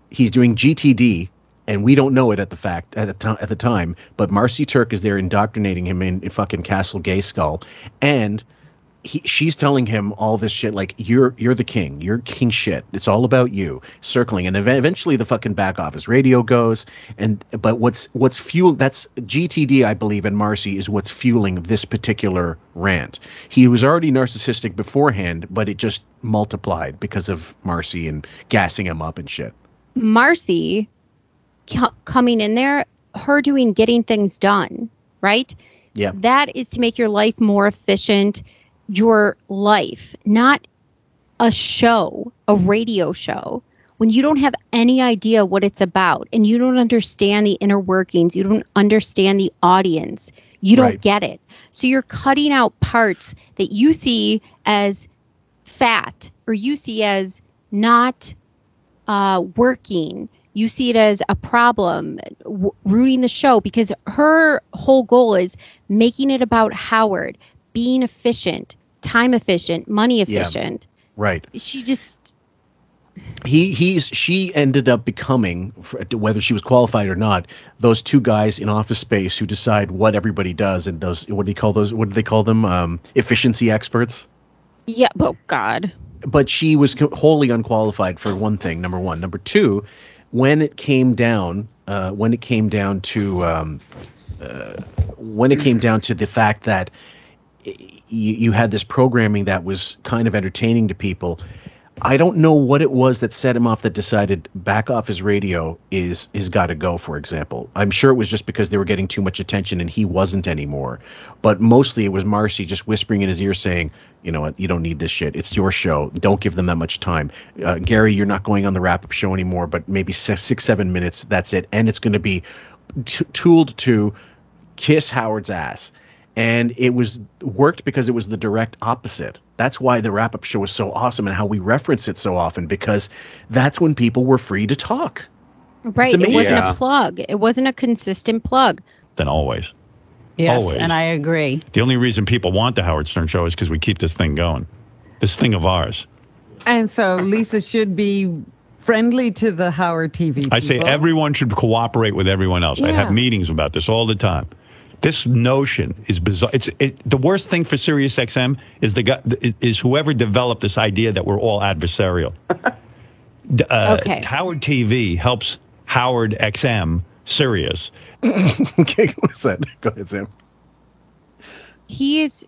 he's doing GTD. And we don't know it at the time, but Marcy Turk is there indoctrinating him in fucking Castle Gay Skull, and she's telling him all this shit like you're the king, you're king shit. It's all about you, circling, and eventually the fucking back office radio goes. But what's fueled, that's GTD, I believe, and Marcy is what's fueling this particular rant. He was already narcissistic beforehand, but it just multiplied because of Marcy and gassing him up and shit. Marcy coming in there, her doing getting things done, right? Yeah. That is to make your life more efficient, your life, not a show, a radio show, when you don't have any idea what it's about and you don't understand the inner workings, you don't understand the audience, you don't get it. So you're cutting out parts that you see as fat or you see as not working. You see it as a problem, ruining the show, because her whole goal is making it about Howard, being efficient, time efficient, money efficient. Right. She just. She ended up becoming, whether she was qualified or not, those two guys in Office Space who decide what everybody does, and those what do they call them? Efficiency experts. Yeah. Oh God. But she was wholly unqualified for one thing. Number one. Number two, when it came down to the fact that you had this programming that was kind of entertaining to people. I don't know what it was that set him off that decided back off his radio is got to go, for example. I'm sure it was just because they were getting too much attention and he wasn't anymore. But mostly it was Marcy just whispering in his ear saying, you know what, you don't need this shit. It's your show. Don't give them that much time. Gary, you're not going on the wrap-up show anymore, but maybe 6-7 minutes, that's it. And it's going to be tooled to kiss Howard's ass. And it worked because it was the direct opposite. That's why the wrap-up show was so awesome and how we reference it so often, because that's when people were free to talk. Right. It wasn't a plug. It wasn't a consistent plug. Then always. Yes, always. And I agree. The only reason people want the Howard Stern show is because we keep this thing going. This thing of ours. And so Lisa should be friendly to the Howard TV people. I say everyone should cooperate with everyone else. I have meetings about this all the time. This notion is bizarre. The worst thing for Sirius XM is whoever developed this idea that we're all adversarial. Okay. Howard TV helps Howard XM Sirius. Okay, what's that? Go ahead, Sam. He is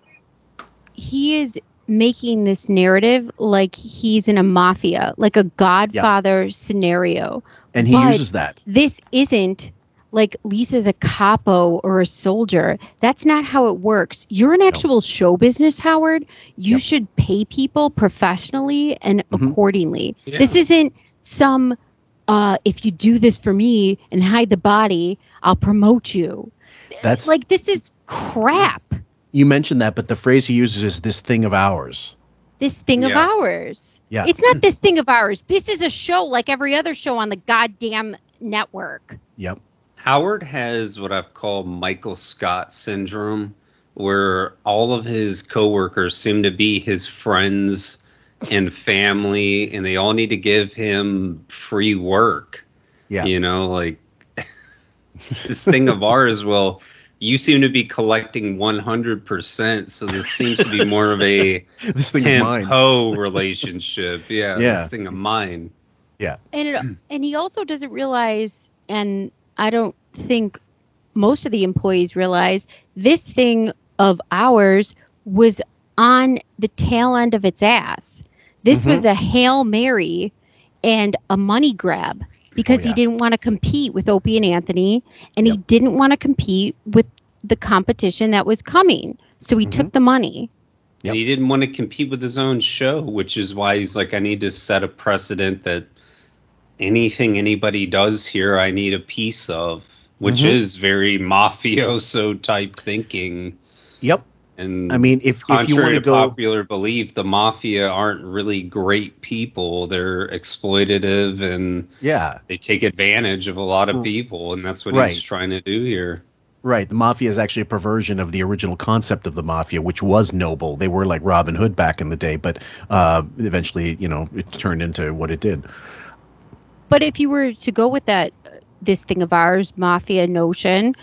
making this narrative like he's in a mafia, like a Godfather scenario. And he uses that. This isn't like Lisa's a capo or a soldier. That's not how it works. You're an actual show business, Howard. You should pay people professionally and accordingly. Yeah. This isn't some, if you do this for me and hide the body, I'll promote you. That's like, this is crap. You mentioned that, but the phrase he uses is this thing of ours. This thing of ours. Yeah. It's not this thing of ours. This is a show like every other show on the goddamn network. Yep. Howard has what I've called Michael Scott syndrome, where all of his coworkers seem to be his friends and family, and they all need to give him free work. Yeah. You know, like this thing of ours, well, you seem to be collecting 100%, so this seems to be more of a this thing of mine ho relationship. Yeah, yeah, this thing of mine. Yeah. And he also doesn't realize, and I don't think most of the employees realize, this thing of ours was on the tail end of its ass. This was a Hail Mary and a money grab because he didn't want to compete with Opie and Anthony, and he didn't want to compete with the competition that was coming. So he took the money. And he didn't want to compete with his own show, which is why he's like, I need to set a precedent that anything anybody does here, I need a piece of, which is very mafioso type thinking. Yep. And I mean, if you want to go popular belief, the mafia aren't really great people. They're exploitative and they take advantage of a lot of people, and that's what he's trying to do here. Right. The mafia is actually a perversion of the original concept of the mafia, which was noble. They were like Robin Hood back in the day, but eventually, you know, it turned into what it did. But if you were to go with that, this thing of ours, mafia notion,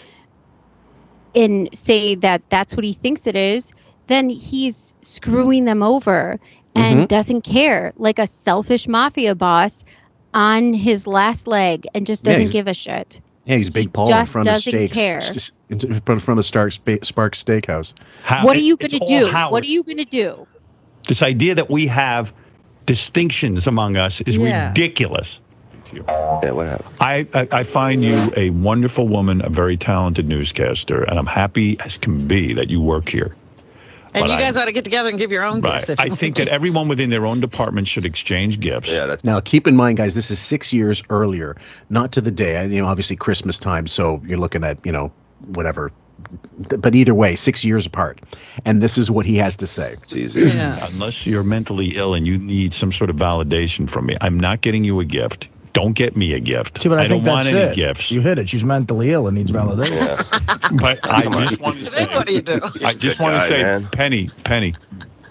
and say that that's what he thinks it is, then he's screwing them over and doesn't care, like a selfish mafia boss on his last leg, and just doesn't give a shit. Yeah, he's Big Paul in front of Steaks. Care. In front of Sparks Steakhouse. What are you going to do? What are you going to do? This idea that we have distinctions among us is ridiculous. Yeah, what happened? I find you a wonderful woman, a very talented newscaster, and I'm happy as can be that you work here. And but you guys ought to get together and give your own gifts. I think that everyone within their own department should exchange gifts. Yeah. Now, keep in mind, guys, this is 6 years earlier, not to the day. You know, obviously Christmas time, so you're looking at, you know, whatever. But either way, 6 years apart. And this is what he has to say. Unless you're mentally ill and you need some sort of validation from me, I'm not getting you a gift. Don't get me a gift. See, but I don't want any gifts. You hit it. She's mentally ill and needs validation. But I just want to say, what do you do? I just want to say, Penny,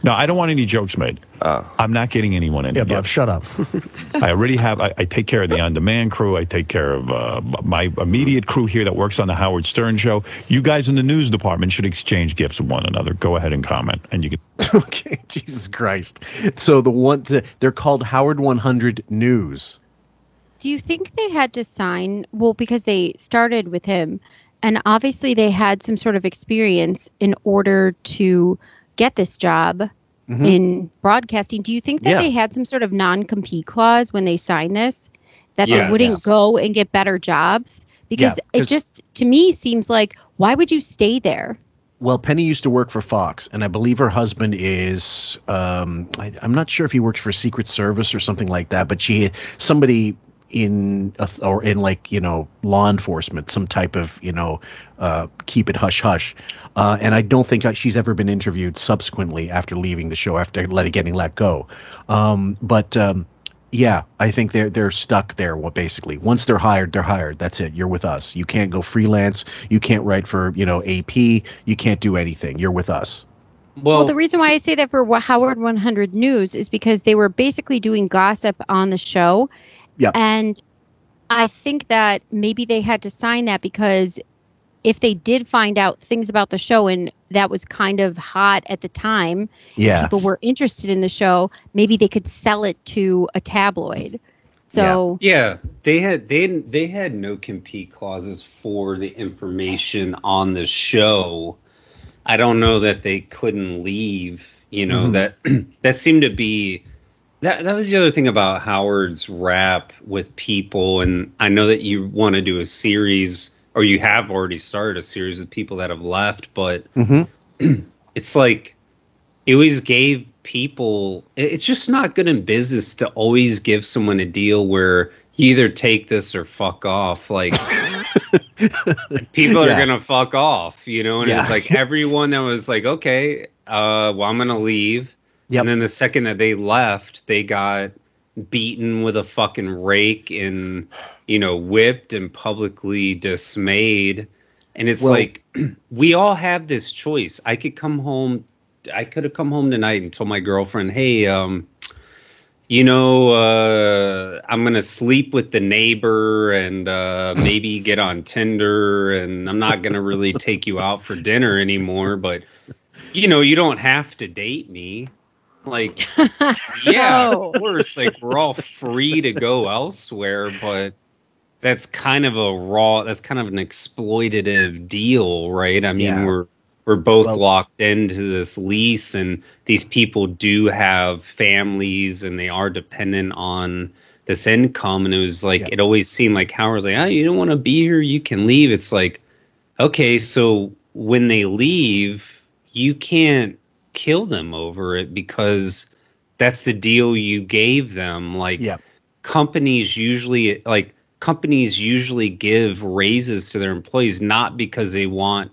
No, I don't want any jokes made. I'm not getting anyone in. Yeah, Bob, shut up. I already have. I take care of the on-demand crew. I take care of my immediate crew here that works on the Howard Stern show. You guys in the news department should exchange gifts with one another. Go ahead and comment, and you can. Okay, Jesus Christ. So they're called Howard 100 News. Do you think they had to sign? Well, because they started with him, and obviously they had some sort of experience in order to get this job in broadcasting. Do you think that they had some sort of non-compete clause when they signed this, that they wouldn't go and get better jobs? Because it just, to me, seems like, why would you stay there? Well, Penny used to work for Fox, and I believe her husband is, I'm not sure if he works for Secret Service or something like that, but somebody in like, law enforcement, some type of, keep it hush hush. And I don't think she's ever been interviewed subsequently after leaving the show, after getting let go. Yeah, I think they're stuck there. Basically, once they're hired, they're hired. That's it. You're with us. You can't go freelance. You can't write for, AP. You can't do anything. You're with us. Well, the reason why I say that for Howard 100 News is because they were basically doing gossip on the show. Yeah. And I think that maybe they had to sign that because if they did find out things about the show and that was kind of hot at the time, people were interested in the show, maybe they could sell it to a tabloid. So they had no compete clauses for the information on the show. I don't know that they couldn't leave, that seemed to be that was the other thing about Howard's rap with people. And I know that you want to do a series, or you have already started a series of people that have left, but it's like it always gave people, it's just not good in business to always give someone a deal where you either take this or fuck off. Like people are gonna fuck off, and it's like everyone that was like, okay, well, I'm gonna leave. And then the second that they left, they got beaten with a fucking rake and, whipped and publicly dismayed. And it's like, we all have this choice. I could have come home tonight and told my girlfriend, hey, I'm going to sleep with the neighbor and maybe get on Tinder, and I'm not going to really take you out for dinner anymore. But, you don't have to date me. Like, of course, like we're all free to go elsewhere, but that's kind of that's kind of an exploitative deal, right? I mean, we're both locked into this lease, and these people do have families and they are dependent on this income. And it was like, it always seemed like Howard's like, you don't want to be here, you can leave. It's like, okay, so when they leave, you can't kill them over it because that's the deal you gave them. Like companies usually give raises to their employees, not because they want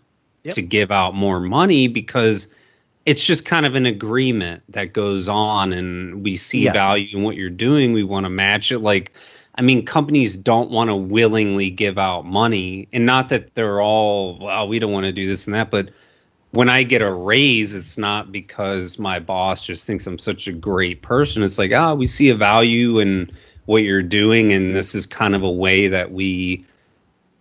to give out more money, because it's just kind of an agreement that goes on, and we see value in what you're doing. We want to match it. Like, I mean, companies don't want to willingly give out money, and not that they're all, well, we don't want to do this and that, but when I get a raise, it's not because my boss just thinks I'm such a great person. It's like, we see a value in what you're doing, and this is kind of a way that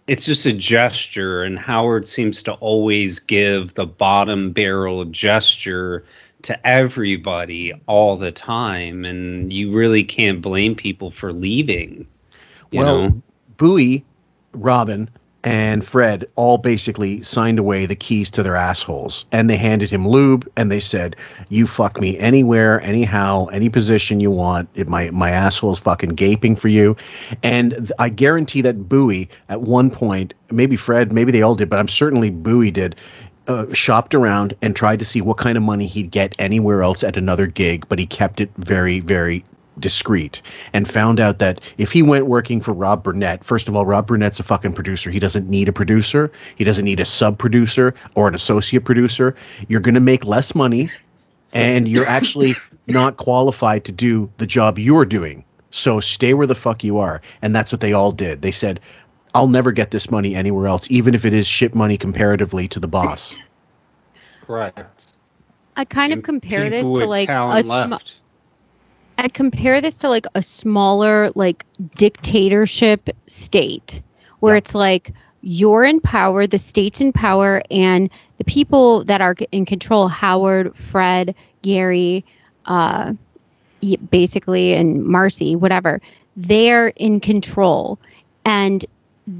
it's just a gesture. And Howard seems to always give the bottom barrel gesture to everybody all the time, and you really can't blame people for leaving. You know? Bowie, Robin, and Fred all basically signed away the keys to their assholes, and they handed him lube, and they said, you fuck me anywhere, anyhow, any position you want. My asshole's fucking gaping for you. And I guarantee that Bowie at one point, maybe Fred, maybe they all did, but I'm certainly Bowie did, shopped around and tried to see what kind of money he'd get anywhere else at another gig, but he kept it very, very discreet, and found out that if he went working for Rob Burnett, first of all, Rob Burnett's a fucking producer. He doesn't need a producer. He doesn't need a sub producer or an associate producer. You're going to make less money, and you're actually not qualified to do the job you're doing. So stay where the fuck you are. And that's what they all did. They said, I'll never get this money anywhere else, even if it is shit money comparatively to the boss. Correct. I kind of compare this people to with like talent left. I compare this to like a smaller like dictatorship state where it's like you're in power, the state's in power, and the people that are in control, Howard, Fred, Gary, basically, and Marcy, whatever, they're in control. And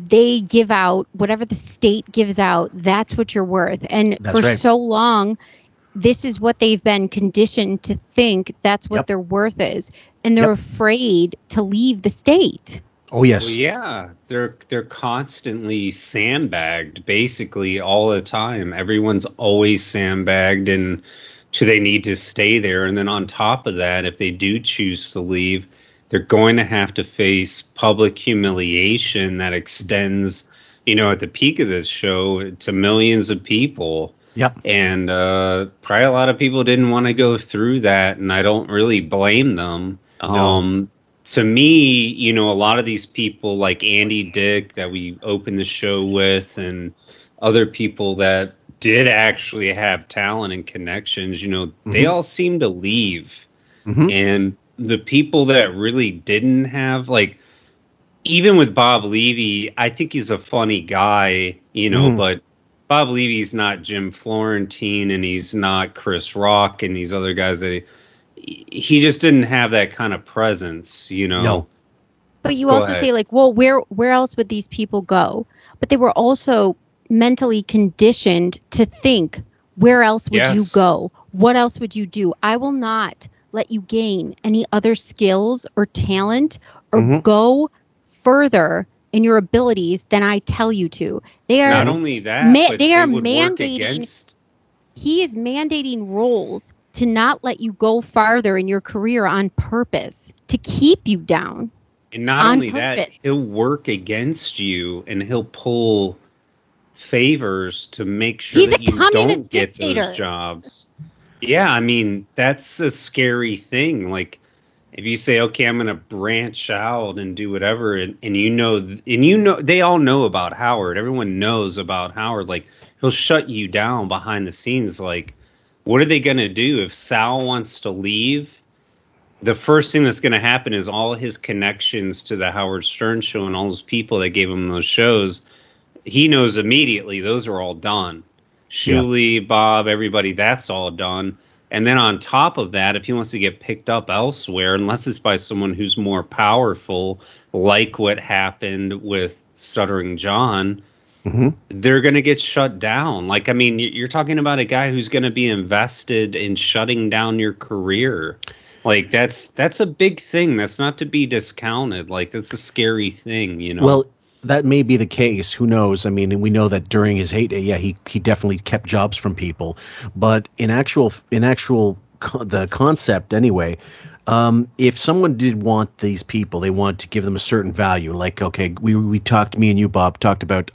they give out whatever the state gives out. That's what you're worth. And for so long, this is what they've been conditioned to think. That's what their worth is. And they're afraid to leave the state. Oh, yes. Well, yeah, they're constantly sandbagged, basically all the time. Everyone's always sandbagged, and they need to stay there. And then on top of that, if they do choose to leave, they're going to have to face public humiliation that extends, at the peak of this show to millions of people. Yep. And probably a lot of people didn't want to go through that, and I don't really blame them. No. To me, a lot of these people like Andy Dick that we opened the show with, and other people that did actually have talent and connections, they all seem to leave. And the people that really didn't have, like, even with Bob Levy, I think he's a funny guy, but Bob Levy's not Jim Florentine, and he's not Chris Rock and these other guys that he just didn't have that kind of presence, No. But you also say like, well, where else would these people go? But they were also mentally conditioned to think, where else would you go? What else would you do? I will not let you gain any other skills or talent or go further in your abilities than I tell you to. They are not only that, but they are would work mandating. He is mandating roles to not let you go farther in your career on purpose, to keep you down. And not only that, he'll work against you, and he'll pull favors to make sure that you don't get those jobs. Yeah, I mean, that's a scary thing. Like, if you say, okay, I'm going to branch out and do whatever, and they all know about Howard. Everyone knows about Howard. Like, he'll shut you down behind the scenes. Like, what are they going to do if Sal wants to leave? The first thing that's going to happen is all his connections to the Howard Stern show and all those people that gave him those shows, he knows immediately those are all done. Shuley, Bob, everybody, that's all done. And then on top of that, if he wants to get picked up elsewhere, unless it's by someone who's more powerful, like what happened with Stuttering John, they're going to get shut down. Like, I mean, you're talking about a guy who's going to be invested in shutting down your career. Like, that's a big thing. That's not to be discounted. Like, that's a scary thing, Well, that may be the case. Who knows? I mean, and we know that during his heyday, he definitely kept jobs from people. But in actual the concept anyway, if someone did want these people, they want to give them a certain value. Like, okay, we talked, me and you, Bob, talked about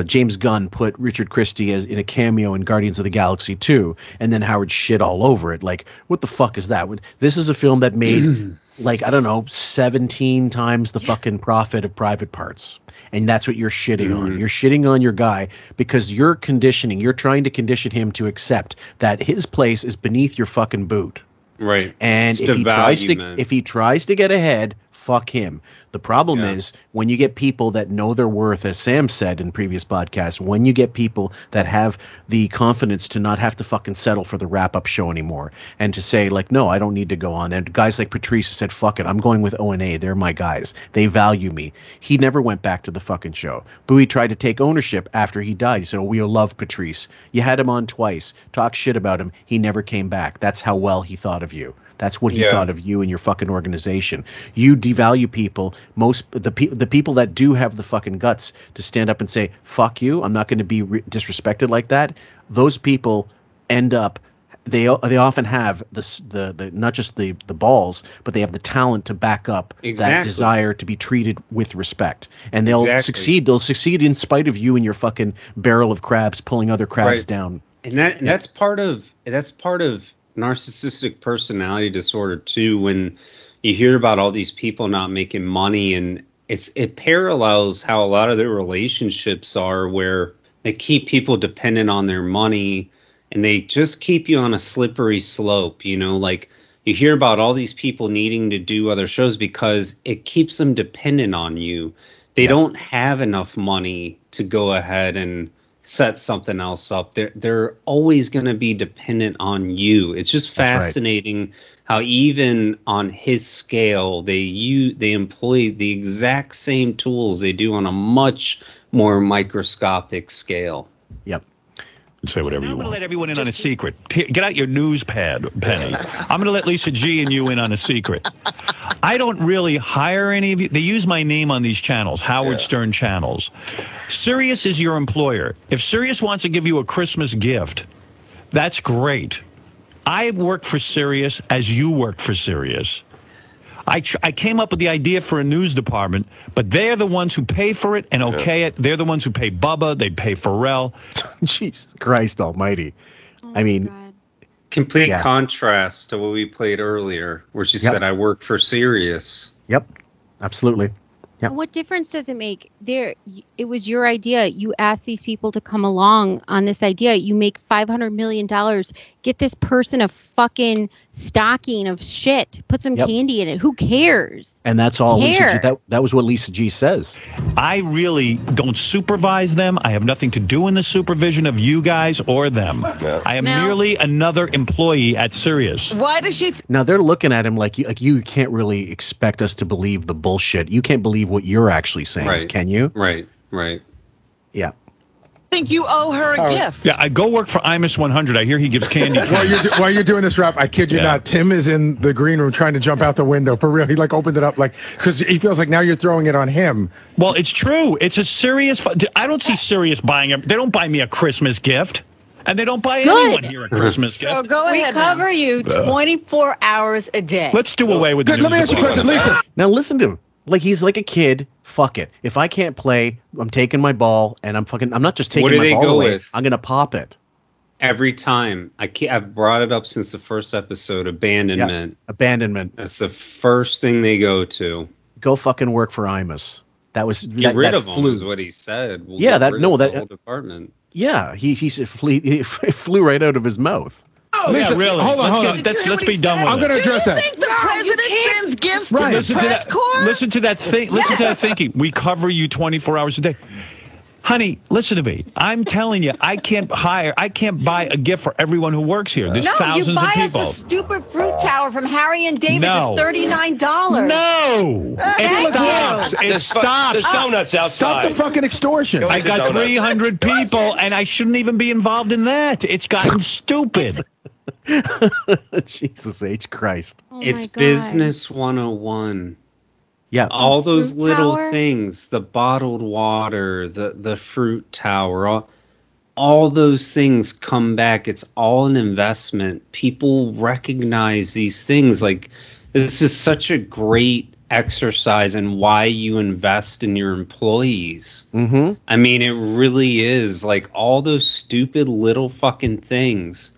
James Gunn put Richard Christie as in a cameo in Guardians of the Galaxy 2, and then Howard shit all over it. Like, what the fuck is that? This is a film that made like, I don't know, 17 times the fucking profit of Private Parts. And that's what you're shitting on. You're shitting on your guy because you're trying to condition him to accept that his place is beneath your fucking boot. Right. And if he tries to get ahead, fuck him. The problem is when you get people that know their worth, as Sam said in previous podcasts, when you get people that have the confidence to not have to fucking settle for the wrap-up show anymore and to say, like, no, I don't need to go on. And guys like Patrice who said, fuck it, I'm going with O&A. They're my guys. They value me. He never went back to the fucking show. Bowie tried to take ownership after he died. He said, oh, we love Patrice. You had him on twice. Talk shit about him. He never came back. That's how well he thought of you. That's what he thought of you and your fucking organization. You devalue people. The people that do have the fucking guts to stand up and say, fuck you, I'm not going to be disrespected like that. Those people end up, they often have the not just the balls, but they have the talent to back up that desire to be treated with respect. And they'll succeed. They'll succeed in spite of you and your fucking barrel of crabs pulling other crabs down. And that's part of narcissistic personality disorder too, when you hear about all these people not making money, and it parallels how a lot of their relationships are, where they keep people dependent on their money, and they just keep you on a slippery slope. You know, like you hear about all these people needing to do other shows because it keeps them dependent on you. They don't have enough money to go ahead and set something else up. They're always going to be dependent on you. It's just fascinating how even on his scale they employ the exact same tools they do on a much more microscopic scale. Yep. Say whatever you want. I'm going to let everyone in on a secret. Get out your news pad, Penny. I'm going to let Lisa G and you in on a secret. I don't really hire any of you. They use my name on these channels, Howard Stern channels. Sirius is your employer. If Sirius wants to give you a Christmas gift, that's great. I work for Sirius as you work for Sirius. I came up with the idea for a news department, but they're the ones who pay for it and okay it. They're the ones who pay Bubba. They pay Pharrell. Jesus Christ almighty. I mean, complete contrast to what we played earlier, where she said, I work for Sirius. Yep, absolutely. Yep. What difference does it make? It was your idea. You asked these people to come along on this idea. You make $500 million. Get this person a fucking stocking of shit. Put some candy in it. Who cares? And that's all Lisa G. That was what Lisa G says. I really don't supervise them. I have nothing to do in the supervision of you guys or them. I am merely another employee at Sirius. Why does she? Now they're looking at him like you can't really expect us to believe the bullshit. You can't believe what you're actually saying, can you? Right. Yeah. Think you owe her a gift. Yeah, I go work for Imus 100. I hear he gives candy. While you're doing this rap, I kid you not, Tim is in the green room trying to jump out the window. For real, he like opened it up because he feels like now you're throwing it on him. Well, it's true. It's a serious. I don't see Sirius buying it. They don't buy me a Christmas gift. And they don't buy anyone here a Christmas gift. So go ahead. We cover you 24 hours a day. Let's do away with the news. Let me ask you a question, Lisa. Now listen to him. Like he's like a kid. Fuck it. If I can't play, I'm taking my ball and I'm not just taking my ball away. I'm gonna pop it. Every time. I've brought it up since the first episode. Abandonment. Yeah, abandonment. That's the first thing they go to. Go fucking work for Imus. That was get rid of him is what he said. We'll that whole department. Yeah, he flew right out of his mouth. Oh, Lisa, yeah, really. Hold on. Let's be done with it. I'm going to address that. You think the president sends gifts to the press corps? Listen to that thinking. We cover you 24 hours a day. Honey, listen to me. I'm telling you, I can't buy a gift for everyone who works here. There's thousands of people. No, you buy us a stupid fruit tower from Harry and David. No. It's $39. No. It stops. It stops. There's donuts outside. Stop the fucking extortion. I got 300 people, and I shouldn't even be involved in that. It's gotten stupid. Jesus H. Christ. Oh it's business 101. Yeah. All those little things, the bottled water, the fruit tower, all those things come back. It's all an investment. People recognize these things. Like, this is such a great exercise in why you invest in your employees. Mm-hmm. I mean, it really is. Like, all those stupid little fucking things.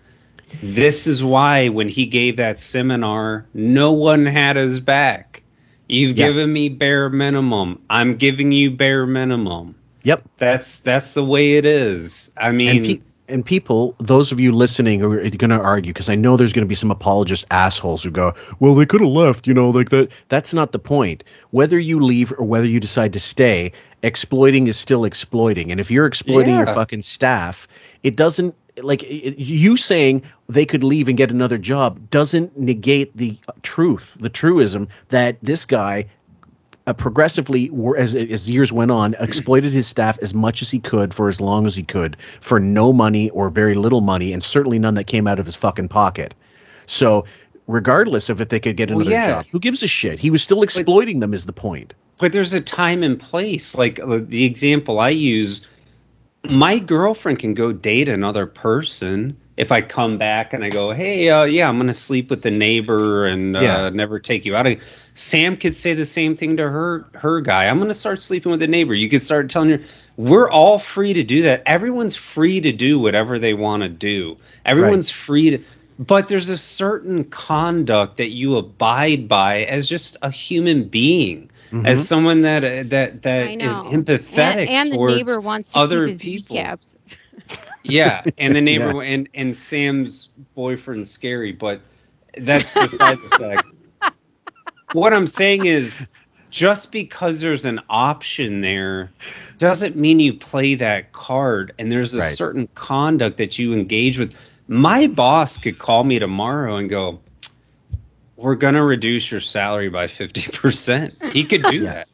This is why when he gave that seminar, no one had his back. You've given me bare minimum. I'm giving you bare minimum. Yep. That's the way it is. I mean, and people, those of you listening who are going to argue, because I know there's going to be some apologist assholes who go, well, they could have left, like that. That's not the point. Whether you leave or whether you decide to stay, exploiting is still exploiting. And if you're exploiting your fucking staff, it doesn't, you saying they could leave and get another job doesn't negate the truth, the truism that this guy progressively, as years went on, exploited his staff as much as he could for as long as he could for no money or very little money, and certainly none that came out of his fucking pocket. So regardless of if they could get another job, who gives a shit? He was still exploiting them is the point. But there's a time and place. Like the example I use, my girlfriend can go date another person if I come back and I go, hey, I'm going to sleep with the neighbor and never take you out. Sam could say the same thing to her guy. I'm going to start sleeping with the neighbor. You could start telling her, we're all free to do that. Everyone's free to do whatever they want to do. Everyone's free to, but there's a certain conduct that you abide by as just a human being. Mm-hmm. As someone that is empathetic and the towards neighbor wants to other keep his people. kneecaps. Yeah, and the neighbor and Sam's boyfriend's scary, but that's beside the fact. What I'm saying is, just because there's an option there doesn't mean you play that card, and there's a certain conduct that you engage with. My boss could call me tomorrow and go, "We're going to reduce your salary by 50%." He could do that.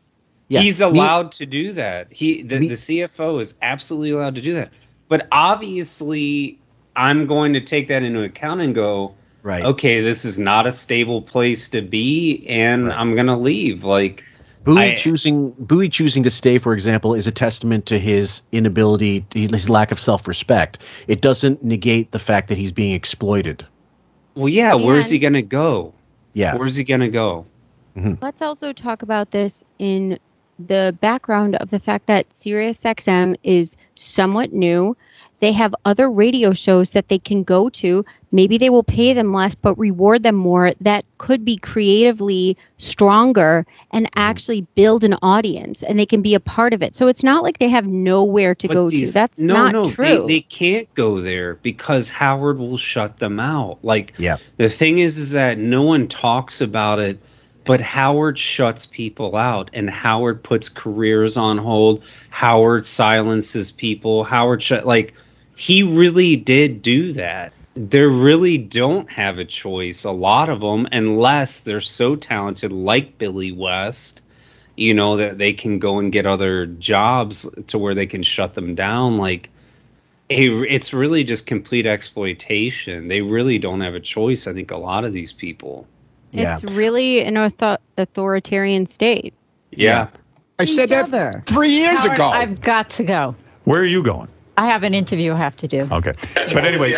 Yeah. He's allowed to do that. The CFO is absolutely allowed to do that. But obviously, I'm going to take that into account and go, okay, this is not a stable place to be, and I'm going to leave. Like, Bowie choosing to stay, for example, is a testament to his inability, his lack of self-respect. It doesn't negate the fact that he's being exploited. Well, yeah, where's he going to go? Yeah. Where's he going to go? Let's also talk about this in the background of the fact that SiriusXM is somewhat new. They have other radio shows that they can go to. Maybe they will pay them less, but reward them more. That could be creatively stronger and actually build an audience, and they can be a part of it. So it's not like they have nowhere to go to. That's not true. They can't go there because Howard will shut them out. Like, the thing is that no one talks about it, but Howard shuts people out, and Howard puts careers on hold. Howard silences people. He really did do that. They really don't have a choice, a lot of them, unless they're so talented like Billy West, that they can go and get other jobs to where they can shut them down. Like, it's really just complete exploitation. They really don't have a choice, I think, a lot of these people. It's really an authoritarian state. Yeah. I said that 3 years ago. I've got to go. Where are you going? I have an interview I have to do. Okay. But anyway.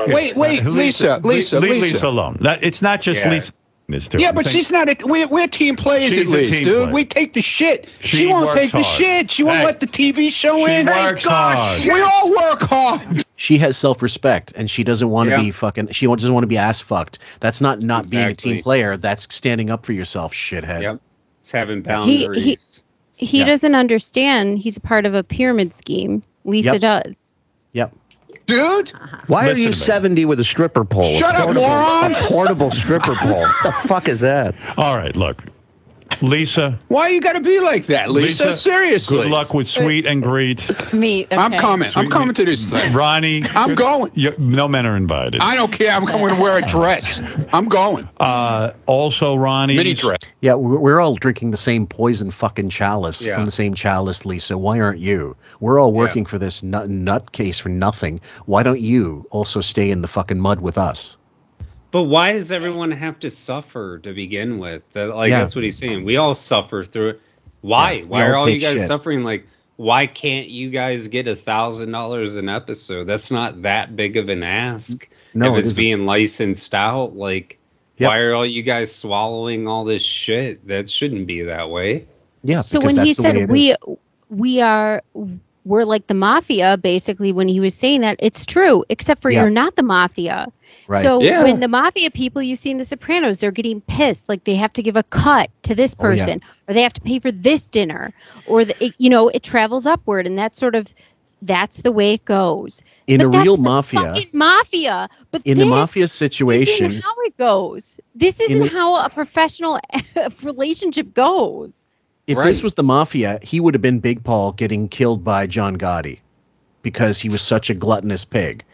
Wait, Lisa. Leave Lisa alone. It's not just Lisa. Yeah, but she's not. We're team players at least, dude. We take the shit. She won't take the shit. She won't let the TV show in. She works hard. We all work hard. She has self-respect, and she doesn't want to be fucking. She doesn't want to be ass fucked. That's not being a team player. That's standing up for yourself, shithead. Yep. It's having boundaries. He doesn't understand. He's a part of a pyramid scheme. Lisa does. Yep. Dude, why are you 70 with a stripper pole? Shut up, moron! A portable stripper pole. What the fuck is that? All right, look. Lisa. Why you got to be like that, Lisa? Seriously. Good luck with Sweet and Greet. Me. Okay. I'm coming. I'm coming to this thing. Ronnie. I'm going. No men are invited. I don't care. I'm going to wear a dress. I'm going. Also, Ronnie. Mini dress. Yeah, we're all drinking the same poison fucking chalice from the same chalice, Lisa. Why aren't you? We're all working for this nutcase for nothing. Why don't you also stay in the fucking mud with us? But why does everyone have to suffer to begin with? That's what he's saying. We all suffer through it. Why? Yeah, why are all you guys suffering? Like, why can't you guys get $1,000 an episode? That's not that big of an ask. No, if it's being licensed out, like, why are all you guys swallowing all this shit? That shouldn't be that way. Yeah. So when he said we're like the mafia, basically, when he was saying that, it's true, except for you're not the mafia. Right. So when the mafia people you see in The Sopranos, they're getting pissed, like they have to give a cut to this person, or they have to pay for this dinner, or it travels upward, and that's the way it goes. In but a real mafia, but in the mafia situation, isn't how it goes. This isn't how a professional relationship goes. If this was the mafia, he would have been Big Paul getting killed by John Gotti because he was such a gluttonous pig.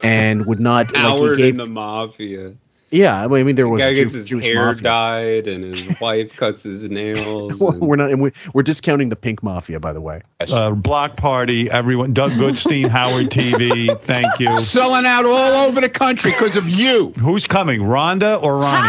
And would not Howard in the mafia. Yeah, I mean there was guy a gets his Jewish hair mafia. dyed and his wife cuts his nails. Well, we're not. We're discounting the pink mafia, by the way. Block Party, everyone. Doug Goodstein, Howard TV. Thank you. Selling out all over the country because of you. Who's coming, Rhonda or Ronnie?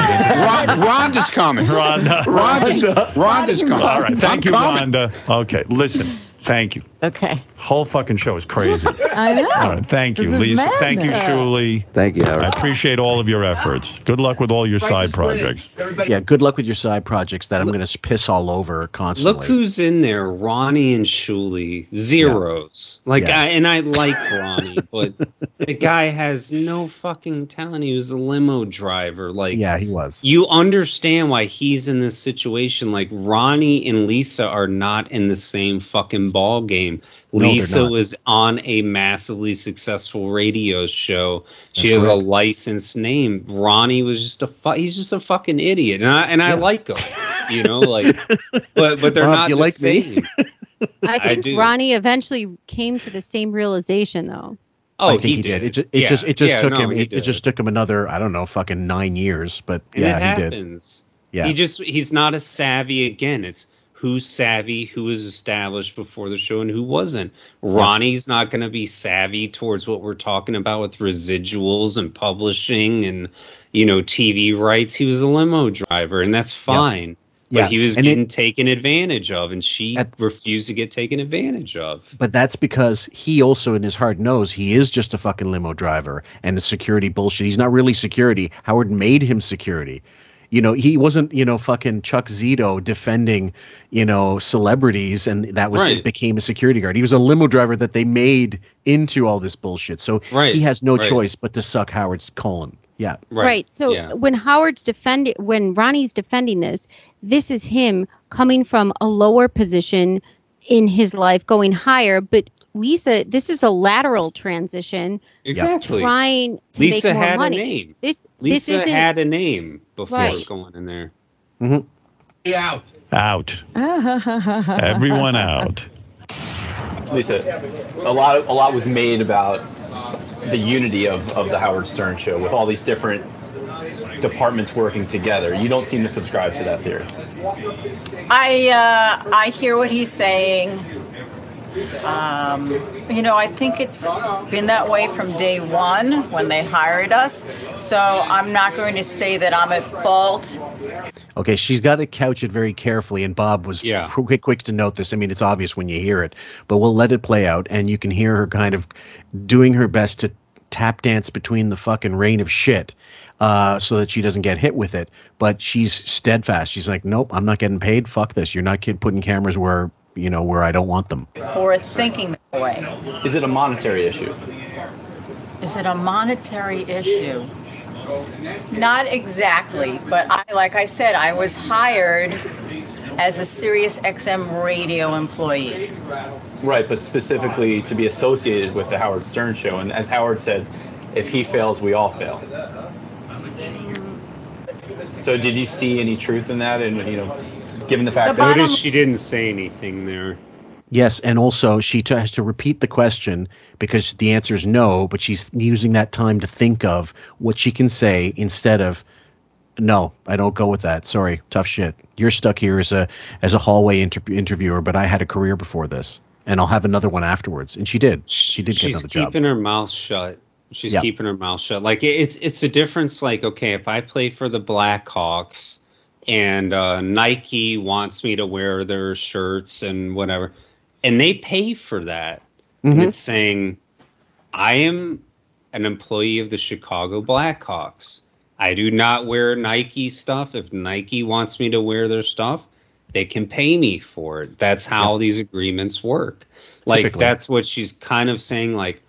Rhonda's coming. Rhonda's coming. All right, thank you, Rhonda. Okay, listen. Thank you. Okay. Whole fucking show is crazy. I know. All right, thank you, Lisa. Madness. Thank you, Shuli. Thank you, Howard. I appreciate all of your efforts. Good luck with all your side projects. Yeah, good luck with your side projects that I'm going to piss all over constantly. Look who's in there, Ronnie and Shuli, zeros. And I like Ronnie, but the guy has no fucking talent. He was a limo driver. Yeah, he was. You understand why he's in this situation. Like, Ronnie and Lisa are not in the same fucking ball game. No, Lisa was on a massively successful radio show. She has a licensed name. Ronnie was just he's just a fucking idiot, and I like him, you know, like, but they're Rob, not do you the like same. me? I think Ronnie eventually came to the same realization, though. Oh, I think he did. It just took him another, I don't know, fucking 9 years, but And yeah, it he happens. did. Yeah. He's not as savvy again. It's who's savvy, who was established before the show, and who wasn't. Ronnie's not going to be savvy towards what we're talking about with residuals and publishing and, you know, TV rights. He was a limo driver, and that's fine. But he was getting taken advantage of, and she refused to get taken advantage of. But that's because he also, in his heart, knows he is just a fucking limo driver and the security bullshit. He's not really security. Howard made him security. You know, he wasn't, you know, fucking Chuck Zito defending, you know, celebrities, and that was it became a security guard. He was a limo driver that they made into all this bullshit. So he has no choice but to suck Howard's colon. Yeah. Right. So when when Ronnie's defending this is him coming from a lower position in his life, going higher. But Lisa, this is a lateral transition. Exactly. Trying to Lisa make more had money. a name. Lisa had a name before Right. going in there. Mm-hmm. Out. Out. Everyone out. Lisa, a lot was made about the unity of the Howard Stern show with all these different departments working together. You don't seem to subscribe to that theory. I hear what he's saying. You know, I think it's been that way from day one when they hired us. So I'm not going to say that I'm at fault. Okay, she's got to couch it very carefully, and Bob was quick to note this. I mean, it's obvious when you hear it, but we'll let it play out, and you can hear her kind of doing her best to tap dance between the fucking rain of shit so that she doesn't get hit with it. But she's steadfast. She's like, nope, I'm not getting paid. Fuck this. You're not putting cameras where, you know, where I don't want them. Or thinking that way. Is it a monetary issue? Is it a monetary issue? Not exactly, but like I said, I was hired as a Sirius XM radio employee. Right, but specifically to be associated with the Howard Stern show. And as Howard said, if he fails, we all fail. So did you see any truth in that? And, you know, given the fact that she didn't say anything there. Yes, and also she has to repeat the question because the answer is no, but she's using that time to think of what she can say instead of, no, I don't go with that. Sorry, tough shit. You're stuck here as a hallway interviewer, but I had a career before this, and I'll have another one afterwards. And she did. She did get another job. She's keeping her mouth shut. She's keeping her mouth shut. Like it's a difference. Like, okay, if I play for the Blackhawks and Nike wants me to wear their shirts and whatever, and they pay for that, and it's saying, I am an employee of the Chicago Blackhawks. I do not wear Nike stuff. If Nike wants me to wear their stuff, they can pay me for it. That's how these agreements work. Like, typically. That's what she's kind of saying. Like,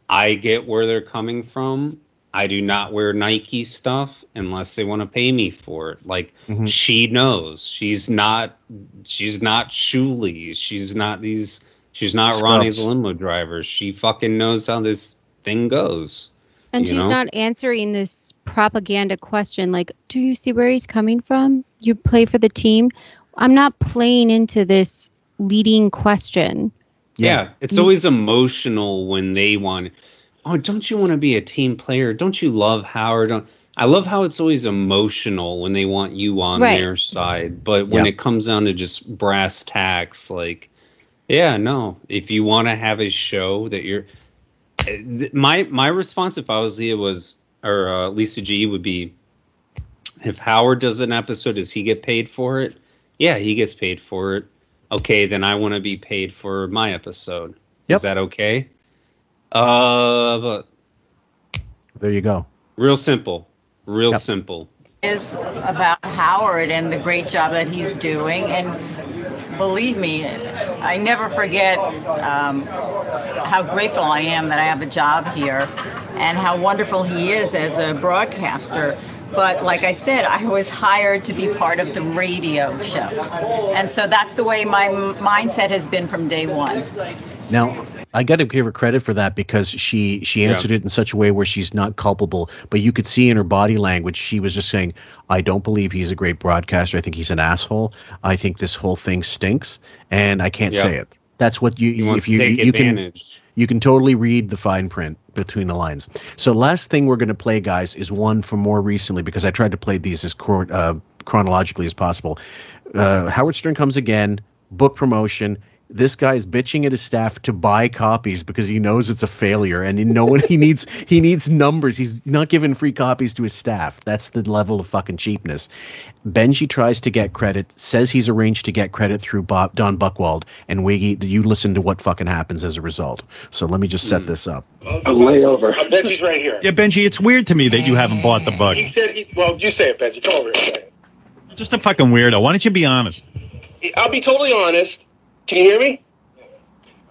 I get where they're coming from. I do not wear Nike stuff unless they want to pay me for it. Like, she knows. She's not Shuley. She's not Ronnie the limo driver. She fucking knows how this thing goes. And she's not answering this propaganda question like, do you see where he's coming from? You play for the team? I'm not playing into this leading question. Yeah, it's always emotional when they want, oh, don't you want to be a team player? Don't you love Howard? I love how it's always emotional when they want you on their side. But when it comes down to just brass tacks, like, yeah, no. If you want to have a show that you're... My response if I was Lisa G would be, if Howard does an episode, does he get paid for it? Yeah, he gets paid for it. Okay, then I want to be paid for my episode. Is that okay? But there you go. Real simple. Real simple. Is about Howard and the great job that he's doing, and believe me, I never forget how grateful I am that I have a job here and how wonderful he is as a broadcaster. But like I said, I was hired to be part of the radio show. And so that's the way my mindset has been from day one. Now, I got to give her credit for that because she answered it in such a way where she's not culpable. But you could see in her body language, she was just saying, I don't believe he's a great broadcaster. I think he's an asshole. I think this whole thing stinks. And I can't say it. That's what you can totally read the fine print between the lines. So last thing we're going to play, guys, is one from more recently because I tried to play these as chronologically as possible. Howard Stern comes again, book promotion. This guy is bitching at his staff to buy copies because he knows it's a failure, and he needs numbers. He's not giving free copies to his staff. That's the level of fucking cheapness. Benji tries to get credit, says he's arranged to get credit through Don Buchwald, and Wiggy, you listen to what fucking happens as a result. So let me just set this up. A layover. Benji's right here. Yeah, Benji, it's weird to me that you haven't bought the book. He said, well, you say it, Benji. Come over here and say it. Just a fucking weirdo. Why don't you be honest? I'll be totally honest. Can you hear me?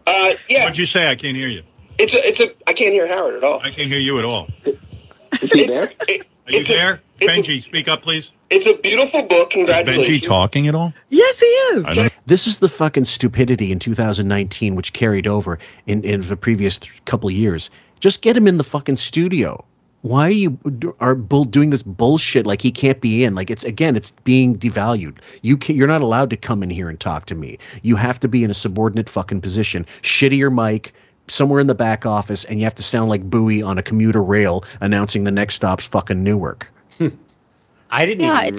Yeah. What'd you say? I can't hear you. I can't hear Howard at all. I can't hear you at all. Is he there? Are you there? Benji, speak up, please. It's a beautiful book. Congratulations. Is Benji talking at all? Yes, he is. This is the fucking stupidity in 2019, which carried over in the previous couple years. Just get him in the fucking studio. Why are you doing this bullshit like he can't be in? Like, it's being devalued. You're not allowed to come in here and talk to me. You have to be in a subordinate fucking position. Shittier mic, somewhere in the back office, and you have to sound like Bowie on a commuter rail announcing the next stop's fucking Newark. I didn't. Yeah, it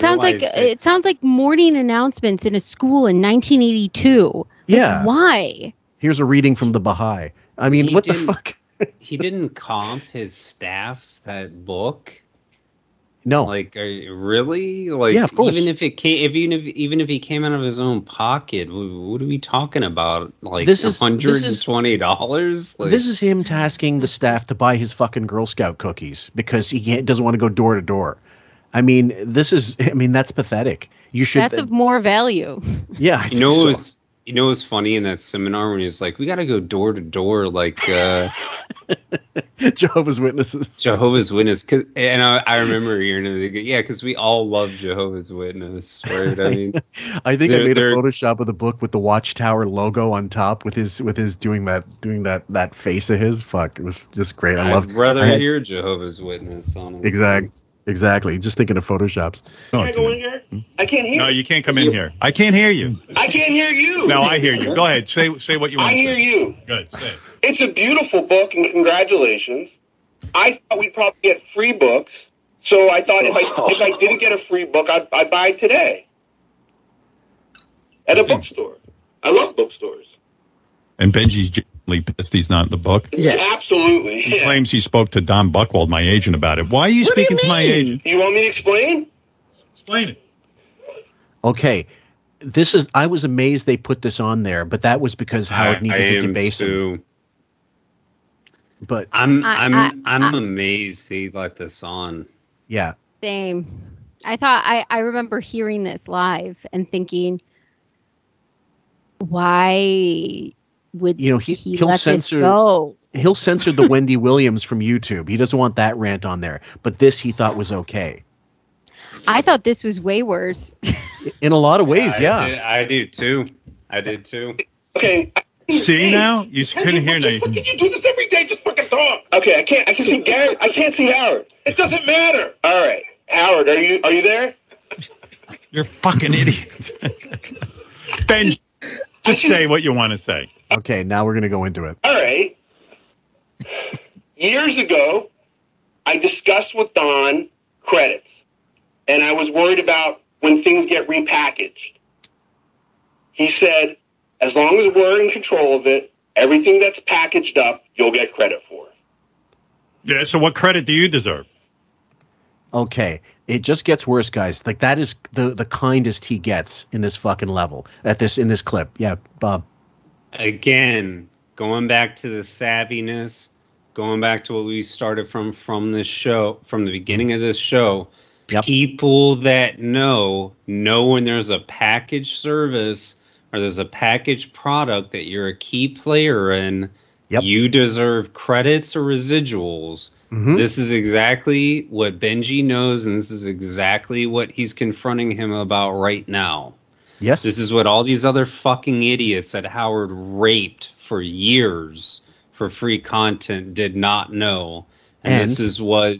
sounds like morning announcements in a school in 1982. Yeah. Like, why? Here's a reading from the Baha'i. I mean, what the fuck? He didn't comp his staff that book. No, like, are you really? Like, yeah, of course. Even if he came out of his own pocket, what are we talking about? Like, $120? Like, this is him tasking the staff to buy his fucking Girl Scout cookies because he doesn't want to go door to door. I mean, that's pathetic. You should. That's of more value. Yeah, I think so. You know what's funny in that seminar when he's like, we got to go door to door, like Jehovah's Witnesses. Jehovah's Witness. And I remember hearing it. Yeah, because we all love Jehovah's Witness, right? I mean, I think I made a Photoshop of the book with the Watchtower logo on top with his doing that face of his. Fuck, it was just great. I'd rather hear Jehovah's Witness on it. Exactly. Just thinking of Photoshops. Can I go in here? I can't hear you. No, you can't come in here. I can't hear you. I can't hear you. No, I hear you. Go ahead. Say what you want to say. I hear you. Good. Say it. It's a beautiful book, and congratulations. I thought we'd probably get free books, so I thought if I didn't get a free book, I'd buy it today at a bookstore. I love bookstores. And Benji's genuinely pissed he's not in the book. Yeah, absolutely. He claims he spoke to Don Buchwald, my agent, about it. Why are you speaking to my agent? You want me to explain? Explain it. Okay. I was amazed they put this on there, but that was because Howard needed to debase him. But I'm amazed he let this on. Yeah. Same. I remember hearing this live and thinking, why would he'll let censor this go? He'll censor the Wendy Williams from YouTube. He doesn't want that rant on there. But this he thought was okay. I thought this was way worse. In a lot of ways, yeah. I do too. Okay. See now? You couldn't hear now. Can you do this every day? Just fucking talk. Okay, I can see Gary. I can't see Howard. It doesn't matter. All right. Howard, are you there? You're a fucking idiot. Ben, just say what you want to say. Okay, now we're going to go into it. All right. Years ago, I discussed with Don credits, and I was worried about when things get repackaged. He said, as long as we're in control of it, everything that's packaged up, you'll get credit for. Yeah, so what credit do you deserve? Okay, it just gets worse, guys. Like, that is the kindest he gets in this fucking level, in this clip. Yeah, Bob. Again, going back to the savviness, going back to what we started from this show, from the beginning of this show. Yep. People that know when there's a package service or there's a packaged product that you're a key player in, you deserve credits or residuals. This is exactly what Benji knows, and this is exactly what he's confronting him about right now. Yes. This is what all these other fucking idiots that Howard raped for years for free content did not know. And this is what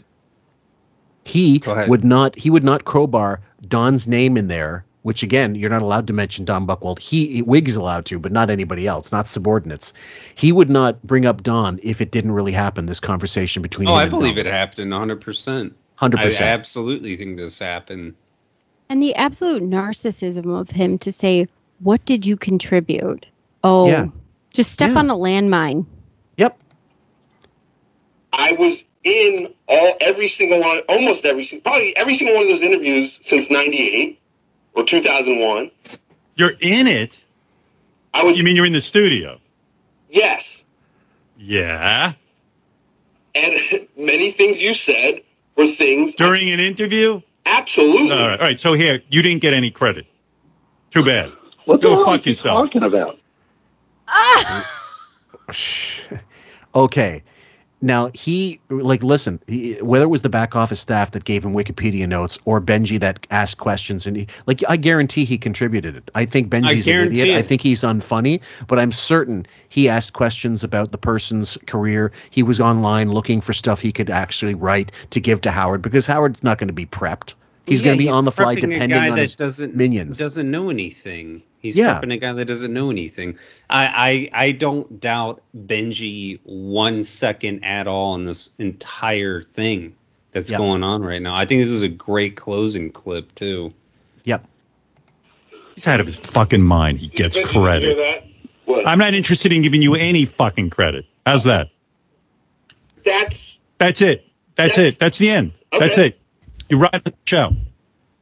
he would not crowbar Don's name in there, which again, you're not allowed to mention Don Buchwald. Wig's allowed to, but not anybody else, not subordinates. He would not bring up Don if it didn't really happen, this conversation between him I and believe Don. it happened 100%. 100%. I absolutely think this happened. And the absolute narcissism of him to say, what did you contribute? Oh, just step on a landmine. Yep. I was in every single one, probably every single one of those interviews since 98 or 2001. You're in it? You mean you're in the studio? Yes. Yeah. And many things you said were things... During an interview? Absolutely. All right. So here, you didn't get any credit. Too bad. What the Go hell fuck are you yourself. talking about? Okay. Now, listen, whether it was the back office staff that gave him Wikipedia notes or Benji that asked questions, and I guarantee he contributed it. I think Benji's an idiot. I think he's unfunny, but I'm certain he asked questions about the person's career. He was online looking for stuff he could actually write to give to Howard, because Howard's not going to be prepped. He's going to be on the fly depending on his minions. Doesn't know anything. He's prepping a guy that doesn't know anything. I don't doubt Benji 1 second at all in this entire thing that's going on right now. I think this is a great closing clip too. Yep. He's out of his fucking mind. He gets credit. I'm not interested in giving you any fucking credit. How's that? That's it. That's it. That's the end. Okay. That's it. You ride on the show.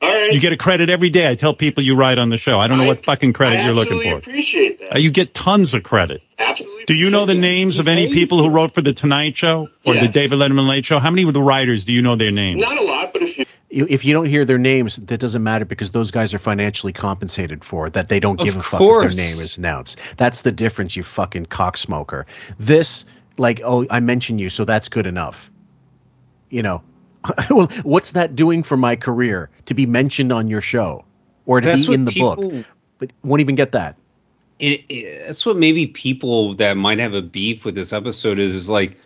All right. You get a credit every day. I tell people you ride on the show. I don't know what fucking credit you're looking for. I appreciate that. You get tons of credit. Absolutely. Do you know the names of any people who wrote for The Tonight Show or The David Letterman Late Show? How many of the writers do you know their names? Not a lot, but if you don't hear their names, that doesn't matter, because those guys are financially compensated for it, that they don't give a fuck if their name is announced. That's the difference, you fucking cocksmoker. This, I mentioned you, so that's good enough. Well, what's that doing for my career to be mentioned on your show or to be in the book? But won't even get that. That's what maybe people that might have a beef with this episode is like,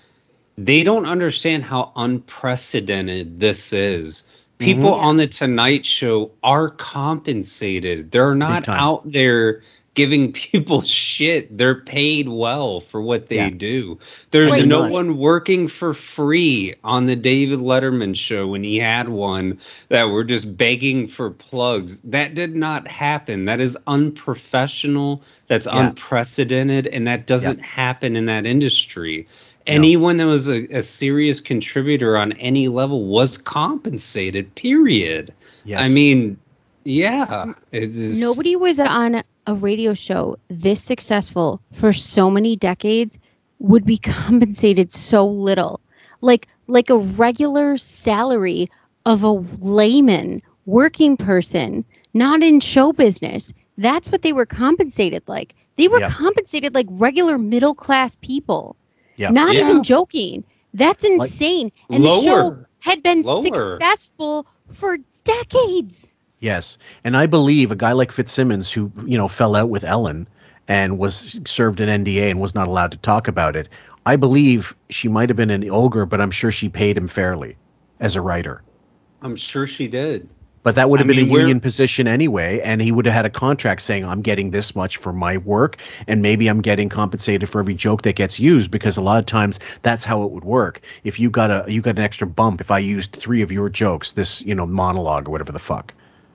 they don't understand how unprecedented this is. People on the Tonight Show are compensated. They're not out there giving people shit. They're paid well for what they do. There's no one working for free on the David Letterman show when he had one that were just begging for plugs. That did not happen. That is unprofessional. That's unprecedented. And that doesn't happen in that industry. Anyone that was a serious contributor on any level was compensated, period. Yes. I mean, nobody was on a radio show this successful for so many decades would be compensated so little. Like a regular salary of a layman, working person, not in show business. That's what they were compensated like. They were compensated like regular middle class people. Not even joking. That's insane. And the show had been successful for decades. Yes. And I believe a guy like Fitzsimmons, who, fell out with Ellen and was served an NDA and was not allowed to talk about it, I believe she might have been an ogre, but I'm sure she paid him fairly as a writer. I'm sure she did. But that would have been a union position anyway, and he would have had a contract saying, I'm getting this much for my work, and maybe I'm getting compensated for every joke that gets used, because a lot of times that's how it would work. If you got an extra bump if I used 3 of your jokes, this, monologue or whatever the fuck.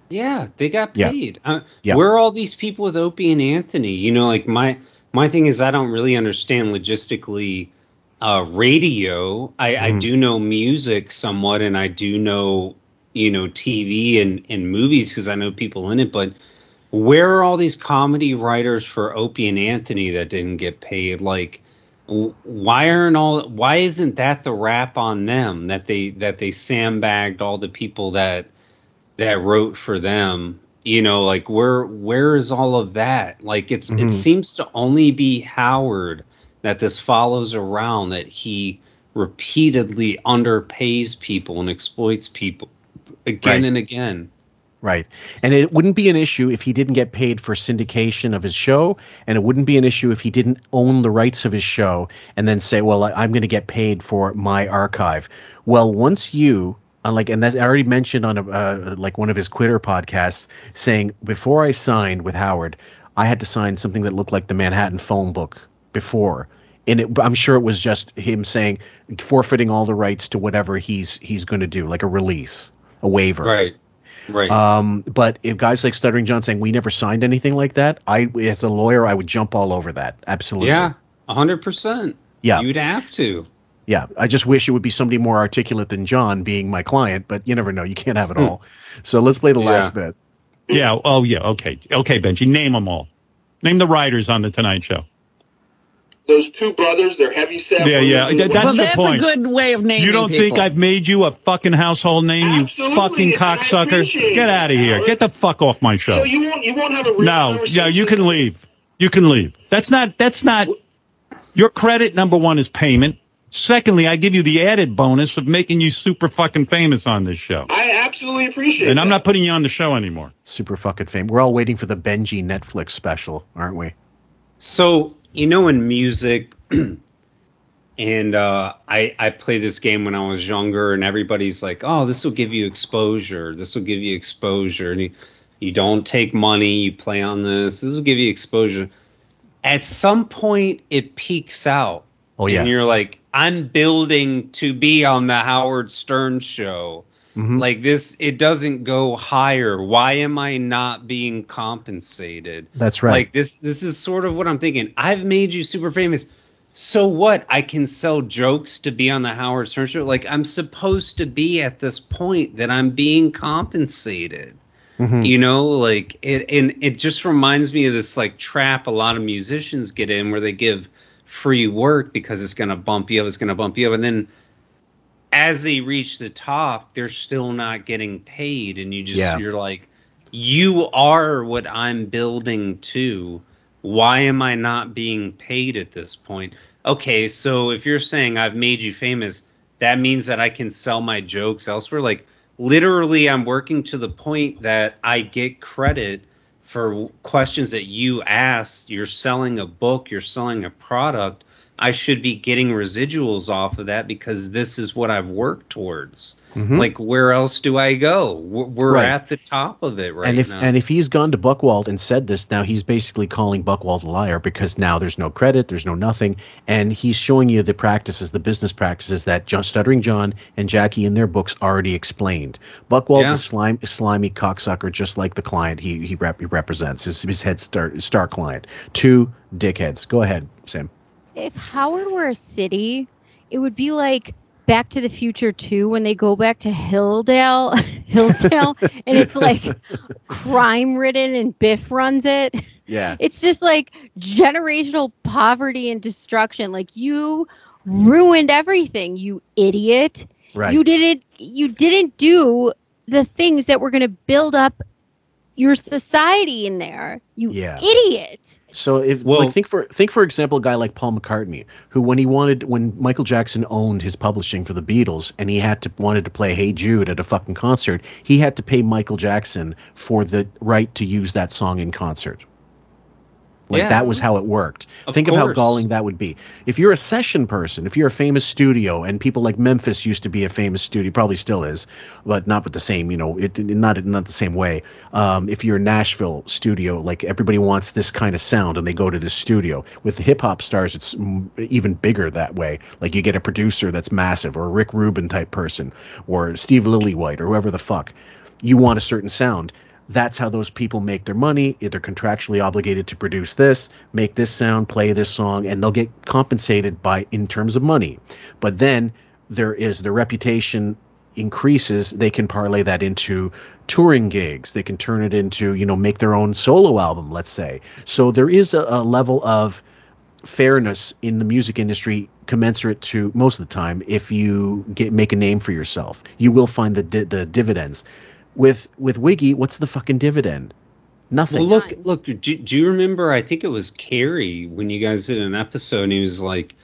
Yeah, they got paid. Where are all these people with Opie and Anthony? My thing is, I don't really understand logistically radio. I do know music somewhat, and I do know TV and movies because I know people in it. But where are all these comedy writers for Opie and Anthony that didn't get paid? Like, why isn't that the rap on them that they sandbagged all the people that wrote for them? Where is all of that? Like, it seems to only be Howard that this follows around, that he repeatedly underpays people and exploits people again and again. Right. And it wouldn't be an issue if he didn't get paid for syndication of his show, and it wouldn't be an issue if he didn't own the rights of his show and then say, well, I'm going to get paid for my archive. Well, once you, and that's I already mentioned on one of his Quitter podcasts, saying before I signed with Howard, I had to sign something that looked like the Manhattan phone book before. And I'm sure it was just him saying, forfeiting all the rights to whatever he's going to do, like a release, a waiver. Right. But if guys like Stuttering John saying we never signed anything like that, as a lawyer, I would jump all over that. Absolutely. Yeah, 100%. Yeah. You'd have to. Yeah. I just wish it would be somebody more articulate than John being my client, but you never know. You can't have it all. So let's play the last bit. Yeah. Oh, yeah. Okay. Okay, Benji. Name them all. Name the writers on the Tonight Show. Those two brothers, they're heavy set. Yeah. That's the point. A good way of naming You don't people. think I've made you a fucking household name, you fucking cocksucker? Get out of here. Get the fuck off my show. So you won't have a real conversation? No, you can leave. You can leave. That's not your credit. Number one is payment. Secondly, I give you the added bonus of making you super fucking famous on this show. I absolutely appreciate it. And I'm not putting you on the show anymore. Super fucking famous. We're all waiting for the Benji Netflix special, aren't we? So, in music, and I played this game when I was younger, and everybody's like, oh, this will give you exposure. This will give you exposure. And you don't take money, you play on this. This will give you exposure. At some point, it peaks out. Oh, yeah. And you're like, I'm building to be on the Howard Stern show. Like this, it doesn't go higher. Why am I not being compensated? That's right. Like this is sort of what I'm thinking. I've made you super famous. So what? I can sell jokes to be on the Howard Stern show. Like I'm supposed to be at this point that I'm being compensated. Like it just reminds me of this like trap a lot of musicians get in where they give free work because it's going to bump you up. It's going to bump you up. And then as they reach the top, they're still not getting paid. And you're like, you are what I'm building to. Why am I not being paid at this point? Okay, so if you're saying I've made you famous, that means that I can sell my jokes elsewhere. Like literally, I'm working to the point that I get credit for questions that you asked. You're selling a book, you're selling a product. I should be getting residuals off of that because this is what I've worked towards. Like, where else do I go? We're at the top of it right now. And if he's gone to Buchwald and said this, now he's basically calling Buchwald a liar because now there's no credit, there's no nothing, and he's showing you the practices, the business practices that Stuttering John and Jackie in their books already explained. Buchwald's a slimy cocksucker, just like the client he represents, his head star client. Two dickheads. Go ahead, Sam. If Howard were a city, it would be like Back to the Future 2 when they go back to Hillsdale, and it's like crime ridden and Biff runs it. Yeah. It's just like generational poverty and destruction. Like you ruined everything, you idiot. Right. You didn't do the things that were going to build up your society in there. You idiot. So think for example a guy like Paul McCartney, who when Michael Jackson owned his publishing for the Beatles and he wanted to play Hey Jude at a fucking concert, he had to pay Michael Jackson for the right to use that song in concert. Like that was how it worked. Think of how galling that would be. If you're a session person, if you're a famous studio, and people like Memphis used to be a famous studio, probably still is, but not with the same, not the same way. If you're a Nashville studio, like everybody wants this kind of sound, and they go to this studio. With hip hop stars, it's even bigger that way. Like you get a producer that's massive, or a Rick Rubin type person, or Steve Lillywhite, or whoever the fuck. You want a certain sound. That's how those people make their money. They're contractually obligated to produce this, make this sound, play this song, and they'll get compensated in terms of money. But then their reputation increases. They can parlay that into touring gigs. They can turn it into, make their own solo album, let's say. So there is a level of fairness in the music industry commensurate to, most of the time, if you make a name for yourself. You will find the dividends. With Wiggy, what's the fucking dividend? Nothing. Well, look. Do you remember? I think it was Carrie when you guys did an episode, and he was like,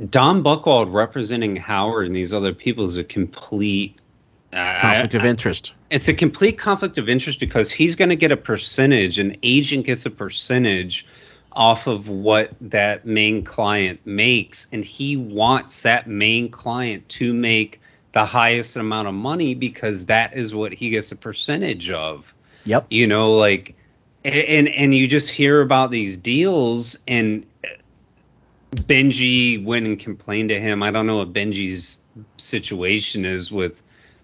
Don Buchwald representing Howard and these other people is a complete conflict of interest. It's a complete conflict of interest because he's going to get a percentage. An agent gets a percentage off of what that main client makes, and he wants that main client to make the highest amount of money because that is what he gets a percentage of. Yep. You know, like, and you just hear about these deals, and Benji went and complained to him. I don't know what Benji's situation is with.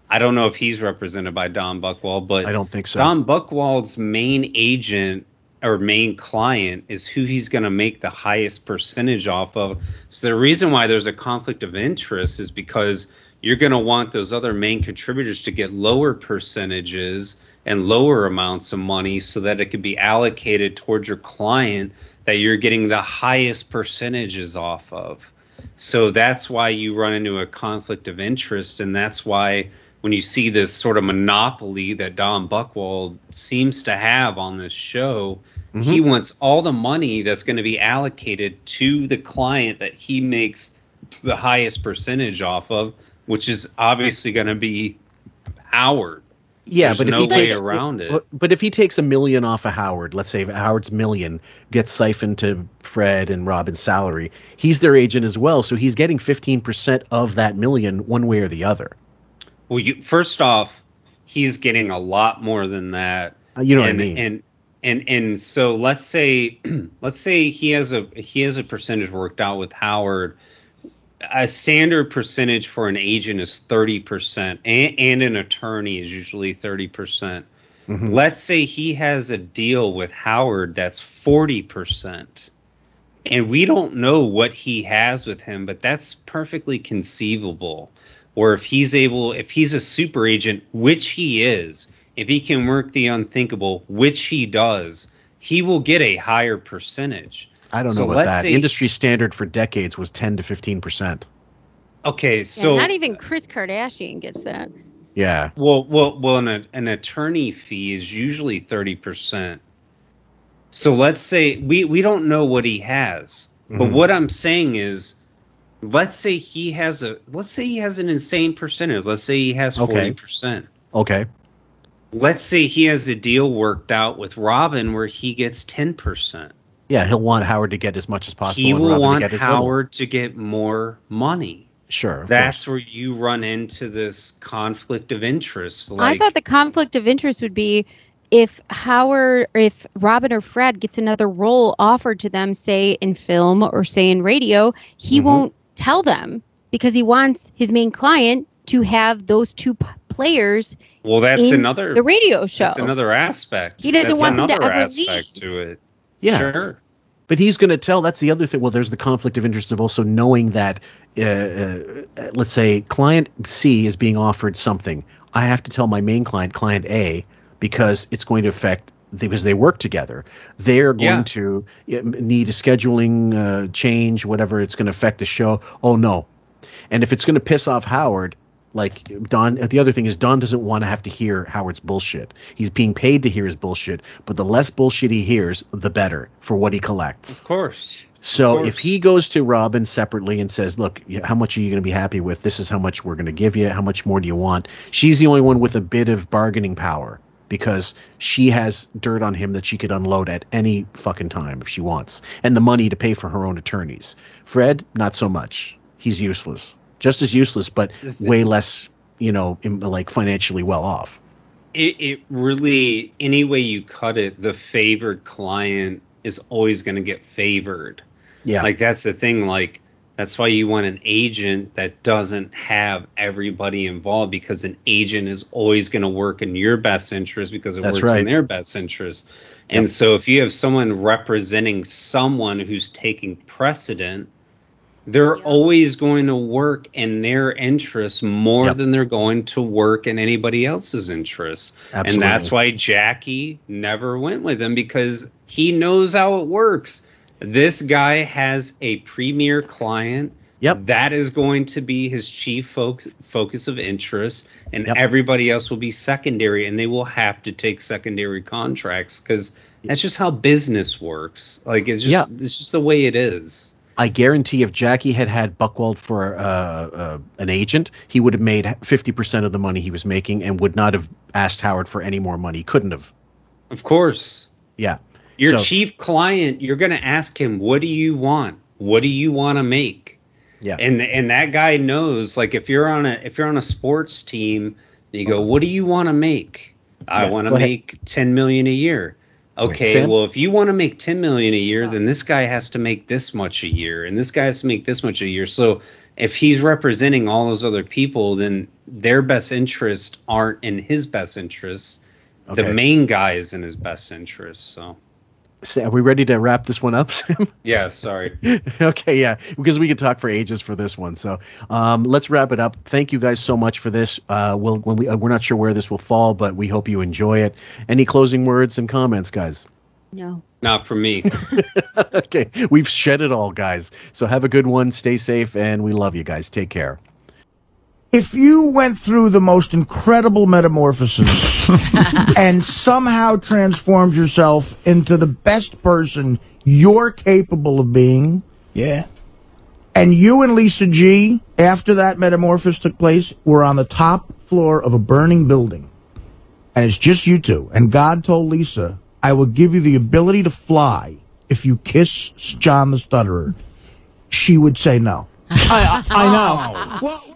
I don't know if he's represented by Don Buchwald, but I don't think so. Don Buchwald's main agent or main client is who he's going to make the highest percentage off of. So the reason why there's a conflict of interest is because you're going to want those other main contributors to get lower percentages and lower amounts of money so that it could be allocated towards your client that you're getting the highest percentages off of. So that's why you run into a conflict of interest, and that's why when you see this sort of monopoly that Don Buchwald seems to have on this show, he wants all the money that's going to be allocated to the client that he makes the highest percentage off of, which is obviously going to be Howard. Yeah, There's but if no he way takes, around it. But if he takes $1 million off of Howard, let's say Howard's $1 million gets siphoned to Fred and Robin's salary, he's their agent as well, so he's getting 15% of that $1 million one way or the other. Well, first off, he's getting a lot more than that. You know what I mean? And so let's say he has a percentage worked out with Howard. A standard percentage for an agent is 30%, and an attorney is usually 30%. Let's say he has a deal with Howard that's 40%. And we don't know what he has with him, but that's perfectly conceivable. Or if he's a super agent, which he is, if he can work the unthinkable, which he does, he will get a higher percentage. I don't know about that. Industry standard for decades was 10 to 15%. Okay, so not even Kris Kardashian gets that. Yeah. Well, an attorney fee is usually 30%. So let's say we don't know what he has, but what I'm saying is, let's say he has an insane percentage. Let's say he has 40%. Okay. Let's say he has a deal worked out with Robin where he gets 10%. Yeah, he'll want Howard to get as much as possible. He will want to get Howard to get more money. Sure. That's where you run into this conflict of interest. I thought the conflict of interest would be if Robin or Fred gets another role offered to them, say in film or say in radio, he won't tell them because he wants his main client to have those two players. Well, that's another the radio show. That's another aspect. He doesn't want them to ever leave. To it. Yeah. Sure. But he's going to tell. That's the other thing. Well, there's the conflict of interest of also knowing that, let's say, client C is being offered something. I have to tell my main client, client A, because it's going to affect, because they work together. They're going to need a scheduling change, whatever. It's going to affect the show. Oh, no. And if it's going to piss off Howard, like Don, the other thing is Don doesn't want to have to hear Howard's bullshit. He's being paid to hear his bullshit, but the less bullshit he hears, the better for what he collects. Of course. So if he goes to Robin separately and says, look, how much are you going to be happy with? This is how much we're going to give you. How much more do you want? She's the only one with a bit of bargaining power because she has dirt on him that she could unload at any fucking time if she wants, and the money to pay for her own attorneys. Fred, not so much. He's useless. Just as useless, but way less, like financially well off. It really, any way you cut it, the favored client is always going to get favored. Yeah. Like, that's the thing. Like, that's why you want an agent that doesn't have everybody involved, because an agent is always going to work in your best interest because it works in their best interest. And so if you have someone representing someone who's taking precedent, they're always going to work in their interests more than they're going to work in anybody else's interests. Absolutely. And that's why Jackie never went with him, because he knows how it works. This guy has a premier client. That is going to be his chief focus of interest, and everybody else will be secondary, and they will have to take secondary contracts because that's just how business works. Like, it's just the way it is. I guarantee if Jackie had Buchwald for an agent, he would have made 50% of the money he was making and would not have asked Howard for any more money. He couldn't have. Of course. Yeah. Your chief client, you're going to ask him, what do you want? What do you want to make? Yeah. And that guy knows, like, if you're on a sports team, you go, what do you want to make? I want to make $10 million a year. Okay, well, if you want to make $10 million a year, then this guy has to make this much a year, and this guy has to make this much a year. So if he's representing all those other people, then their best interests aren't in his best interests. Okay. The main guy is in his best interest. So are we ready to wrap this one up, Sam? Yeah, sorry. Okay, yeah, because we could talk for ages for this one. So let's wrap it up. Thank you guys so much for this. We're not sure where this will fall, but we hope you enjoy it. Any closing words and comments, guys? No. Not for me. Okay, we've shed it all, guys. So have a good one. Stay safe, and we love you guys. Take care. If you went through the most incredible metamorphosis and somehow transformed yourself into the best person you're capable of being, and you and Lisa G, after that metamorphosis took place, were on the top floor of a burning building, and it's just you two, and God told Lisa, I will give you the ability to fly if you kiss John the Stutterer, she would say no. I know. Well,